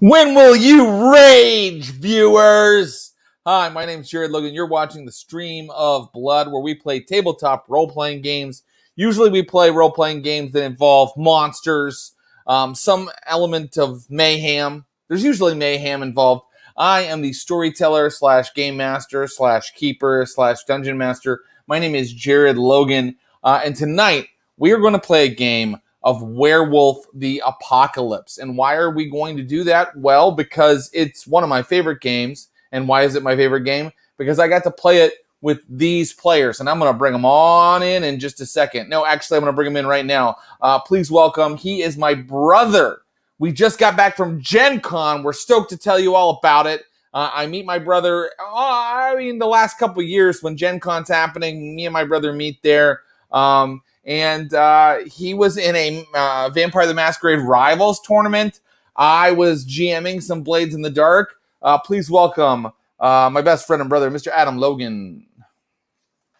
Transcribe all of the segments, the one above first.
When will you rage, viewers? Hi, my name's Jared Logan. You're watching the Stream of Blood, where we play tabletop role-playing games. Usually we play role-playing games that involve monsters, some element of mayhem. There's usually mayhem involved. I am the storyteller / game master / keeper / dungeon master. My name is Jared Logan, and tonight we are going to play a game of Werewolf the Apocalypse. And why are we going to do that? Well, because it's one of my favorite games. And why is it my favorite game? Because I got to play it with these players. And I'm going to bring them on in just a second. No, actually, I'm going to bring them in right now. Please welcome. He is my brother. We just got back from Gen Con. We're stoked to tell you all about it. I meet my brother, the last couple of years when Gen Con's happening, me and my brother meet there. And he was in a Vampire the Masquerade Rivals tournament. I was GMing some Blades in the Dark. Please welcome my best friend and brother, Mr. Adam Logan.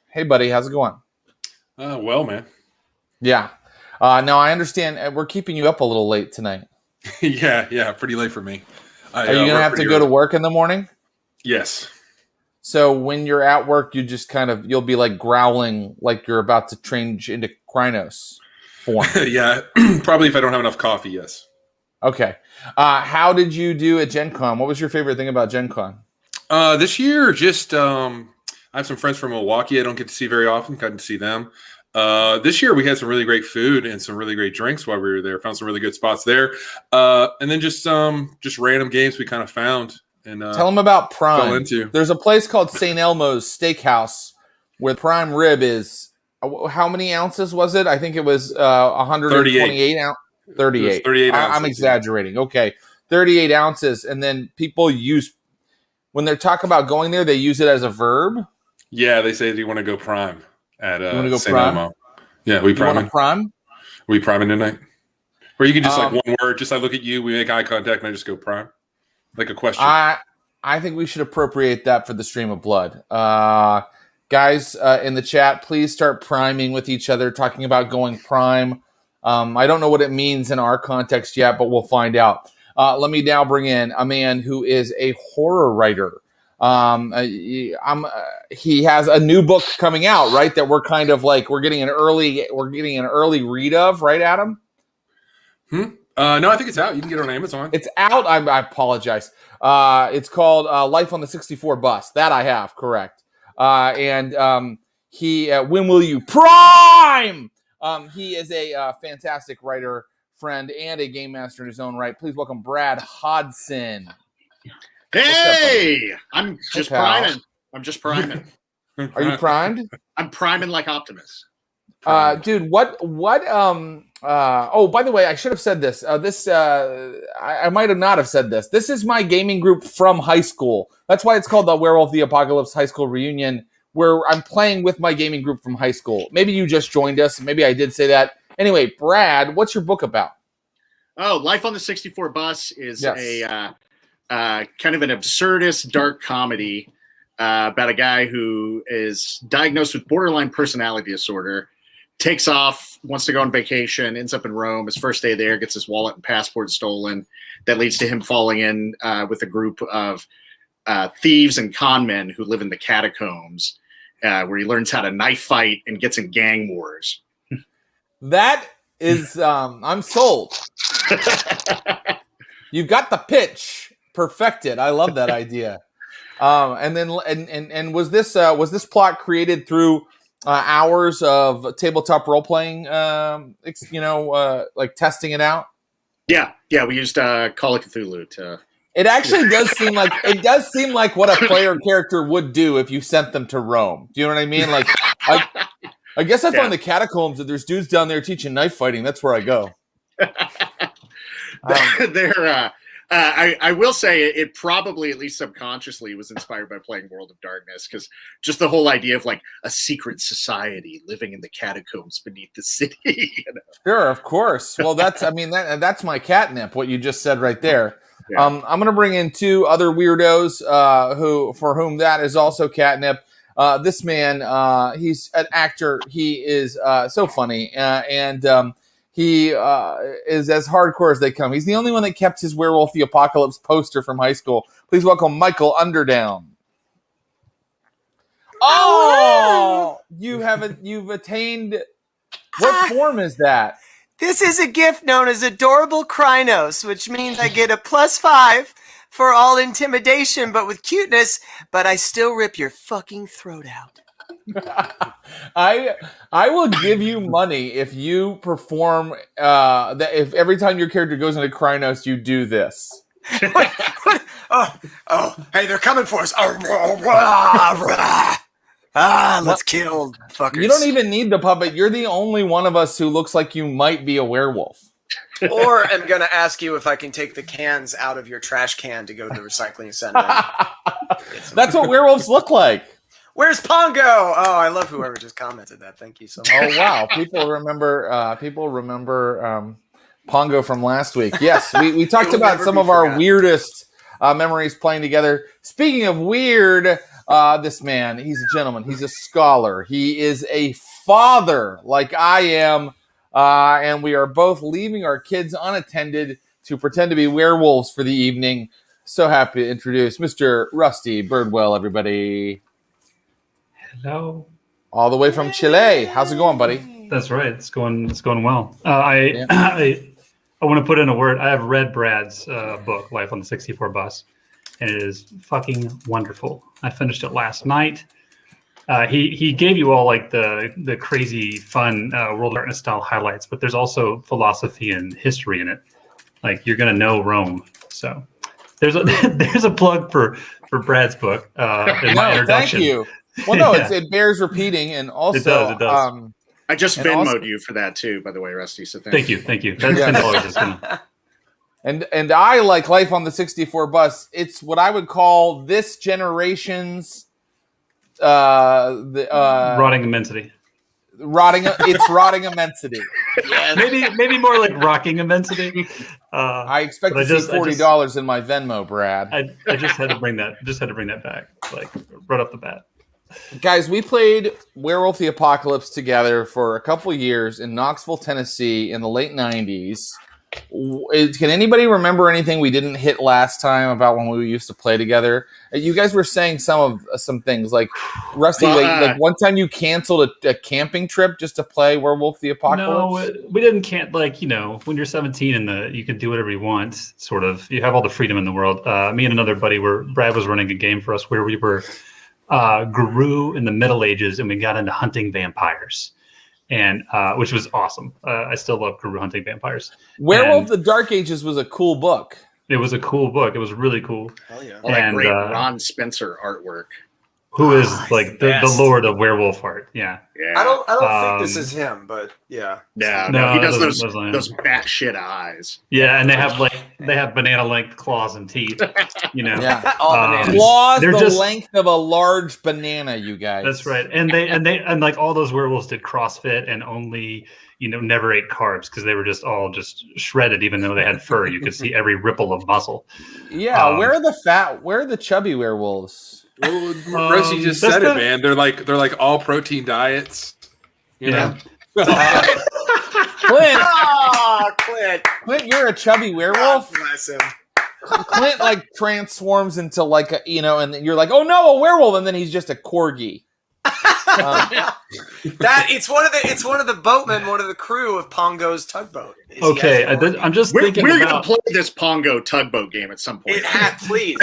Hey, buddy. How's it going? Well, man. Yeah. Now, I understand we're keeping you up a little late tonight. Yeah. Pretty late for me. Are you going to have to go to work in the morning? Yes. So when you're at work, you just you'll be like growling like you're about to change into Krynos form. Yeah, probably if I don't have enough coffee, yes. Okay. How did you do at Gen Con? What was your favorite thing about Gen Con? This year, just I have some friends from Milwaukee I don't get to see very often. Got to see them. This year, we had some really great food and some really great drinks while we were there. Found some really good spots there. And then just random games we kind of found. And, tell them about Prime. There's a place called St. Elmo's Steakhouse where prime rib is. How many ounces was it? I think it was 128 ounces. 38. 38 ounces. I'm exaggerating. Yeah. Okay, 38 ounces. And then people when they talk about going there, they use it as a verb. Yeah, they say, "Do you want to go prime at St. Prime? Elmo?" Yeah, we prime. Prime? We priming tonight. Or you can just one word. Just I look at you, we make eye contact, and I just go prime. Like a question. I think we should appropriate that for the Stream of Blood. Guys in the chat, please start priming with each other, talking about going prime. I don't know what it means in our context yet, but we'll find out. Let me now bring in a man who is a horror writer. He has a new book coming out, right? That we're kind of like we're getting an early read of, right, Adam? No, I think it's out. You can get it on Amazon. It's out. I apologize. It's called Life on the 64 Bus. That I have, correct. And when will you prime? He is a fantastic writer, friend, and a game master in his own right. Please welcome Brad HODSON. Hey, I'm just priming. Are you primed? I'm priming like Optimus. Dude, what by the way, I should have said this. I might have not have said this. This is my gaming group from high school. That's why it's called the Werewolf the Apocalypse High School Reunion, where I'm playing with my gaming group from high school. Maybe you just joined us. Maybe I did say that. Anyway, Brad, what's your book about? Oh, Life on the 64 Bus is a kind of an absurdist dark comedy about a guy who is diagnosed with borderline personality disorder. Takes off, wants to go on vacation, ends up in Rome. His first day there, gets his wallet and passport stolen. That leads to him falling in with a group of thieves and con men who live in the catacombs, where he learns how to knife fight and gets in gang wars. That is, I'm sold. You've got the pitch perfected. I love that idea. And was this plot created through hours of tabletop role playing, like testing it out? Yeah. We used Call of Cthulhu to. It actually does seem like what a player character would do if you sent them to Rome. Do you know what I mean? Like, I guess I find the catacombs that there's dudes down there teaching knife fighting. That's where I go. I will say it probably, at least subconsciously, was inspired by playing World of Darkness, because just the whole idea of like a secret society living in the catacombs beneath the city. You know? Sure, of course. Well, that's my catnip. What you just said right there. Yeah. I'm going to bring in two other weirdos for whom that is also catnip. This man, he's an actor. He is so funny, and He is as hardcore as they come. He's the only one that kept his Werewolf the Apocalypse poster from high school. Please welcome Michael Underdown. Oh, you've attained. What form is that? This is a gift known as Adorable Krynos, which means I get a +5 for all intimidation, but with cuteness, but I still rip your fucking throat out. I will give you money if you perform that. If every time your character goes into Krynos, you do this. Oh, hey, they're coming for us. Let's kill fuckers. You don't even need the puppet. You're the only one of us who looks like you might be a werewolf. Or I'm going to ask you if I can take the cans out of your trash can to go to the recycling center. That's what werewolves look like. Where's Pongo? Oh, I love whoever just commented that. Thank you so much. Oh, wow. People remember Pongo from last week. Yes, we talked about some of our weirdest memories playing together. Speaking of weird, this man, he's a gentleman. He's a scholar. He is a father like I am. And we are both leaving our kids unattended to pretend to be werewolves for the evening. So happy to introduce Mr. Rusty Birdwell, everybody. Hello. All the way from Chile. How's it going, buddy? That's right. It's going well. I want to put in a word. I have read Brad's book, Life on the 64 Bus, and it is fucking wonderful. I finished it last night. He gave you all like the crazy fun World of Darkness style highlights, but there's also philosophy and history in it. Like you're gonna know Rome. So there's a plug for Brad's book in my introduction. Thank you. Well, no, it bears repeating, and also it does. I just Venmo'd you for that too, by the way, Rusty. So thank you. That's $10 is gonna. And I like Life on the 64 Bus. It's what I would call this generation's rotting immensity. It's rotting immensity. Yeah, maybe more like rocking immensity. I expect to see $40 in my Venmo, Brad. I just had to bring that back, like right off the bat. Guys, we played Werewolf the Apocalypse together for a couple years in Knoxville, Tennessee in the late 90s. Can anybody remember anything we didn't hit last time about when we used to play together? You guys were saying some things like Rusty, like one time you canceled a camping trip just to play Werewolf the Apocalypse. No, we didn't. When you're 17 and you can do whatever you want, sort of. You have all the freedom in the world. Me and another buddy Brad was running a game for us where we were Guru in the Middle Ages and we got into hunting vampires. And which was awesome. I still love Guru hunting vampires. Werewolf the Dark Ages was a cool book. It was a cool book. It was really cool. Oh yeah, all that great Ron Spencer artwork. Who is like the lord of werewolf art? Yeah. I don't think this is him, but yeah. No, he does those batshit eyes. Yeah, and they have banana length claws and teeth. You know, claws length of a large banana. You guys. That's right, and like all those werewolves did CrossFit and only never ate carbs because they were all shredded. Even though they had fur, you could see every ripple of muscle. Yeah, where are the chubby werewolves? Well, Rusty just said it, man. They're like all protein diets. You know? Clint, you're a chubby werewolf. God bless him. Clint like transforms into like a, and then you're like, oh no, a werewolf, and then he's just a corgi. It's one of the boatmen, one of the crew of Pongo's tugboat. Okay, I'm just thinking we're gonna play this Pongo tugboat game at some point. Please.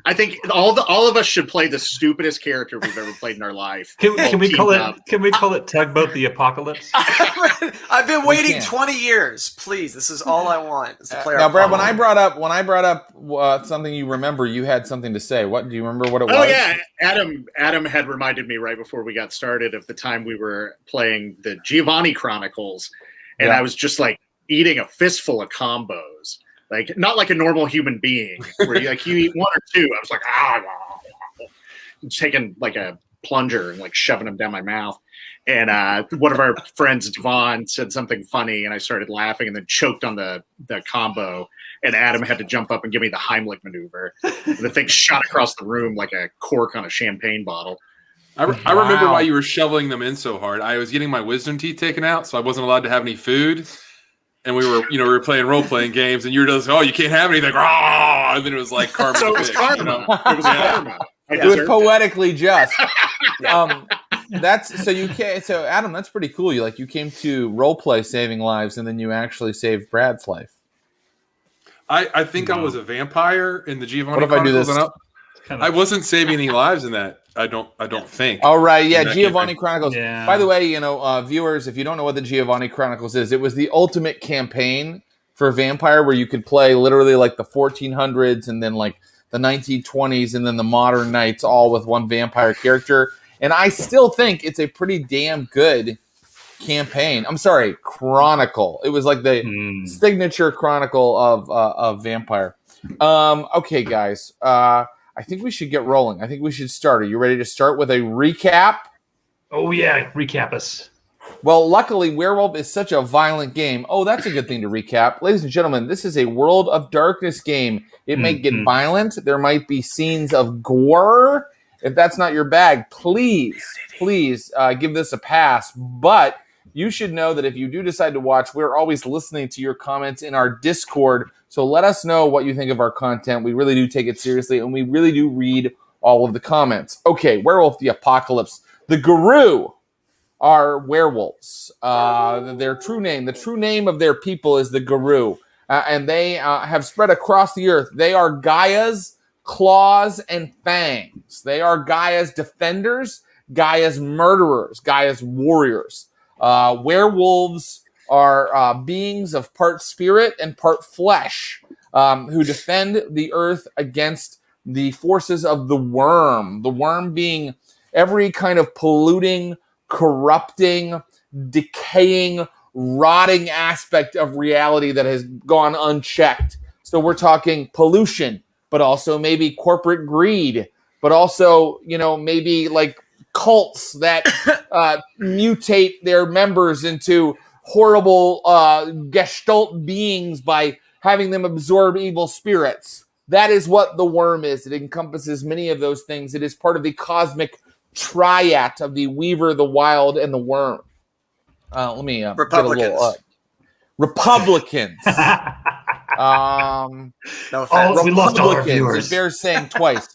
I think all of us should play the stupidest character we've ever played in our life. Can we call it Tugboat the Apocalypse? I've been waiting 20 years. Please, this is all I want. Is to play now, Brad, when I brought up something you remember, you had something to say. What do you remember? What it was? Oh yeah, Adam had reminded me right before we got started of the time we were playing the Giovanni Chronicles, and I was just like eating a fistful of combos, like not like a normal human being, where you eat one or two. I was like taking like a plunger and like shoving them down my mouth. And one of our friends, Devon, said something funny, and I started laughing, and then choked on the combo. And Adam had to jump up and give me the Heimlich maneuver. And the thing shot across the room like a cork on a champagne bottle. I remember why you were shoveling them in so hard. I was getting my wisdom teeth taken out, so I wasn't allowed to have any food. and we were playing role playing games, and you were just you can't have anything, and then it was like karma. So it was karma. It was karma. It was poetically just. That's so you can't. So Adam, that's pretty cool. You came to role play saving lives, and then you actually saved Brad's life. I think I was a vampire in the Giovanni. What if Chronicles, I do this? I wasn't saving any lives in that. I don't think. All right, yeah, Giovanni Chronicles. Yeah. By the way, viewers, if you don't know what the Giovanni Chronicles is, it was the ultimate campaign for Vampire, where you could play literally like the 1400s and then like the 1920s and then the modern knights, all with one vampire character. And I still think it's a pretty damn good campaign. I'm sorry, chronicle. It was like the signature chronicle of Vampire. Okay, guys. I think we should get rolling. I think we should start. Are you ready to start with a recap? Oh, yeah. Recap us. Well, luckily, Werewolf is such a violent game. Oh, that's a good thing to recap. Ladies and gentlemen, this is a World of Darkness game. It may get violent. There might be scenes of gore. If that's not your bag, please give this a pass. But you should know that if you do decide to watch, we're always listening to your comments in our Discord. So let us know what you think of our content. We really do take it seriously, and we really do read all of the comments. Okay, Werewolf the Apocalypse. The Guru are werewolves. Their true name, the true name of their people is the Guru. And they have spread across the earth. They are Gaia's claws and fangs. They are Gaia's defenders, Gaia's murderers, Gaia's warriors. Werewolves are beings of part spirit and part flesh who defend the earth against the forces of the worm. The worm being every kind of polluting, corrupting, decaying, rotting aspect of reality that has gone unchecked. So we're talking pollution, but also maybe corporate greed, but also, maybe like cults that mutate their members into horrible gestalt beings by having them absorb evil spirits. That is what the worm is. It encompasses many of those things. It is part of the cosmic triad of the Weaver, the Wild, and the Worm. Let me Republicans. Republicans. No offense. Oh, we lost all our Republicans. viewers. It bears saying twice.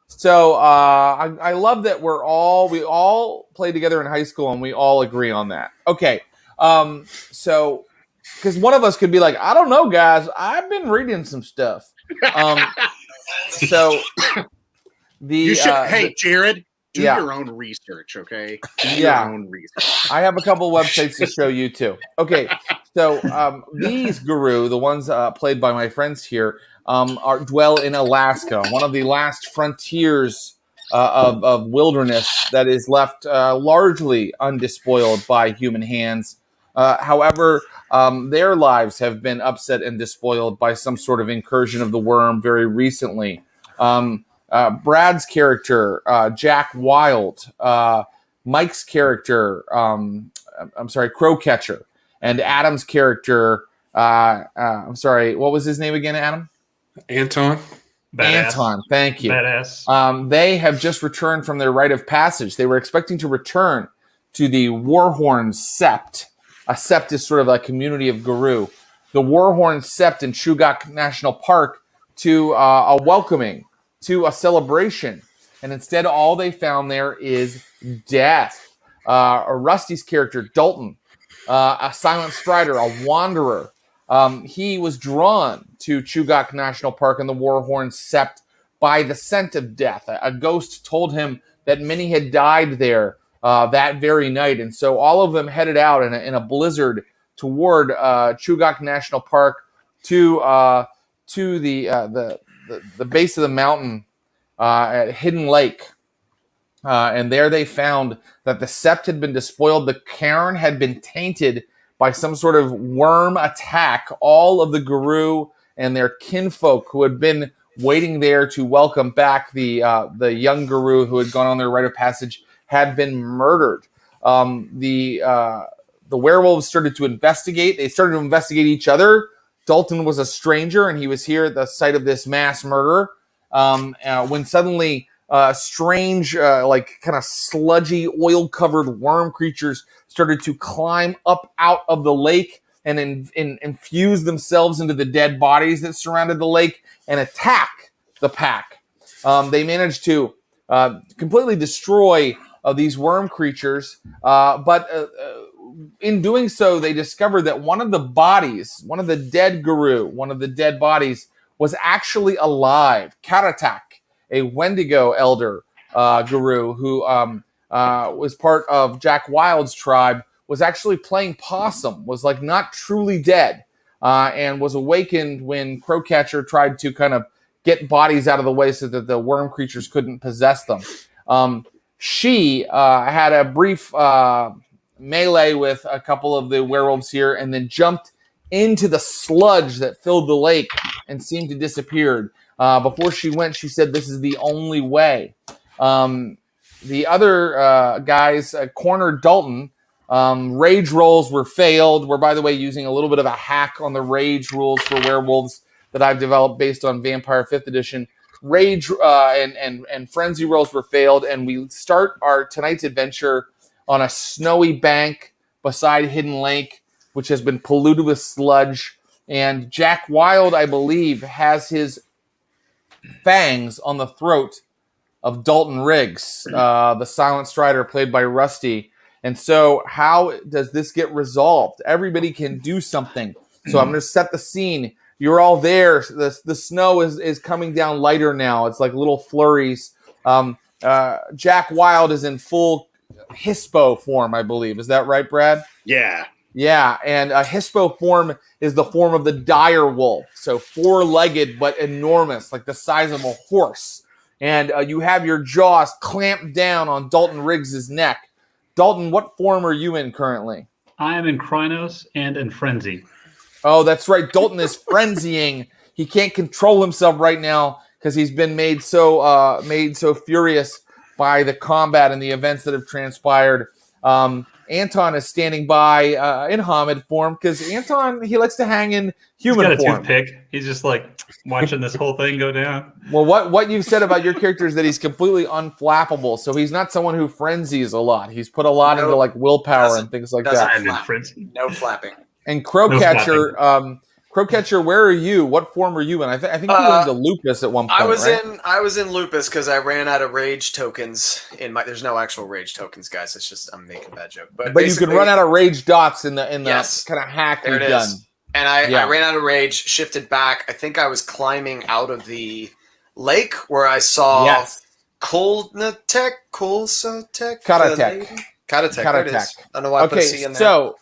So I love that we all played together in high school and we all agree on that. Okay. So because one of us could be like, I don't know, guys, I've been reading some stuff. So You should, Jared, do your own research, okay? Your own research. I have a couple websites to show you too. Okay, so these Guru, the ones played by my friends here, dwell in Alaska, one of the last frontiers of wilderness that is left largely undespoiled by human hands. However, their lives have been upset and despoiled by some sort of incursion of the worm very recently. Brad's character, Jack Wild, Mike's character, Crowcatcher, and Adam's character, what was his name again, Adam? Anton. Badass. Anton, thank you. Badass. They have just returned from their rite of passage. They were expecting to return to the Warhorn Sept. A Sept is sort of a community of Guru. The Warhorn Sept in Chugach National Park to a welcoming, to a celebration. And instead, all they found there is death. Rusty's character, Dalton, a silent strider, a wanderer. He was drawn to Chugach National Park and the Warhorn Sept by the scent of death. A ghost told him that many had died there that very night. And so all of them headed out in a blizzard toward Chugach National Park to the base of the mountain at Hidden Lake. And there they found that the Sept had been despoiled. The cairn had been tainted by some sort of worm attack. All of the Guru and their kinfolk who had been waiting there to welcome back the young Guru who had gone on their rite of passage had been murdered. The werewolves started to investigate. They started to investigate each other. Dalton was a stranger, and he was here at the site of this mass murder. When suddenly strange, like kind of sludgy, oil-covered worm creatures started to climb up out of the lake. and infuse themselves into the dead bodies that surrounded the lake and attack the pack. They managed to completely destroy these worm creatures, but in doing so, they discovered that one of the dead bodies, was actually alive. Karatak, a Wendigo elder guru who was part of Jack Wild's tribe, was actually playing possum, was like not truly dead, and was awakened when Crowcatcher tried to kind of get bodies out of the way so that the worm creatures couldn't possess them. She had a brief melee with a couple of the werewolves here and then jumped into the sludge that filled the lake and seemed to disappear. Before she went, she said, "This is the only way." The other guys cornered Dalton. Rage rolls were failed. We're, by the way, using a little bit of a hack on the rage rules for werewolves that I've developed based on Vampire 5th Edition. Rage and frenzy rolls were failed, and we start our tonight's adventure on a snowy bank beside Hidden Lake, which has been polluted with sludge. And Jack Wild, I believe, has his fangs on the throat of Dalton Riggs, the Silent Strider played by Rusty. And so how does this get resolved? Everybody can do something. So I'm going to set the scene. You're all there. The snow is coming down lighter now. It's like little flurries. Jack Wild is in full Hispo form, I believe. Is that right, Brad? Yeah. Yeah, and Hispo form is the form of the dire wolf. So 4-legged but enormous, like the size of a horse. And you have your jaws clamped down on Dalton Riggs' neck. Dalton, what form are you in currently? I am in Krynos and in Frenzy. Oh, that's right. Dalton is frenzying. He can't control himself right now because he's been made so furious by the combat and the events that have transpired. Anton is standing by in Hamid form because Anton, he likes to hang in human form. He's got a toothpick. He's just like watching this whole thing go down. Well, what you've said about your character is that he's completely unflappable. So he's not someone who frenzies a lot. He's put a lot into like willpower and things like that. No flapping. And Crowcatcher, Crowcatcher, where are you? What form are you in? I think you went into Lupus at one point. I was in Lupus because I ran out of rage tokens in my. There's no actual rage tokens, guys. It's just I'm making a bad joke. But you can run out of rage dots in the yes, kind of hack there you've it done. is. And I ran out of rage, shifted back. I think I was climbing out of the lake where I saw Karatek. There it is. I don't know why I put a C in there. So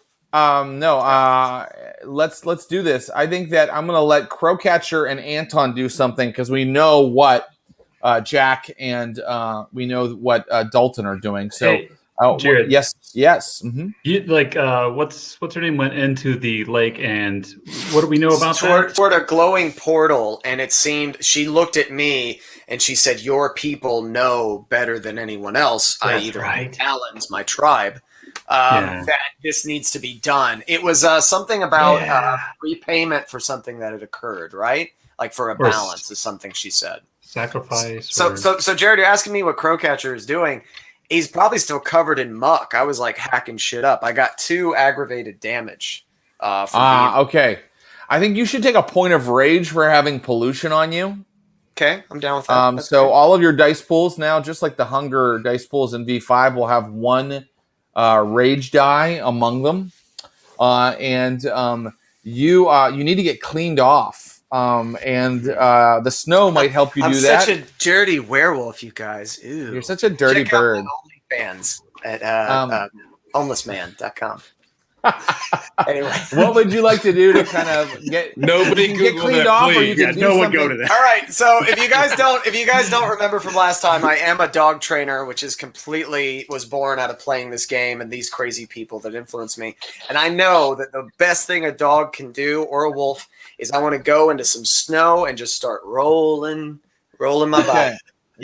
let's do this. I think that I'm going to let Crowcatcher and Anton do something because we know what Jack and we know what Dalton are doing. So, hey, Jared, yes. Mm-hmm. You, what's her name went into the lake, and what do we know about that? Toward a glowing portal, and it seemed she looked at me and she said, "Your people know better than anyone else, i.e. the Talons, my tribe." That this needs to be done. It was something about repayment for something that had occurred, right? Like for a balance is something she said. Sacrifice. So Jared, you're asking me what Crowcatcher is doing. He's probably still covered in muck. I was like hacking shit up. I got 2 aggravated damage. Okay. I think you should take a point of rage for having pollution on you. Okay, I'm down with that. So all of your dice pools now, just like the hunger dice pools in V5, will have 1 rage die among them, and you need to get cleaned off, and the snow might help you do that. I'm such a dirty werewolf, you guys. Ew. You're such a dirty bird. OnlyFans at homelessman.com. Anyway, what would you like to do to kind of get nobody get cleaned off, or you can do no one something? go to that. All right, so if you guys don't remember from last time, I am a dog trainer, which is was born out of playing this game and these crazy people that influence me. And I know that the best thing a dog can do, or a wolf, is I want to go into some snow and just start rolling my body.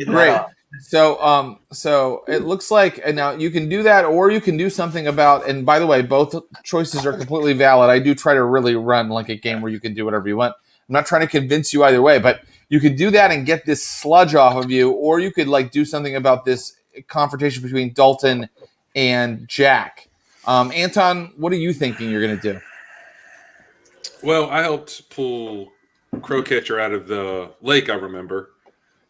Great. So it looks like, and now you can do that, or you can do something about, and by the way, both choices are completely valid. I do try to really run like a game where you can do whatever you want. I'm not trying to convince you either way, but you could do that and get this sludge off of you, or you could do something about this confrontation between Dalton and Jack. Anton, what are you thinking you're going to do? Well, I helped pull Crowcatcher out of the lake, I remember.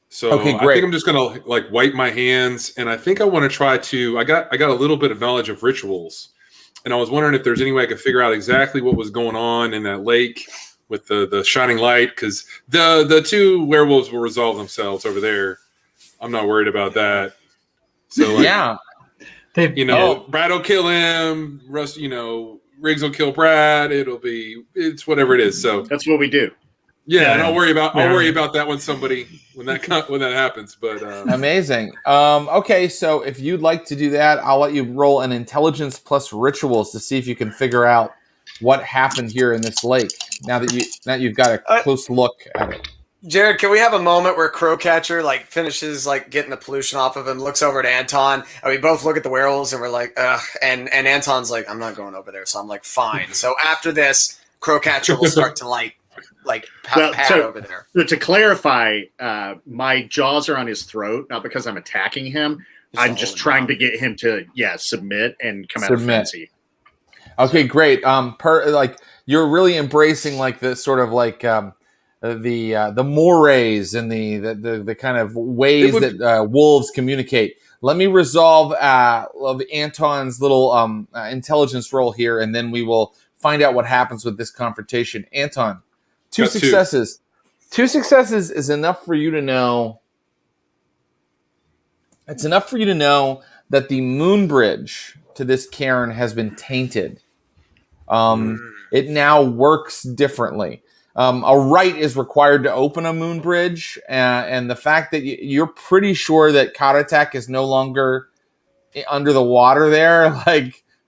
So Okay, I great. think I'm just gonna like wipe my hands, and I think I want to try to. I got a little bit of knowledge of rituals, and I was wondering if there's any way I could figure out exactly what was going on in that lake with the shining light, because the two werewolves will resolve themselves over there. I'm not worried about that. So like, Yeah. Brad will kill him. Russ, Riggs will kill Brad. It's whatever it is. So that's what we do. Yeah, and I'll worry about that when that happens. But amazing. Okay, so if you'd like to do that, I'll let you roll an intelligence plus rituals to see if you can figure out what happened here in this lake. Now that you've got a close look at it. Jared, can we have a moment where Crowcatcher finishes getting the pollution off of him, looks over to Anton, and we both look at the werewolves and we're like, ugh, and Anton's like, I'm not going over there, so I'm like, fine. So after this, Crowcatcher will start to pat over there. To clarify, my jaws are on his throat, not because I'm attacking him. I'm just trying to get him to submit and come out of frenzy. Okay, great. You're really embracing the sort of the mores and the kind of ways that wolves communicate. Let me resolve Anton's little intelligence roll here, and then we will find out what happens with this confrontation. Anton, two successes. Two successes is enough for you to know. It's enough for you to know that the moon bridge to this cairn has been tainted. It now works differently. A rite is required to open a moon bridge, and the fact that you're pretty sure that Karatak is no longer under the water there,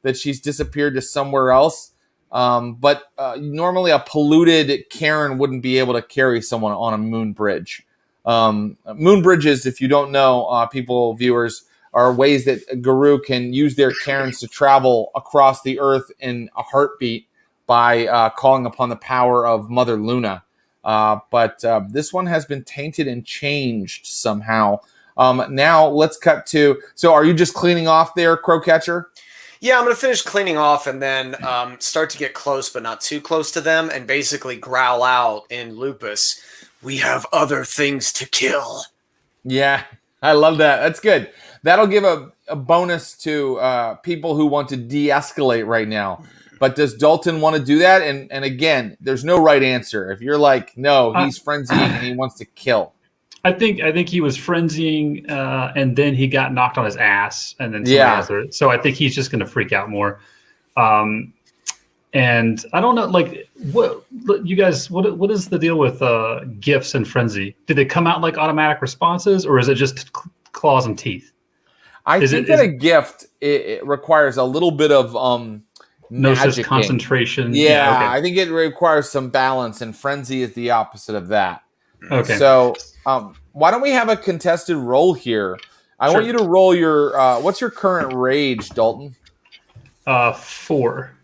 that she's disappeared to somewhere else. But normally a polluted cairn wouldn't be able to carry someone on a moon bridge. Moon bridges, if you don't know, viewers, are ways that Guru can use their cairns to travel across the earth in a heartbeat by calling upon the power of Mother Luna. But this one has been tainted and changed somehow. Now let's cut to... So are you just cleaning off there, Crowcatcher? Yeah, I'm going to finish cleaning off and then start to get close, but not too close to them, and basically growl out in Lupus, "We have other things to kill." Yeah, I love that. That's good. That'll give a bonus to people who want to de-escalate right now. But does Dalton want to do that? And again, there's no right answer. If you're like, no, he's frenzying and he wants to kill. I think he was frenzying, and then he got knocked on his ass, and then somebody else. So I think he's just going to freak out more. And I don't know, what you guys, what is the deal with gifts and frenzy? Did they come out like automatic responses, or is it just claws and teeth? I think that a gift it requires a little bit of Gnosis concentration. Yeah, okay. I think it requires some balance, and frenzy is the opposite of that. Okay. So why don't we have a contested roll here? I want you to roll your what's your current rage, Dalton? 4.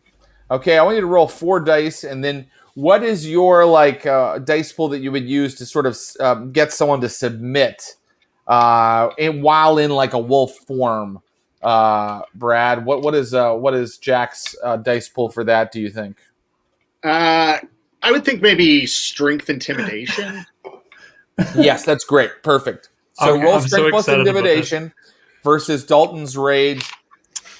Okay, I want you to roll 4 dice, and then what is your dice pool that you would use to sort of get someone to submit while in a wolf form? Brad, what is Jack's dice pool for that, do you think? I would think maybe strength intimidation. Yes, that's great. Perfect. So roll strength plus intimidation versus Dalton's rage,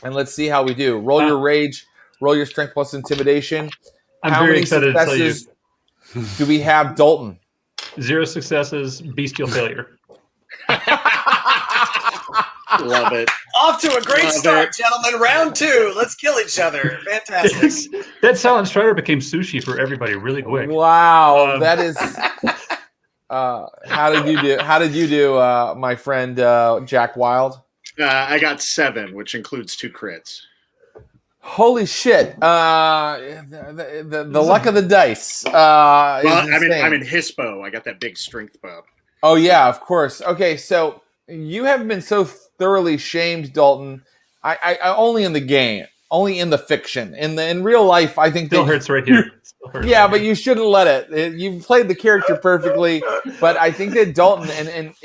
and let's see how we do. Roll your rage, roll your strength plus intimidation. I'm very excited to tell you. Do we have, Dalton? 0 successes, bestial failure. Love it. Off to a great start, gentlemen. Round 2. Let's kill each other. Fantastic. That Silent Strider became sushi for everybody really quick. Wow, that is. How did you do, my friend Jack Wild? I got 7, which includes 2 crits. Holy shit! The luck of the dice. I'm in Hispo. I got that big strength bow. Oh yeah, of course. Okay, so you have been so thoroughly shamed, Dalton. I only in the game, only in the fiction. In real life, I think still hurts right here. Yeah, but you shouldn't let it. You played the character perfectly, but I think that Dalton and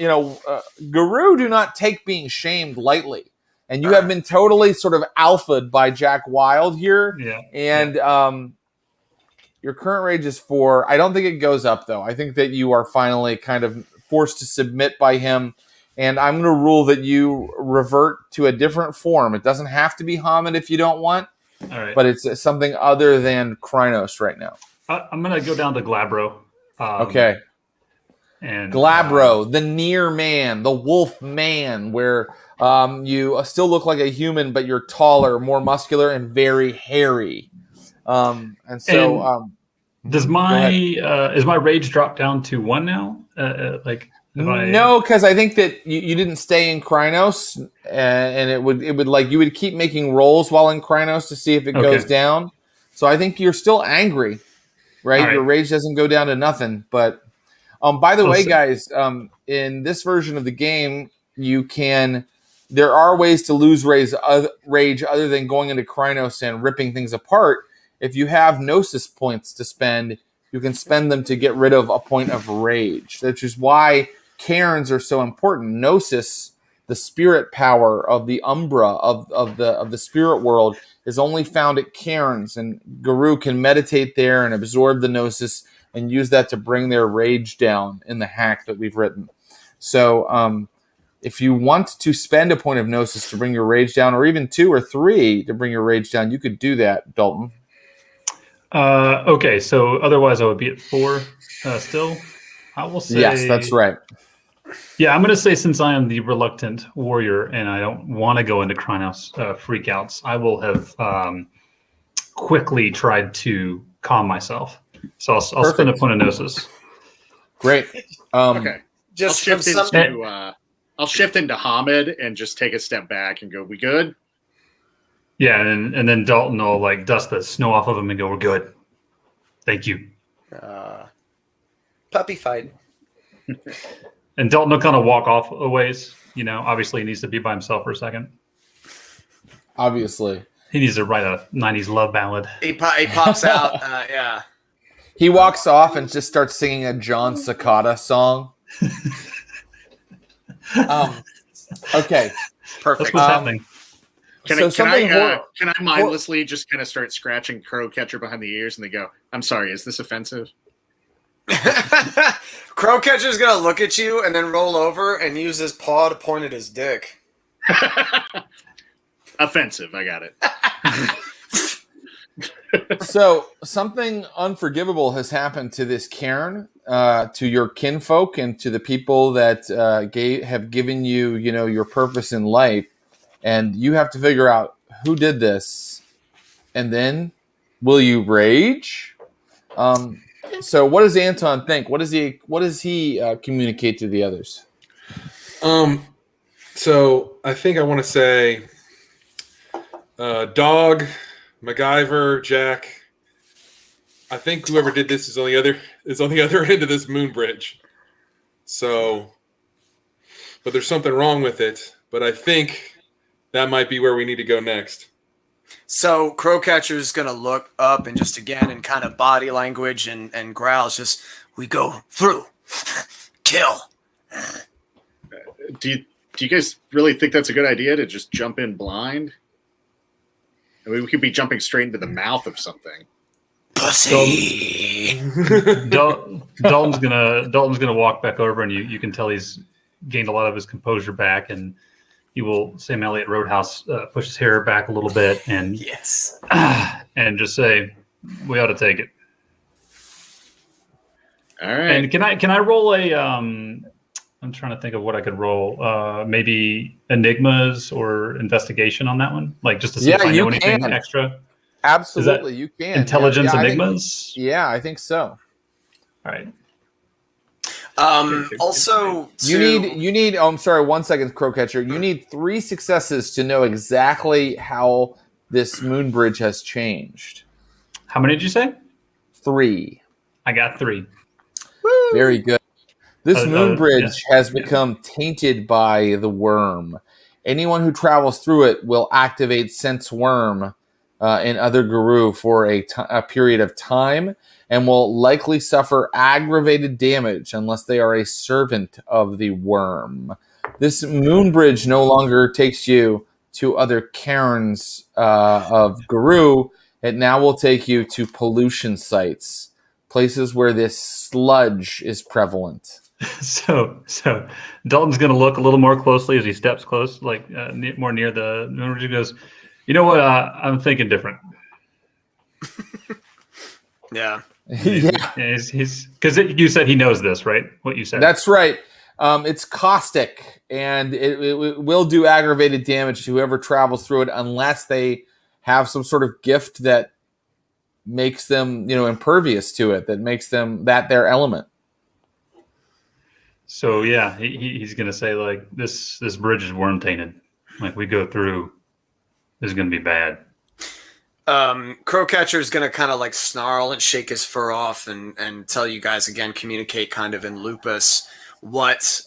Guru do not take being shamed lightly. And you have been totally sort of alphaed by Jack Wild here. Yeah. And Your current rage is 4. I don't think it goes up, though. I think that you are finally kind of forced to submit by him. And I'm going to rule that you revert to a different form. It doesn't have to be Hamid if you don't want. All right. But it's something other than Krynos right now. I'm going to go down to Glabro. Okay. And Glabro, the near man, the wolf man, where you still look like a human, but you're taller, more muscular, and very hairy. Does my is my rage drop down to 1 now? No, because I think that you didn't stay in Krynos, and it would like you would keep making rolls while in Krynos to see if it goes down. So I think you're still angry, right? Your rage doesn't go down to nothing. But by the way, guys, in this version of the game, there are ways to lose rage other than going into Krynos and ripping things apart. If you have Gnosis points to spend, you can spend them to get rid of a point of rage, which is why cairns are so important. Gnosis, the spirit power of the Umbra of the spirit world, is only found at cairns, and Garou can meditate there and absorb the Gnosis and use that to bring their rage down in the hack that we've written. So if you want to spend a point of Gnosis to bring your rage down, or even 2 or 3 to bring your rage down, you could do that, Dalton. Okay, so otherwise I would be at 4 still. I will say... Yes, that's right. Yeah, I'm going to say since I am the reluctant warrior and I don't want to go into Krynos freakouts, I will have quickly tried to calm myself. So I'll spend a point of Gnosis. Great. Okay. I'll shift into Hamid and just take a step back and go, we good? Yeah, and then Dalton will like dust the snow off of him and go, we're good. Thank you. Puppy fight. And Dalton will kind of walk off a ways. You know, obviously he needs to be by himself for a second. Obviously. He needs to write a 90s love ballad. He pops out. Yeah. He walks off and just starts singing a John Cicada song. Okay. Perfect. That's what's happening. Can I mindlessly just kind of start scratching Crowcatcher behind the ears and they go, I'm sorry, is this offensive? Crowcatcher's going to look at you and then roll over and use his paw to point at his dick. Offensive, I got it. So something unforgivable has happened to this cairn, to your kinfolk, and to the people that have given you, your purpose in life. And you have to figure out who did this, and then will you rage? So what does Anton think? What does he communicate to the others? So I think I want to say, Dog, MacGyver, Jack. I think whoever did this is on the other end of this moon bridge. So, but there's something wrong with it. But I think that might be where we need to go next. So Crowcatcher's going to look up and just again in kind of body language and growls, just, we go through, kill. Do you guys really think that's a good idea to just jump in blind? I mean, we could be jumping straight into the mouth of something. Pussy. Dalton's gonna walk back over, and you can tell he's gained a lot of his composure back, and he will Sam Elliott Roadhouse push his hair back a little bit, and yes, and just say, "We ought to take it." All right. And can I roll a? I'm trying to think of what I could roll. Maybe enigmas or investigation on that one, like just to see if I know anything extra. Absolutely, you can. Intelligence enigmas? I think so. All right. Also, you need. Oh, I'm sorry. 1 second, Crowcatcher. You need 3 successes to know exactly how this moon bridge has changed. How many did you say? 3. I got 3. Woo! Very good. This moon bridge has become tainted by the worm. Anyone who travels through it will activate Sense Worm and other Garou for a period of time, and will likely suffer aggravated damage unless they are a servant of the worm. This moon bridge no longer takes you to other cairns of Garou. It now will take you to pollution sites, places where this sludge is prevalent. So Dalton's going to look a little more closely as he steps close, like more near the moon. He goes, you know what? I'm thinking different. Yeah. Yeah. He's because you said he knows this, right? What you said. That's right. It's caustic, and it will do aggravated damage to whoever travels through it unless they have some sort of gift that makes them, impervious to it, that makes them their element. So yeah, he's gonna say like this bridge is worm tainted. Like we go through, this is gonna be bad. Crowcatcher is gonna kind of like snarl and shake his fur off and tell you guys again, communicate kind of in lupus. What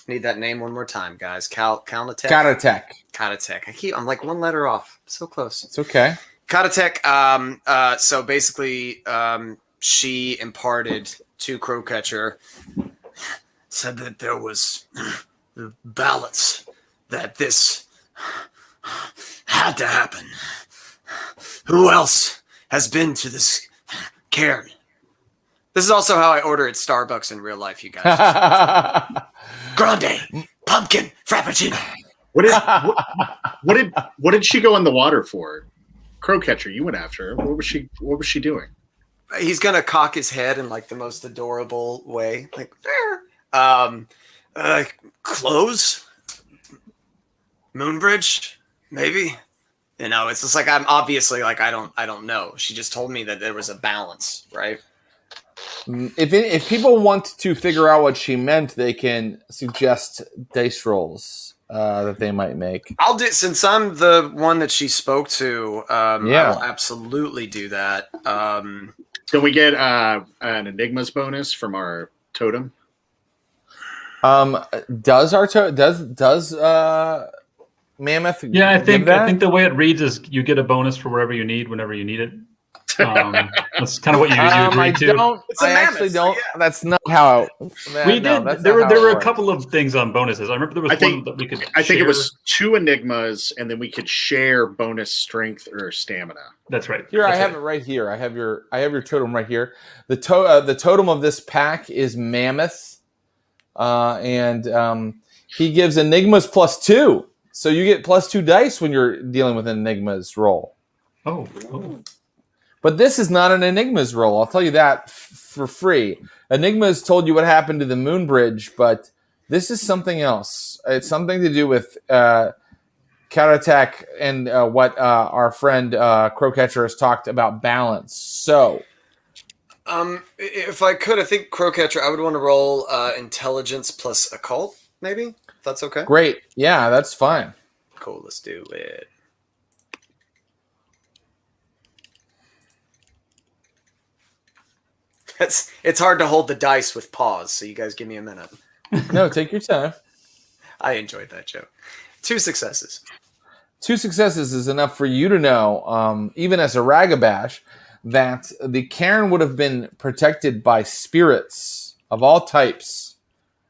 need that name one more time, guys? Katatek. I'm like one letter off. So close. It's okay. Katatek. So basically, she imparted to Crowcatcher, said that there was balance, that this had to happen. Who else has been to this cairn? This is also how I order at Starbucks in real life, you guys. Grande, pumpkin, frappuccino. What did she go in the water for? Crowcatcher, you went after her. What was she doing? He's gonna cock his head in like the most adorable way, like clothes, Moonbridge, maybe. It's just like I'm obviously like I don't know. She just told me that there was a balance, right? If people want to figure out what she meant, they can suggest dice rolls that they might make. I'll do, since I'm the one that she spoke to. I will absolutely do that. Can we get an Enigmas bonus from our totem? Does Mammoth? Yeah, I think the way it reads is you get a bonus for wherever you need, whenever you need it. That's kind of what you agreed to. I actually don't. Yeah. That's not how we did. There were a couple of things on bonuses. I remember there was one that we could. I think it was 2 enigmas, and then we could share bonus strength or stamina. That's right. Here, I have it right here. I have your totem right here. The totem of this pack is Mammoth, and he gives enigmas +2. So you get +2 dice when you're dealing with an enigmas roll. Oh. But this is not an Enigmas roll. I'll tell you that for free. Enigmas told you what happened to the Moon Bridge, but this is something else. It's something to do with counterattack and what our friend Crowcatcher has talked about balance. So, if I could, I think Crowcatcher, I would want to roll intelligence plus occult, maybe, if that's okay. Great. Yeah, that's fine. Cool. Let's do it. It's hard to hold the dice with pause, so you guys give me a minute. No, take your time. I enjoyed that joke. 2 successes. 2 successes is enough for you to know, even as a Ragabash, that the cairn would have been protected by spirits of all types,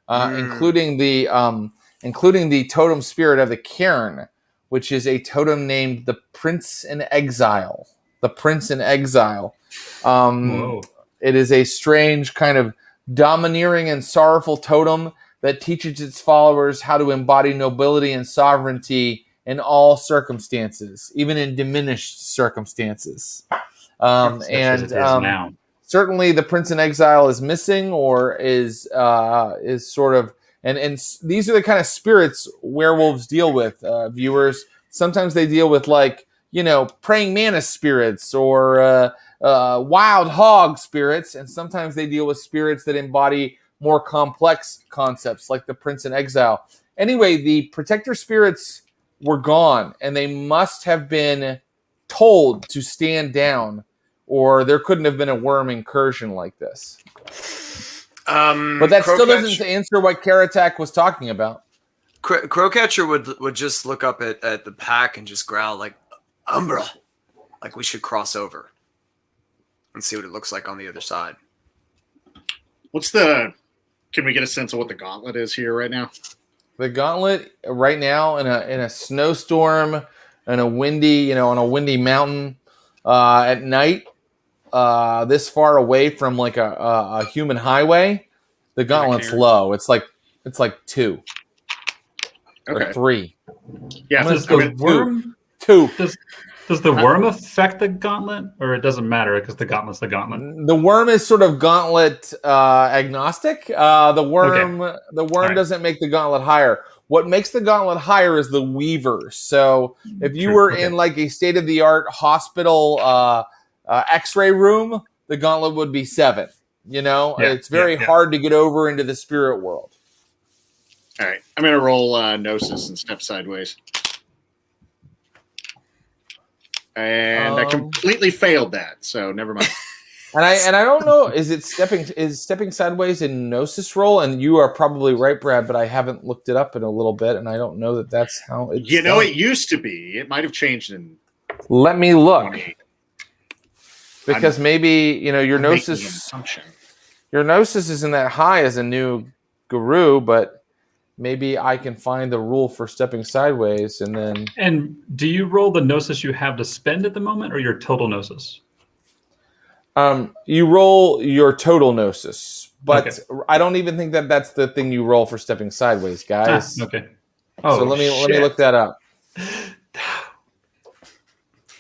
including the totem spirit of the cairn, which is a totem named the Prince in Exile. The Prince in Exile. Whoa. It is a strange kind of domineering and sorrowful totem that teaches its followers how to embody nobility and sovereignty in all circumstances, even in diminished circumstances. Certainly the Prince in Exile is missing, or is sort of, and these are the kind of spirits werewolves deal with, viewers. Sometimes they deal with praying mantis spirits or wild hog spirits, and sometimes they deal with spirits that embody more complex concepts like the Prince in Exile. Anyway, the protector spirits were gone, and they must have been told to stand down, or there couldn't have been a worm incursion like this. But that still doesn't answer what Karatak was talking about. Crowcatcher would just look up at the pack and just growl like, Umbra, like we should cross over and see what it looks like on the other side. Can we get a sense of what the gauntlet is here right now? The gauntlet right now in a snowstorm and a windy, on a windy mountain, at night, this far away from like a human highway, the gauntlet's low. It's like 2 or 3. Yeah, does the worm 2. Does the worm affect the gauntlet, or it doesn't matter because the gauntlet's the gauntlet? The worm is sort of gauntlet agnostic. The worm doesn't make the gauntlet higher. What makes the gauntlet higher is the weavers. So if you were in like a state-of-the-art hospital X-ray room, the gauntlet would be 7. It's very hard to get over into the spirit world. All right, I'm gonna roll Gnosis and step sideways. And I completely failed that, so never mind. And I don't know, is stepping sideways in Gnosis roll? And you are probably right, Brad, but I haven't looked it up in a little bit, and I don't know that that's how it's done. It used to be. It might have changed in. Let me look, because maybe your Gnosis isn't that high as a new guru, but maybe I can find the rule for stepping sideways, and then. And do you roll the Gnosis you have to spend at the moment, or your total Gnosis? You roll your total Gnosis, but I don't even think that that's the thing you roll for stepping sideways, guys. Okay. So let me look that up.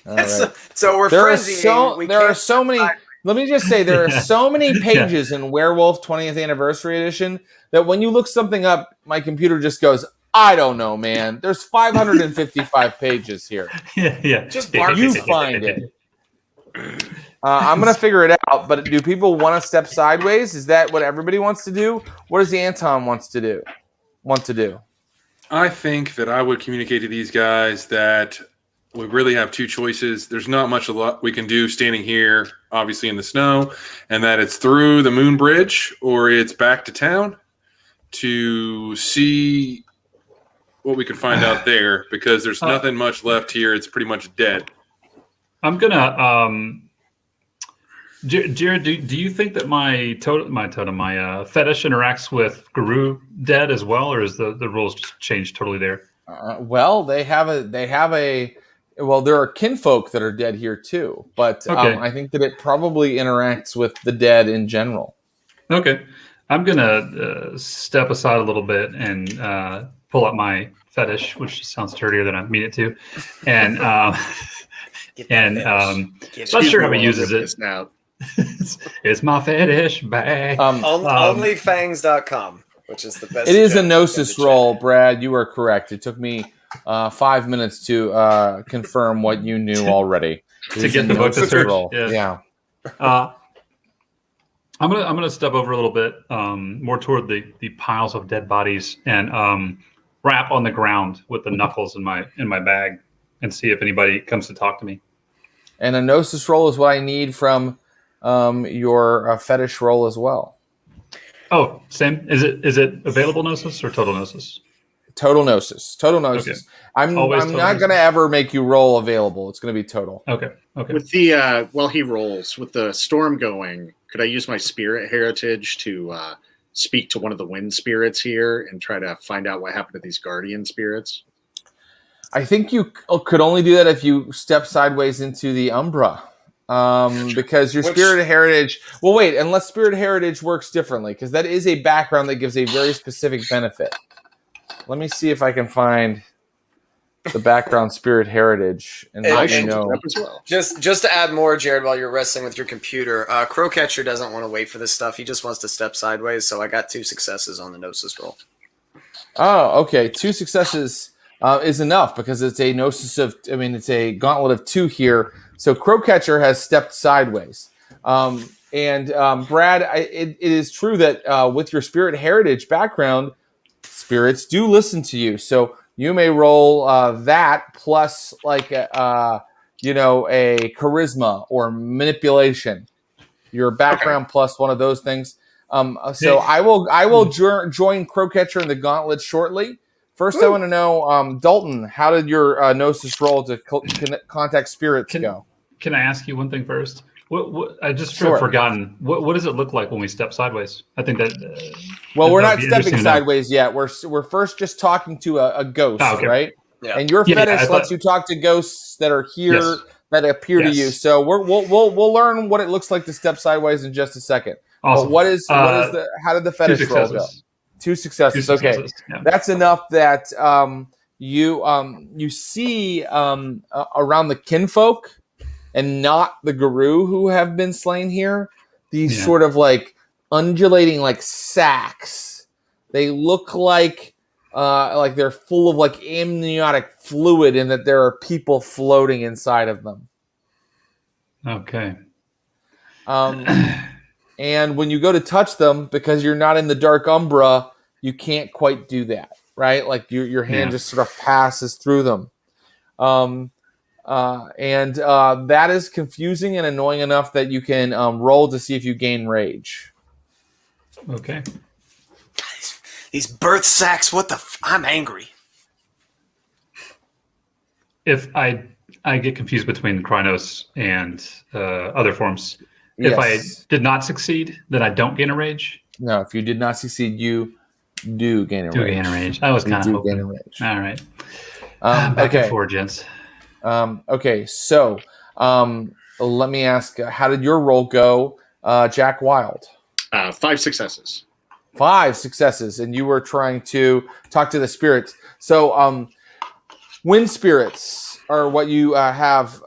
All right. So we're frenzying. There are so many. Let me just say, there are so many pages in Werewolf 20th Anniversary Edition that when you look something up, my computer just goes, I don't know, man. There's 555 pages here. Yeah. Just you find it. I'm going to figure it out, but do people want to step sideways? Is that what everybody wants to do? What does Anton want to do? I think that I would communicate to these guys that we really have 2 choices. There's not much a lot we can do standing here, obviously in the snow, and that it's through the Moon Bridge or it's back to town to see what we can find out there, because there's nothing much left here. It's pretty much dead. I'm gonna Jared, do you think that my fetish interacts with Guru dead as well, or is the rules just changed totally there? Well, there are kinfolk that are dead here too, but I think that it probably interacts with the dead in general. Okay, I'm gonna step aside a little bit and pull up my fetish, which sounds dirtier than I mean it to, and not sure how he uses it. Now. It's my fetish bag. Onlyfangs.com, which is the best. It is a Gnosis roll, Brad. You are correct. It took me 5 minutes to confirm what you knew already. To get the book to search. Roll. Yeah. I'm gonna step over a little bit, more toward the piles of dead bodies, and rap on the ground with the knuckles in my bag, and see if anybody comes to talk to me. And a Gnosis roll is what I need from your fetish roll as well. Oh, same. Is it available Gnosis or total Gnosis? Total Gnosis. Okay. I'm not going to ever make you roll available. It's going to be total. Okay. With the while he rolls, with the storm going, could I use my spirit heritage to speak to one of the wind spirits here and try to find out what happened to these guardian spirits? I think you could only do that if you step sideways into the Umbra. Because your spirit heritage. Well, wait, unless spirit heritage works differently, because that is a background that gives a very specific benefit. Let me see if I can find the background spirit heritage and let you know. Just to add more, Jared, while you're wrestling with your computer, Crowcatcher doesn't want to wait for this stuff. He just wants to step sideways. So I got 2 successes on the Gnosis roll. Oh, okay. 2 successes is enough, because it's a Gnosis it's a gauntlet of 2 here. So Crowcatcher has stepped sideways. Brad, it is true that with your spirit heritage background, spirits do listen to you. So you may roll that plus like a charisma or manipulation. Your background plus one of those things. So I will join Crowcatcher in the gauntlet shortly. First, I want to know, Dalton, how did your Gnosis roll to contact spirits go? Can I ask you one thing first? What I just forgotten. What does it look like when we step sideways? I think that. We're not stepping sideways yet. We're first just talking to a ghost, right? Yeah. And your fetish lets you talk to ghosts that are here that appear to you. So we'll learn what it looks like to step sideways in just a second. Awesome. But how did the fetish roll go? 2 successes. Okay, yeah. That's enough that you see around the kinfolk and not the guru who have been slain here. These sort of like undulating like sacks. They look like they're full of like amniotic fluid, and that there are people floating inside of them. Okay. And when you go to touch them, because you're not in the dark Umbra, you can't quite do that, right? Like your hand just sort of passes through them. And that is confusing and annoying enough that you can roll to see if you gain rage. Okay. These birth sacks, I'm angry. If I get confused between Krynos and other forms. Yes. If I did not succeed, then I don't gain a rage? No, if you did not succeed, you do gain a rage. I was kind of hoping. Gain a rage. All right. Back and forth, gents. Okay, so let me ask, how did your roll go, Jack Wild? 5 successes. 5 successes, and you were trying to talk to the spirits. So wind spirits are what you have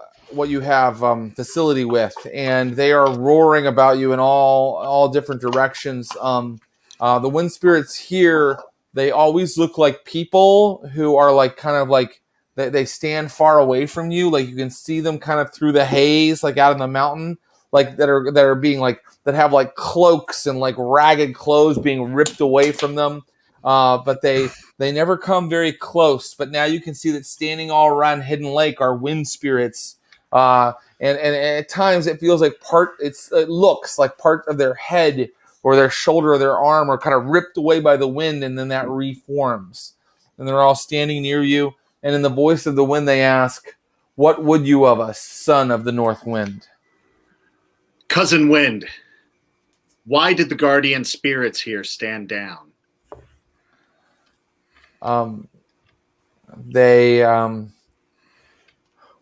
facility with, and they are roaring about you in all different directions. The wind spirits here, they always look like people who are like kind of like they stand far away from you, like you can see them kind of through the haze, like out in the mountain, like that are being like that have like cloaks and like ragged clothes being ripped away from them. But they never come very close. But now you can see that standing all around Hidden Lake are wind spirits. And at times it feels like it looks like part of their head or their shoulder or their arm are kind of ripped away by the wind, and then that reforms. And they're all standing near you. And in the voice of the wind, they ask, "What would you of us, son of the north wind?" Cousin Wind, why did the guardian spirits here stand down?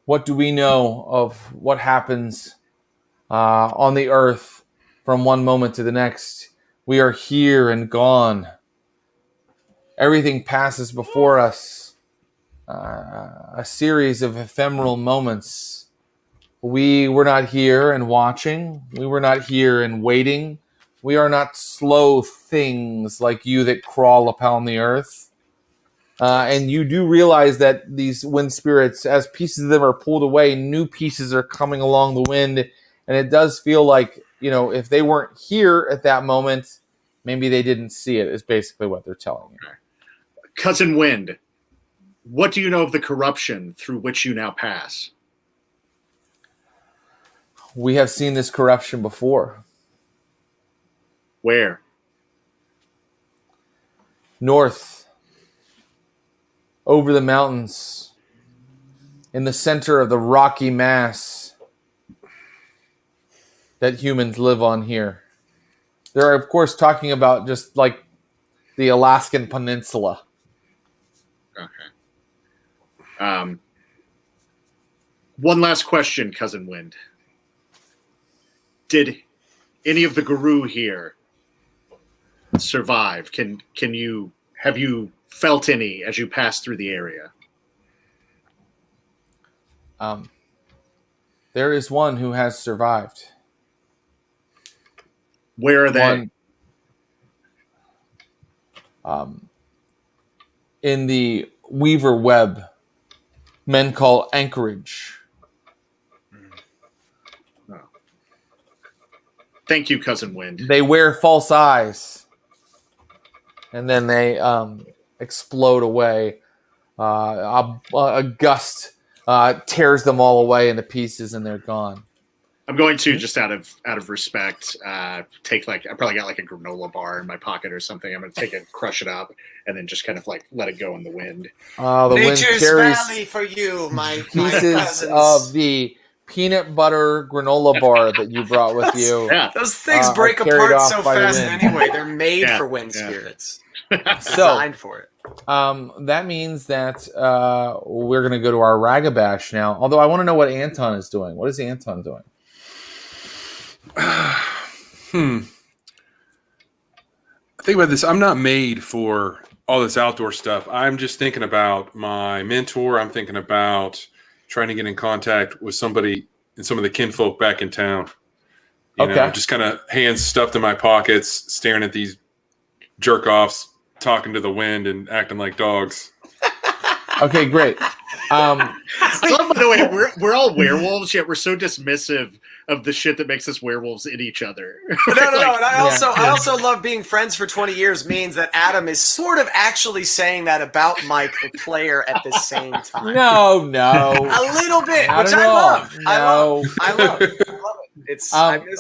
What do we know of what happens on the earth from one moment to the next? We are here and gone. Everything passes before us. A series of ephemeral moments. We were not here and watching. We were not here and waiting. We are not slow things like you that crawl upon the earth. And you do realize that these wind spirits, as pieces of them are pulled away, new pieces are coming along the wind. And it does feel like, if they weren't here at that moment, maybe they didn't see it, is basically what they're telling you. Cousin Wind, what do you know of the corruption through which you now pass? We have seen this corruption before. Where? North, over the mountains, in the center of the rocky mass that humans live on here. They're, of course, talking about just like the Alaskan Peninsula. Okay. One last question, Cousin Wind. Did any of the guru here survive? Have you felt any as you passed through the area? There is one who has survived. Where are they? In the Weaver Web, men call Anchorage. Oh. Thank you, Cousin Wind. They wear false eyes, and then they explode away. A gust tears them all away into pieces, and they're gone. I'm going to, just out of respect, take I probably got like a granola bar in my pocket or something. I'm going to take it, crush it up, and then just kind of like let it go in the wind. The Nature's wind carries Valley for you, my pieces cousins. of the peanut butter granola bar that you brought with you. Yeah. Those things break carried apart off so by the fast wind. anyway. They're made for wind spirits. Designed for it. That means that we're going to go to our Ragabash now. Although I want to know what Anton is doing. What is Anton doing? Think about this. I'm not made for all this outdoor stuff. I'm just thinking about my mentor. I'm thinking about trying to get in contact with somebody and some of the kinfolk back in town. You know, just kind of hands stuffed in my pockets, staring at these jerk offs, talking to the wind and acting like dogs. Okay, great. By the way, we're all werewolves, yet we're so dismissive of the shit that makes us werewolves in each other. No. And I also love being friends for 20 years means that Adam is sort of actually saying that about Mike, the player, at the same time. No. A little bit, Not which at I all. love. No. I love it. It's.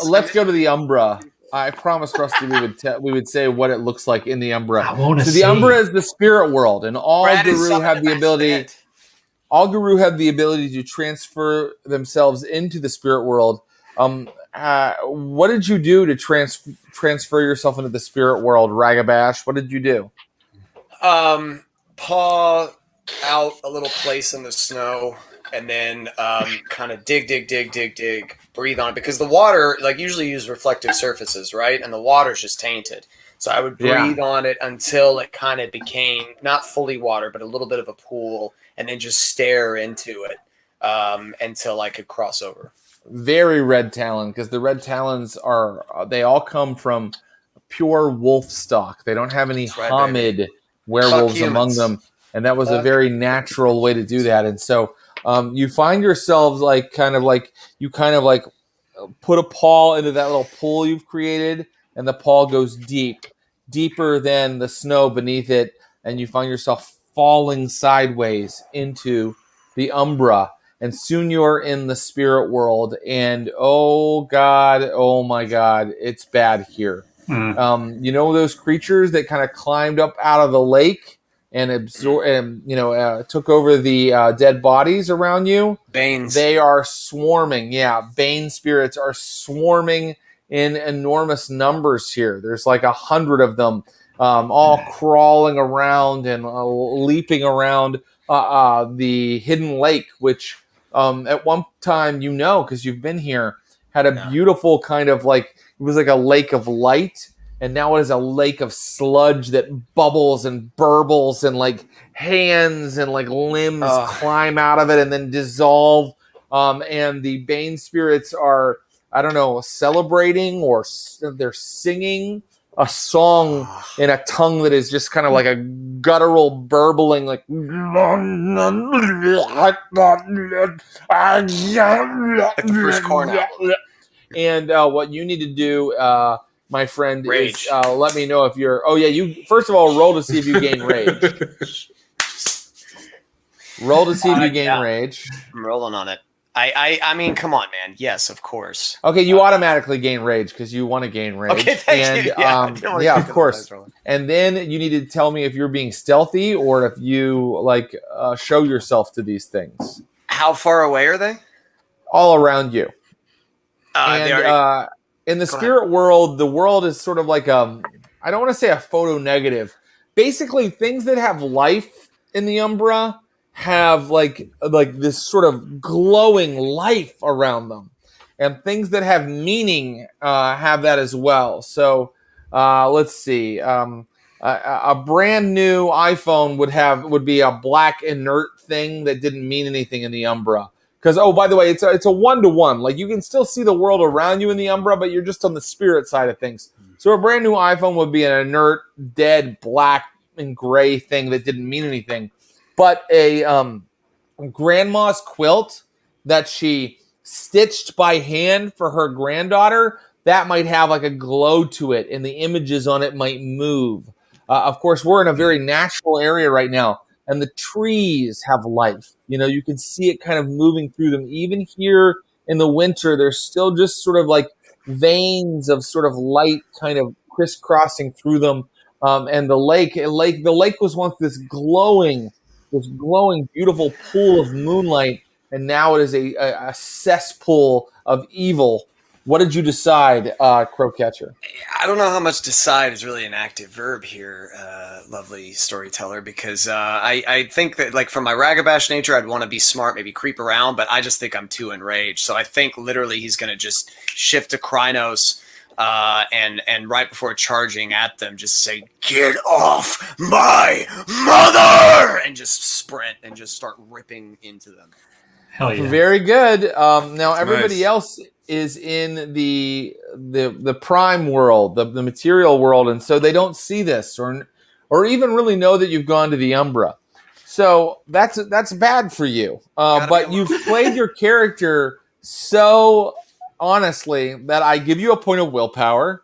Let's go to the Umbra. I promised Rusty we would say what it looks like in the Umbra. I want to So see. the Umbra is the spirit world, and all Brad is Guru something have the to ability. match that. All Guru have the ability to transfer themselves into the spirit world. What did you do to transfer yourself into the spirit world, Ragabash? What did you do? Paw out a little place in the snow, and then kind of dig, breathe on it, because the water, like, usually use reflective surfaces, right? And the water's just tainted. So I would breathe on it until it kind of became not fully water, but a little bit of a pool, and then just stare into it until I could cross over. Very red talon, because the red talons they all come from pure wolf stock. They don't have any Hamid werewolves among them, and that was a very natural way to do that. And so you find yourselves you put a paw into that little pool you've created, and the paw goes deeper than the snow beneath it, and you find yourself falling sideways into the Umbra. And soon you're in the spirit world, and oh my God, it's bad here. You know those creatures that kind of climbed up out of the lake and took over the dead bodies around you? Banes. They are swarming. Yeah, Bane spirits are swarming in enormous numbers here. There's like 100 of them, all crawling around and leaping around the hidden lake, which at one time, because you've been here, had a beautiful kind of it was like a lake of light, and now it is a lake of sludge that bubbles and burbles, and like hands and like limbs climb out of it and then dissolve. And the Bane spirits are, I don't know, celebrating, or they're singing a song in a tongue that is just kind of like a guttural burbling, like the first corn album. And what you need to do, my friend, rage. Is let me know if you're. Oh yeah, you first of all roll to see if you gain rage. Roll to see if you gain rage. I'm rolling on it. I mean, come on, man. Yes, of course. Okay, you automatically gain rage because you want to gain rage. Okay, thank you. Yeah, of course. And then you need to tell me if you're being stealthy or if you show yourself to these things. How far away are they? All around you. In the spirit world, the world is sort of like I don't want to say a photo negative. Basically, things that have life in the Umbra have like this sort of glowing life around them, and things that have meaning have that as well. So let's see, a brand new iPhone would be a black inert thing that didn't mean anything in the Umbra. Because by the way, it's a 1-to-1. Like, you can still see the world around you in the Umbra, but you're just on the spirit side of things. So a brand new iPhone would be an inert, dead, black and gray thing that didn't mean anything. But a grandma's quilt that she stitched by hand for her granddaughter, that might have like a glow to it, and the images on it might move. Of course, we're in a very natural area right now, and the trees have life. You can see it kind of moving through them. Even here in the winter, there's still just sort of like veins of sort of light kind of crisscrossing through them. And the lake was once this glowing, beautiful pool of moonlight, and now it is a cesspool of evil. What did you decide, Crowcatcher? I don't know how much decide is really an active verb here, lovely storyteller, because I think that, like, from my ragabash nature, I'd want to be smart, maybe creep around, but I just think I'm too enraged. So I think literally he's going to just shift to Krynos and right before charging at them, just say, "Get off my mother!" and just sprint and just start ripping into them. Hell yeah. Very good. Now That's everybody nice. else is in the prime world, the material world, and so they don't see this or even really know that you've gone to the Umbra. So that's bad for you. But you've played your character so honestly that I give you a point of willpower,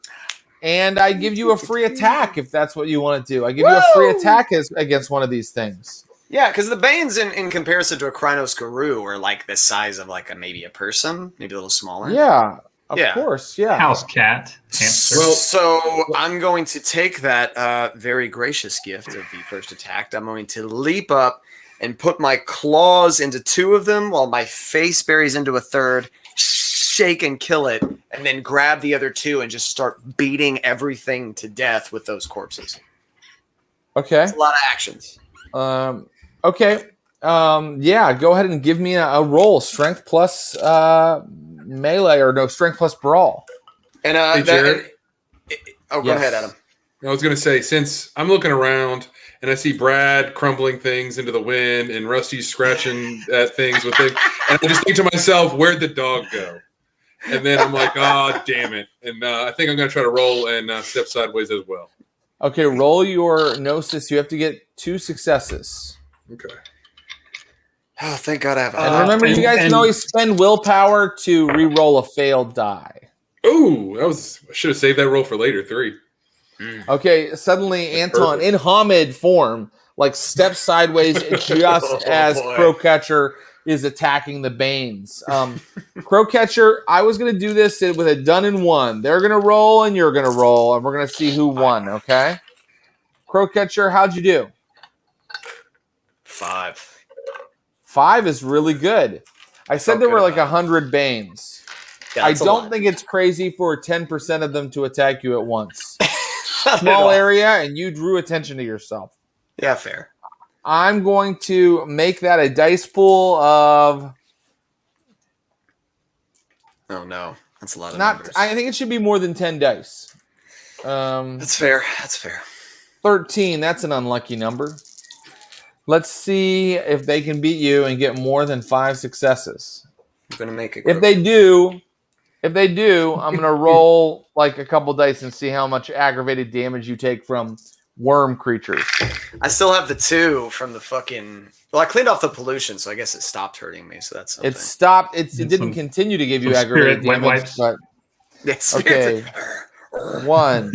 and I give you a free attack if that's what you want to do. I give you a free attack against one of these things. Yeah, because the Banes, in comparison to a Krynos Guru, are like the size of like maybe a person, maybe a little smaller. Yeah, of Yeah. course, yeah. House cat. Hamster. Well- So I'm going to take that very gracious gift of the first attack. I'm going to leap up and put my claws into two of them while my face buries into a third, shake and kill it, and then grab the other two and just start beating everything to death with those corpses. Okay. It's a lot of actions. Okay. Yeah, go ahead and give me a roll. Strength plus melee, or no, strength plus brawl. And Hey, Jared? go Yes. ahead, Adam. I was going to say, since I'm looking around and I see Brad crumbling things into the wind and Rusty scratching at things with it, and I just think to myself, where'd the dog go? And then I'm like, oh, damn it. And I think I'm going to try to roll and step sideways as well. Okay, roll your Gnosis. You have to get 2 successes. Okay. Oh, thank God I have And remember, you guys can always spend willpower to re-roll a failed die. Oh, I should have saved that roll for later. 3. Okay, suddenly Anton, in Hamid form, like steps sideways just as Crowcatcher is attacking the Banes. Crowcatcher, I was going to do this with a done in one. They're going to roll and you're going to roll, and we're going to see who won, okay? Crowcatcher, how'd you do? 5. 5 is really good. I said there were like 100 Banes. Yeah, I that's a don't lot. think it's crazy for 10% of them to attack you at once. Not at Small all. area, and you drew attention to yourself. Yeah, fair. I'm going to make that a dice pool of Oh no, that's a lot of not. numbers. I think it should be more than 10 dice. That's fair. That's fair. 13. That's an unlucky number. Let's see if they can beat you and get more than 5 successes. I'm gonna make it. If they do, I'm gonna roll like a couple dice and see how much aggravated damage you take from worm creatures. I still have the 2 from the fucking. Well, I cleaned off the pollution, so I guess it stopped hurting me. So that's something. It stopped. It And didn't some- continue to give you some aggravated spirit wet damage, wipes. but It's okay. 1,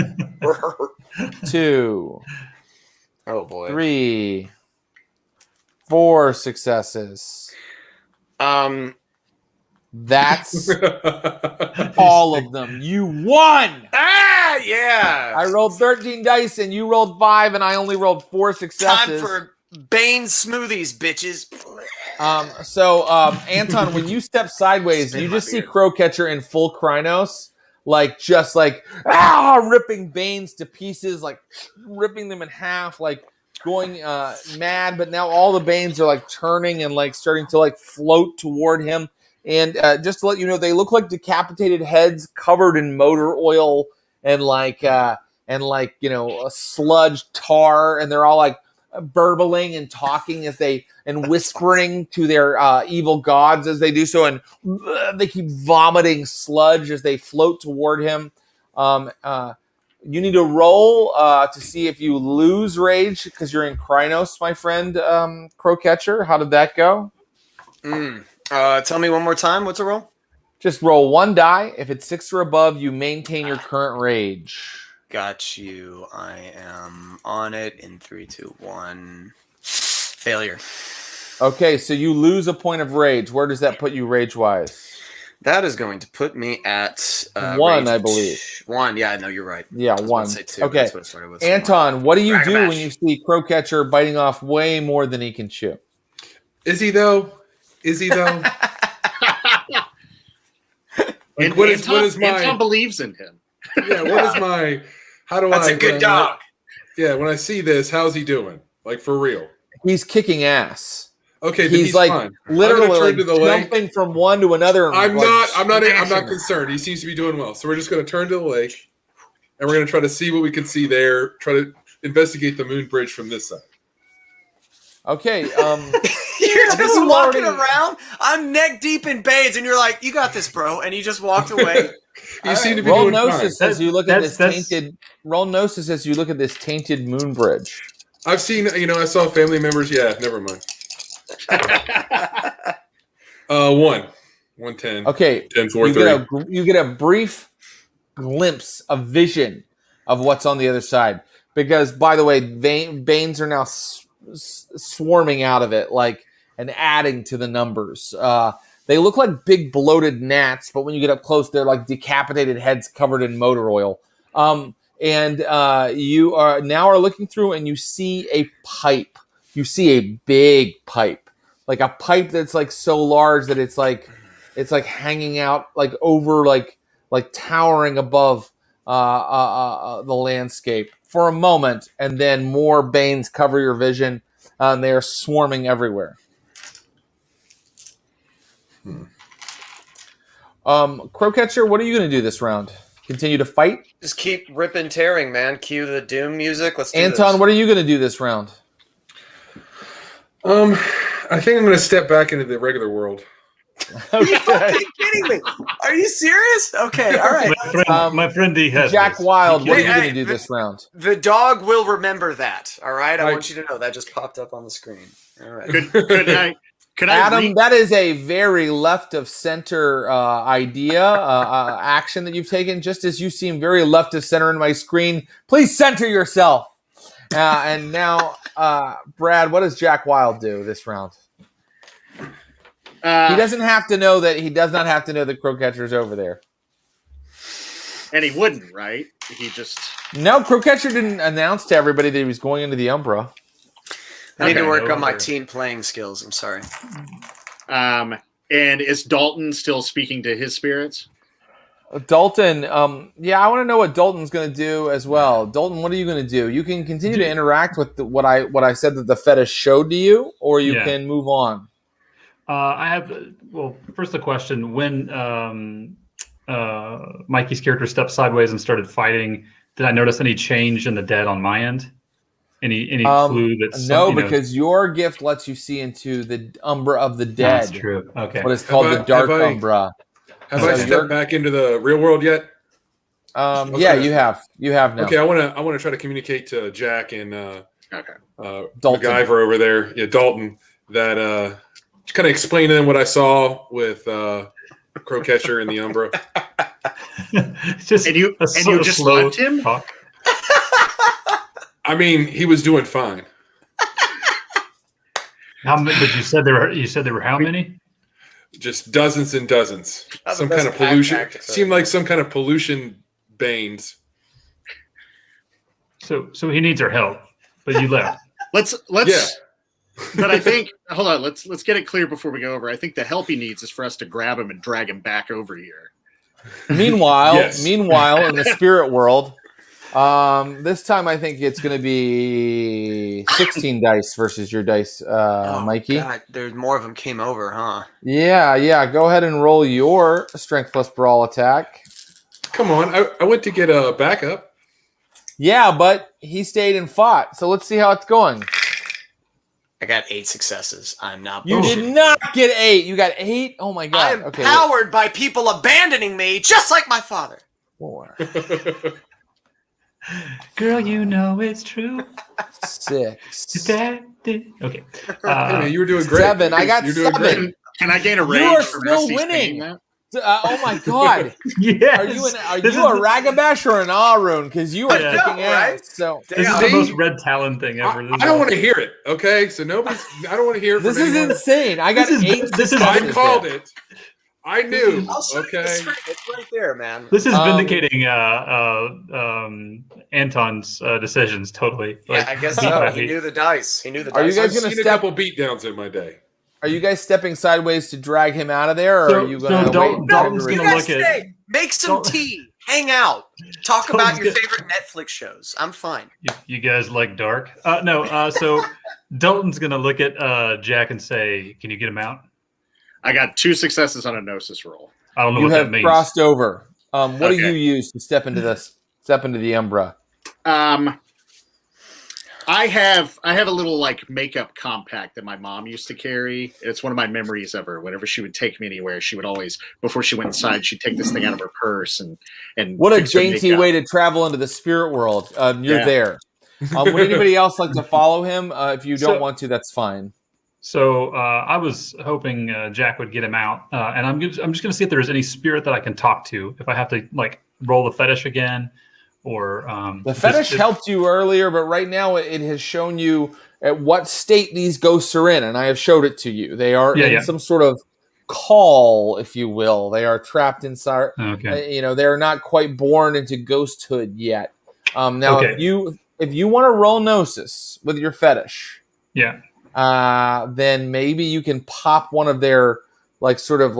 2, Oh boy. 3, 4 successes. That's all of them. You won! Yeah. I rolled 13 dice and you rolled 5 and I only rolled 4 Time successes. for Bane smoothies, bitches. Anton, when you step sideways, you just see Crowcatcher in full Krynos, just ripping Banes to pieces, like ripping them in half, like going mad. But now all the Banes are like turning and like starting to like float toward him. And just to let you know, they look like decapitated heads covered in motor oil and a sludge tar, and they're all like burbling and talking and whispering to their evil gods as they do so, and they keep vomiting sludge as they float toward him. You need to roll to see if you lose rage because you're in Krynos, my friend. Crowcatcher, how did that go? Tell me one more time. What's a roll? Just roll 1 die. If it's 6 or above, you maintain your current rage. Got you. I am on it in 3, 2, 1. Failure. Okay, so you lose a point of rage. Where does that put you rage-wise? That is going to put me at 1, rage I believe. 1. Yeah, no, you're right. Yeah, I was about 1. to say 2, but Okay, that's what I started with. Anton, what do you do Ragabash. when you see Crowcatcher biting off way more than he can chew? Is he though? Like, And what is my? Anton believes in him. Yeah, what is my? How do That's I? a good dog. Yeah, when I see this, how's he doing? Like for real? He's kicking ass. Okay, then He's like fine. literally I'm like to the jumping from one to another. And I'm like not smashing. concerned. He seems to be doing well. So we're just going to turn to the lake, and we're going to try to see what we can see there. Try to investigate the moon bridge from this side. Okay. You're just walking around. I'm neck deep in Baines, and you're like, "You got this, bro," and you just walked away. You seem to be roll doing gnosis fine. as you look at this tainted. Roll gnosis as you look at this tainted moon bridge. I've seen. I saw family members. Yeah, never mind. 110. Okay. 10, 4, 3. You get a brief glimpse, a vision of what's on the other side. Because, by the way, Banes are now swarming out of it, like, and adding to the numbers. They look like big bloated gnats, but when you get up close, they're like decapitated heads covered in motor oil. And you are looking through, and you see a pipe. You see a big pipe, like a pipe that's like so large that it's like hanging out like over like towering above the landscape for a moment, and then more Banes cover your vision, and they are swarming everywhere. Crowcatcher, what are you going to do this round? Continue to fight? Just keep ripping, tearing, man. Cue the Doom music. Let's do Anton, this. what are you going to do this round? I think I'm going to step back into the regular world. Okay. Are you kidding me? Are you serious? Okay, all right. My friend D has Jack this. Wild, what are you Hey, going to do this round? The dog will remember that. All right, I want you to know that just popped up on the screen. All right. Could I Adam, that is a very left of center action that you've taken. Just as you seem very left of center in my screen, please center yourself. And now, Brad, what does Jack Wild do this round? He doesn't have to know that. He does not have to know that Crowcatcher's over there. And he wouldn't, right? He just No, Crowcatcher didn't announce to everybody that he was going into the Umbra. I need to work on my team playing skills. I'm sorry. And is Dalton still speaking to his spirits? Dalton, yeah, I want to know what Dalton's going to do as well. Dalton, what are you going to do? You can continue to interact with what I said that the fetish showed to you, or you can move on. I have, first the question, when Mikey's character stepped sideways and started fighting, did I notice any change in the dead on my end? Any clue that because your gift lets you see into the Umbra of the dead. That's true. Okay. What is called the Dark Umbra. Have I stepped back into the real world yet? Okay. Yeah, you have. You have now. Okay, I want to try to communicate to Jack and Dalton. MacGyver over there, Dalton, that kind of explain to them what I saw with Crowcatcher and the Umbra. Just and you just left him? Talk. I mean, he was doing fine. But you said there were how many? Just dozens and dozens. Some kind of pollution. Seemed like some kind of pollution Banes. So he needs our help, but you left. Let's. Yeah. But I think hold on. Let's get it clear before we go over. I think the help he needs is for us to grab him and drag him back over here. Meanwhile, in the spirit world, this time I think it's going to be 16 dice versus your dice, Mikey. God, there's more of them came over, huh? Yeah. Go ahead and roll your strength plus brawl attack. Come on, I went to get a backup. Yeah, but he stayed and fought. So let's see how it's going. I got 8 successes. I'm not. You did not get 8. You got 8. Oh my god. I'm powered by people abandoning me, just like my father. 4. Girl, you know it's true. 6. Okay. You were doing great. 7. I got 7. Can I gain a rage? You are for still Rusty winning. saying that? Oh my god. Yes. Are you a Ragabash or an Arun? Because you are kicking ass. Right? So This is the most Red Talon thing ever. I don't want to hear it. Okay, so I don't want to hear it. This from is anyone. insane. I got 8. I called it. I knew. Okay. It's right there, man. This is vindicating Anton's decisions totally. Yeah, I guess so. He knew the dice. He knew the dice. Are you guys I've going to seen step? a couple beatdowns in my day. Are you guys stepping sideways to drag him out of there, or are you going to wait? Dalton's going to look at. Make some tea. Hang out. Talk about your favorite Netflix shows. I'm fine. You guys like dark? No. So Dalton's going to look at Jack and say, "Can you get him out?" I got 2 successes on a Gnosis roll. I don't know what that means. You have crossed over. What do you use to step into the Umbra? I have a little like makeup compact that my mom used to carry. It's one of my memories of her. Whenever she would take me anywhere, she would always, before she went inside, she'd take this thing out of her purse and what a dainty way to travel into the spirit world. You're there. Would anybody else like to follow him? If you don't want to, that's fine. So I was hoping Jack would get him out, and I'm just going to see if there's any spirit that I can talk to. If I have to like roll the fetish again. Or the fetish helped you earlier, but right now it has shown you at what state these ghosts are in, and I have showed it to you. They are in some sort of call, if you will. They are trapped inside. Okay. They are not quite born into ghosthood yet. Now, if you want to roll Gnosis with your fetish, then maybe you can pop one of their sort of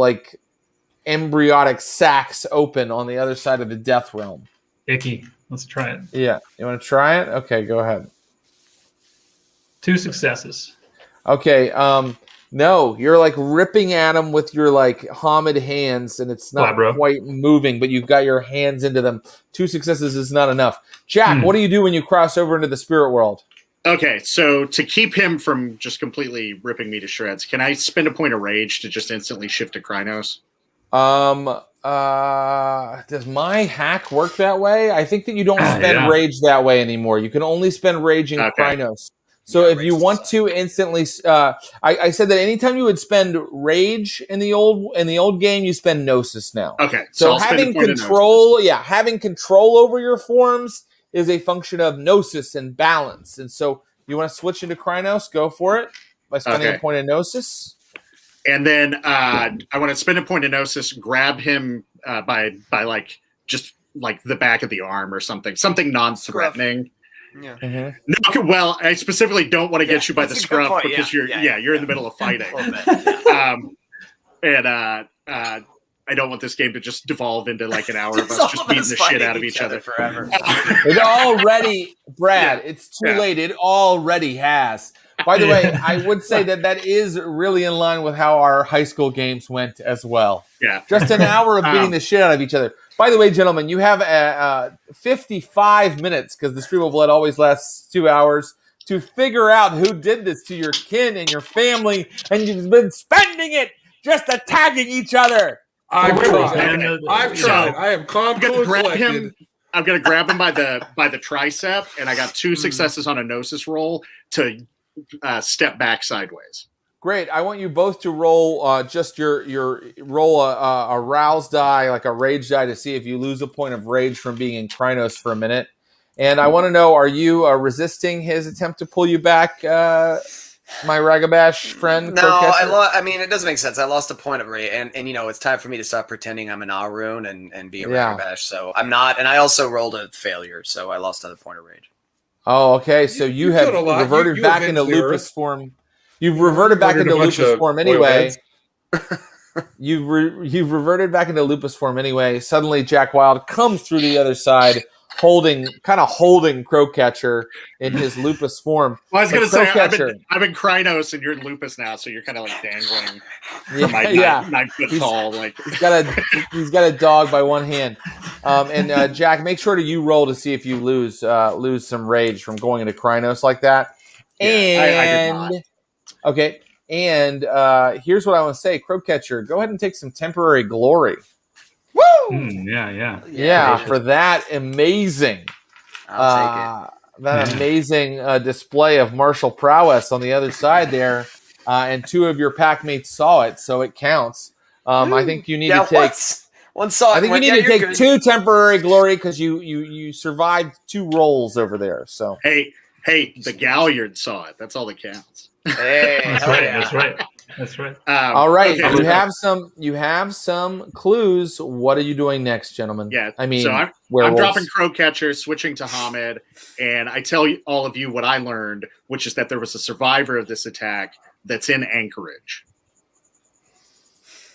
embryonic sacs open on the other side of the death realm. Icky. Let's try it. Yeah. You want to try it? Okay, go ahead. 2 successes. Okay. No, you're ripping at them with your Hamid hands, and it's not quite moving, but you've got your hands into them. 2 successes is not enough. Jack, what do you do when you cross over into the spirit world? Okay, so to keep him from just completely ripping me to shreds, can I spend a point of rage to just instantly shift to Krynos? Does my hack work that way? I think that you don't spend rage that way anymore. You can only spend rage in Krynos. So if you want to instantly, I said that anytime you would spend rage in the old game, you spend Gnosis now. Okay. So having control, having control over your forms is a function of Gnosis and balance. And so you want to switch into Krynos, go for it by spending a point of Gnosis. And then I want to spend a point of Gnosis, grab him by the back of the arm or something non-threatening. Yeah. No, well, I specifically don't want to get you by the scruff because you're in the middle of fighting. I don't want this game to just devolve into an hour of us just beating the shit out of each other forever. It already, Brad. It's too late. It already has. By the way, I would say that is really in line with how our high school games went as well. Yeah. Just an hour of beating the shit out of each other. By the way, gentlemen, you have 55 minutes, because the stream of blood always lasts 2 hours, to figure out who did this to your kin and your family, and you've been spending it just attacking each other. I've tried. I am calm, cool, and collected. I'm going to grab him by the tricep, and I got 2 successes on a Gnosis roll to step back sideways. Great. I want you both to roll just your roll a rouse die, like a rage die, to see if you lose a point of rage from being in Krynos for a minute. And I want to know, are you resisting his attempt to pull you back, my Ragabash friend? No, I mean, it doesn't make sense. I lost a point of rage, and it's time for me to stop pretending I'm an Arun and be a Ragabash. So I'm not, and I also rolled a failure, so I lost another point of rage. Oh, okay. So you have reverted back into lupus form. You've reverted back into lupus form anyway. You've reverted back into lupus form anyway. Suddenly, Jack Wild comes through the other side, holding Crowcatcher in his lupus form. Well, I was going to say, I'm in Krynos and you're in lupus now, so you're kind of dangling from my 9 foot tall. He's got a dog by one hand. And Jack, make sure you roll to see if you lose some rage from going into Krynos like that. I did not. Okay, and here's what I want to say. Crowcatcher, go ahead and take some temporary glory. Woo! Yeah, for that amazing amazing display of martial prowess on the other side there. And 2 of your packmates saw it, so it counts. I think you need to take one saw it. I think you need to take good. 2 temporary glory because you survived 2 rolls over there. So hey, the Galliard saw it. That's all that counts. Hey, That's right. All right. Okay. You have some clues. What are you doing next, gentlemen? Yeah. I mean, so I'm dropping Crowcatcher, switching to Hamid, and I tell all of you what I learned, which is that there was a survivor of this attack that's in Anchorage.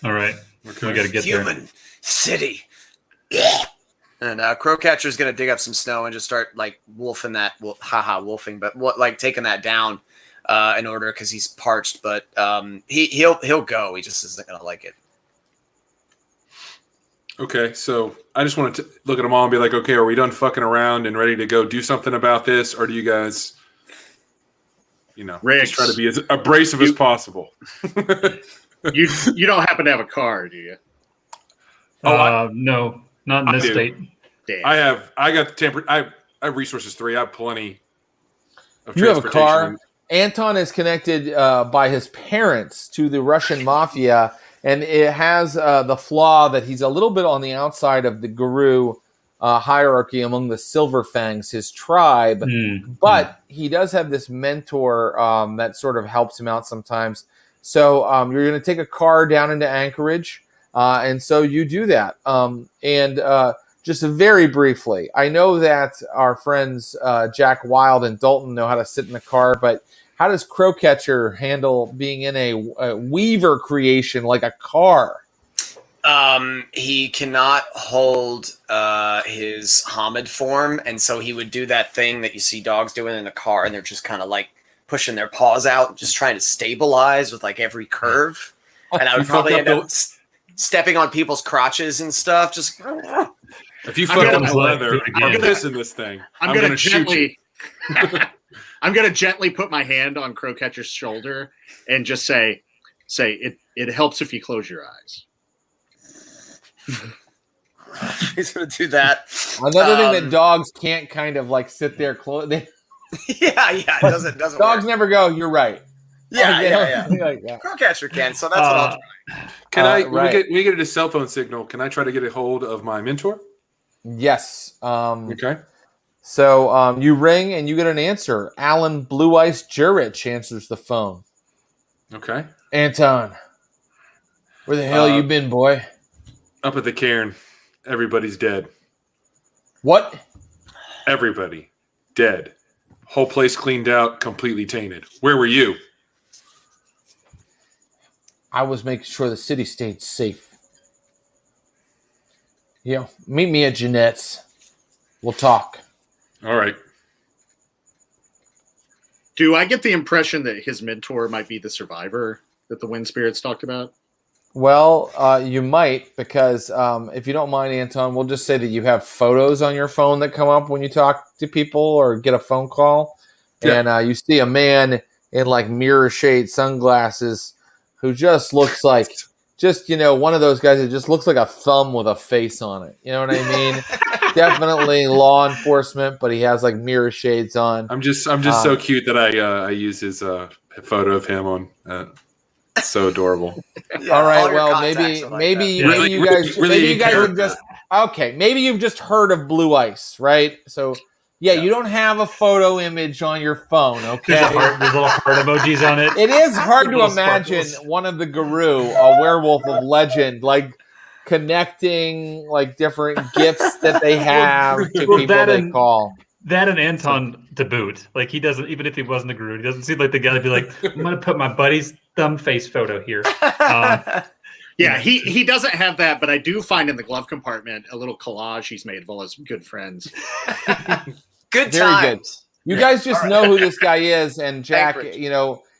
All right. Okay. We got to get there. Human city. And Crowcatcher's going to dig up some snow and just start like wolfing that. Wolfing, but like taking that down in order because he's parched. But he'll go. He just isn't going to like it. Okay, so I just want to look at them all and be like, okay, are we done fucking around and ready to go do something about this, or do you guys, Riggs, just try to be as abrasive as possible? you don't happen to have a car, do you? No, not in this state. Damn. I got the temper. I have resources 3. I have plenty of You have a transportation. car. Anton is connected by his parents to the Russian mafia, and it has the flaw that he's a little bit on the outside of the Guru hierarchy among the Silver Fangs, his tribe. But he does have this mentor that sort of helps him out sometimes. So you're going to take a car down into Anchorage, and so you do that. Just very briefly, I know that our friends Jack Wild and Dalton know how to sit in the car, but how does Crowcatcher handle being in a Weaver creation like a car? He cannot hold his Hamid form, and so he would do that thing that you see dogs doing in the car, and they're just kind of like pushing their paws out, just trying to stabilize with like every curve. And I would probably end up stepping on people's crotches and stuff. Just if you fuck up the leather, I'm pissing this thing. I'm gonna gently. I'm gonna gently put my hand on Crowcatcher's shoulder and just say it helps if you close your eyes. He's gonna do that. Another thing that dogs can't kind of like sit there close. Yeah, it doesn't Dogs work. never go. You're right. Yeah. Like, yeah. Crowcatcher can, so that's what I'll try. Can I? Right. When we get a cell phone signal, can I try to get a hold of my mentor? Yes. Okay. So you ring and you get an answer. Alan Blue Ice Jurich answers the phone. Okay. Anton, where the hell you been, boy? Up at the cairn. Everybody's dead. What? Everybody dead. Whole place cleaned out, completely tainted. Where were you? I was making sure the city stayed safe. Meet me at Jeanette's. We'll talk. All right. Do I get the impression that his mentor might be the survivor that the Wind Spirits talked about? Well, you might, because if you don't mind, Anton, we'll just say that you have photos on your phone that come up when you talk to people or get a phone call. Yeah. And you see a man in like mirror shade sunglasses who just looks like one of those guys that just looks like a thumb with a face on it. You know what I mean? Definitely law enforcement, but he has like mirror shades on. I'm just so cute that I use his photo of him on. So adorable. Yeah, all right. Well, maybe you guys have just maybe you've just heard of Blue Ice, right? So you don't have a photo image on your phone. Okay, there's little heart emojis on it. It is hard to imagine one of the Guru, a werewolf of legend, like connecting like different gifts that they have to people they call. That and Anton to boot. Like he doesn't, even if he wasn't a Guru, he doesn't seem like the guy to be like, I'm going to put my buddy's thumb face photo here. He doesn't have that, but I do find in the glove compartment a little collage he's made of all his good friends. Good Very times. Good. You guys just know who this guy is, and Jack,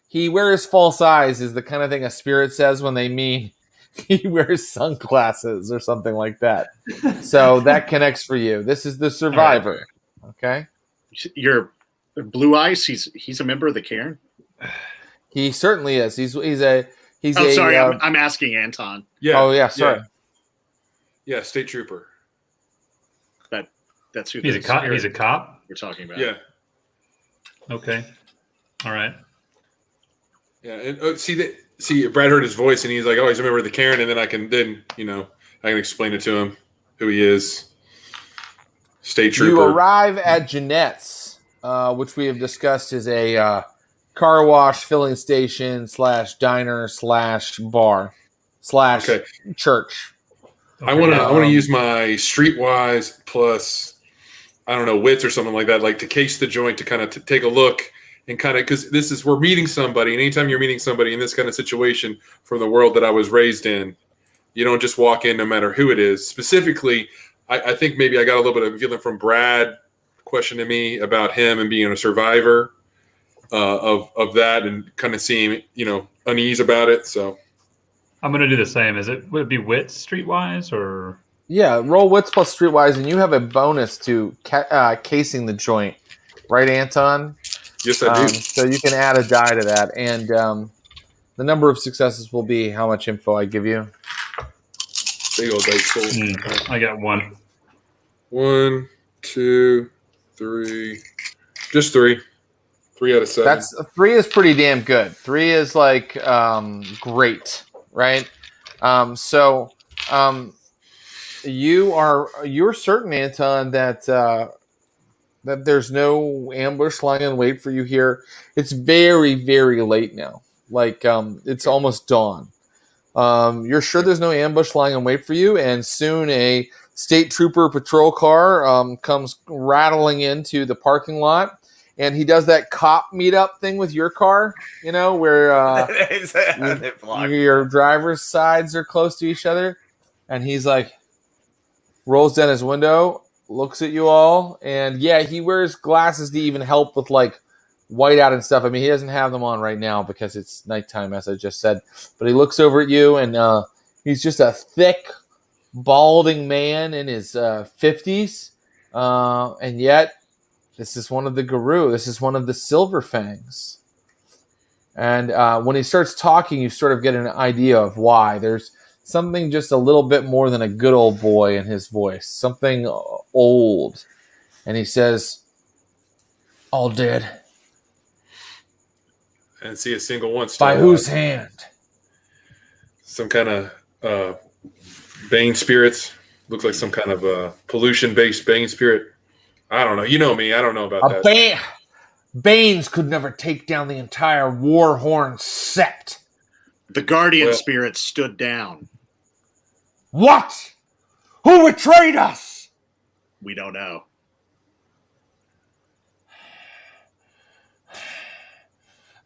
he wears false eyes is the kind of thing a spirit says when they mean he wears sunglasses or something like that. So that connects for you. This is the survivor. Okay. You're Blue Ice. He's a member of the cairn. He certainly is. He's sorry. I'm asking Anton. Yeah. Oh yeah. Sorry. Yeah. State trooper. That's who he's a cop. He's a cop. We're talking about. Yeah. Okay. All right. Yeah. And see, Brad heard his voice, and he's like, "Oh, he's a member of the cairn," and then I can explain it to him who he is. State trooper. You arrive at Jeanette's, which we have discussed is a car wash, filling station / diner / bar / church. I want to use my streetwise plus wits or something like that, like to case the joint to kind of take a look and kind of because we're meeting somebody, and anytime you're meeting somebody in this kind of situation from the world that I was raised in, You don't just walk in no matter who it is. Specifically, I think maybe I got a little bit of a feeling from Brad questioning me about him and being a survivor of that, and kind of seeing, unease about it. So I'm going to do the same. Would it be wit streetwise or? Yeah, roll wits plus streetwise, and you have a bonus to casing the joint, right, Anton? Yes, I do. So you can add a die to that, and the number of successes will be how much info I give you. Big old dice pool. I got 1. 1, 2, 3. Just 3. 3 out of 7. 3 is pretty damn good. 3 is like great, right? You're certain, Anton, that there's no ambush lying in wait for you here. It's very, very late now. Like it's almost dawn. You're sure there's no ambush lying in wait for you, and soon a state trooper patrol car comes rattling into the parking lot, and he does that cop meetup thing with your car, where your driver's sides are close to each other, and he's like, rolls down his window, looks at you all, and yeah, he wears glasses to even help with like whiteout and stuff. I mean, he doesn't have them on right now because it's nighttime, as I just said. But he looks over at you, and he's just a thick, balding man in his 50s, and yet this is one of the Guru. This is one of the Silver Fangs. And when he starts talking, you sort of get an idea of why. There's something just a little bit more than a good old boy in his voice. Something old. And he says, "All dead." I didn't see a single one. Still by whose hand? Some kind of Bane spirits. Looks like some kind of pollution-based Bane spirit. I don't know. You know me. I don't know about that. Banes could never take down the entire Warhorn sept. The Guardian spirit stood down. What? Who betrayed us? We don't know.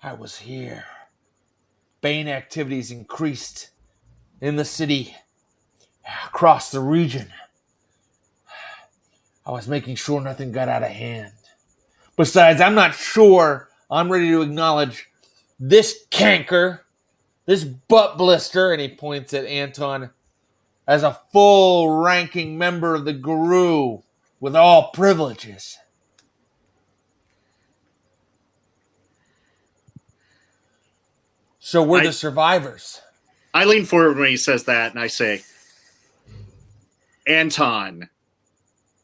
I was here. Bane activities increased in the city, across the region. I was making sure nothing got out of hand. Besides, I'm not sure I'm ready to acknowledge this canker, this butt blister, and he points at Anton, as a full-ranking member of the Guru with all privileges. So we're the survivors. I lean forward when he says that, and I say, Anton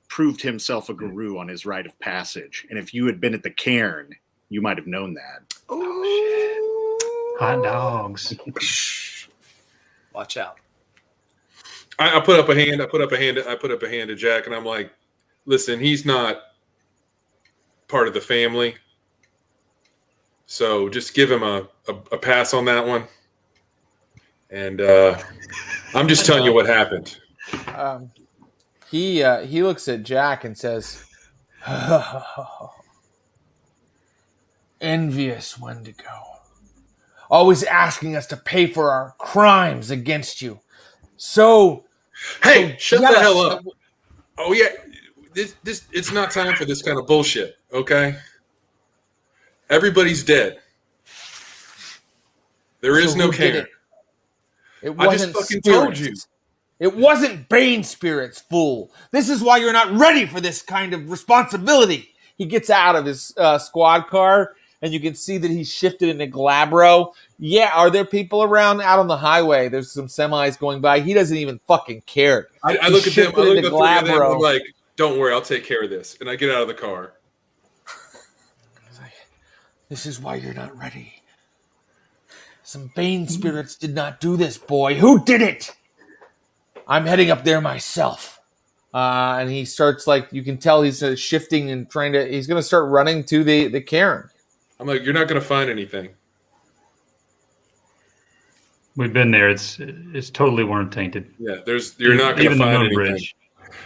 proved himself a Guru on his rite of passage. And if you had been at the cairn, you might have known that. Oh, hot dogs. Watch out. I put up a hand. I put up a hand to Jack, and I'm like, listen, he's not part of the family. So just give him a pass on that one. And I'm just telling you what happened. He looks at Jack and says, envious Wendigo. Always asking us to pay for our crimes against you. Hey, shut the hell up. Oh, yeah. This it's not time for this kind of bullshit, okay? Everybody's dead. There is no care. It wasn't I just fucking spirits. told you. It wasn't Bane spirits, fool. This is why you're not ready for this kind of responsibility. He gets out of his squad car, and you can see that he's shifted into Glabro. Yeah, are there people around out on the highway? There's some semis going by. He doesn't even fucking care. I look at them. I look at them. I'm like, don't worry, I'll take care of this. And I get out of the car. This is why you're not ready. Some Bane spirits did not do this, boy. Who did it? I'm heading up there myself. And he starts, like, you can tell he's shifting and he's going to start running to the cairn. I'm like, you're not going to find anything. We've been there. It's totally worm tainted. Yeah, you're not going to find anything. Bridge.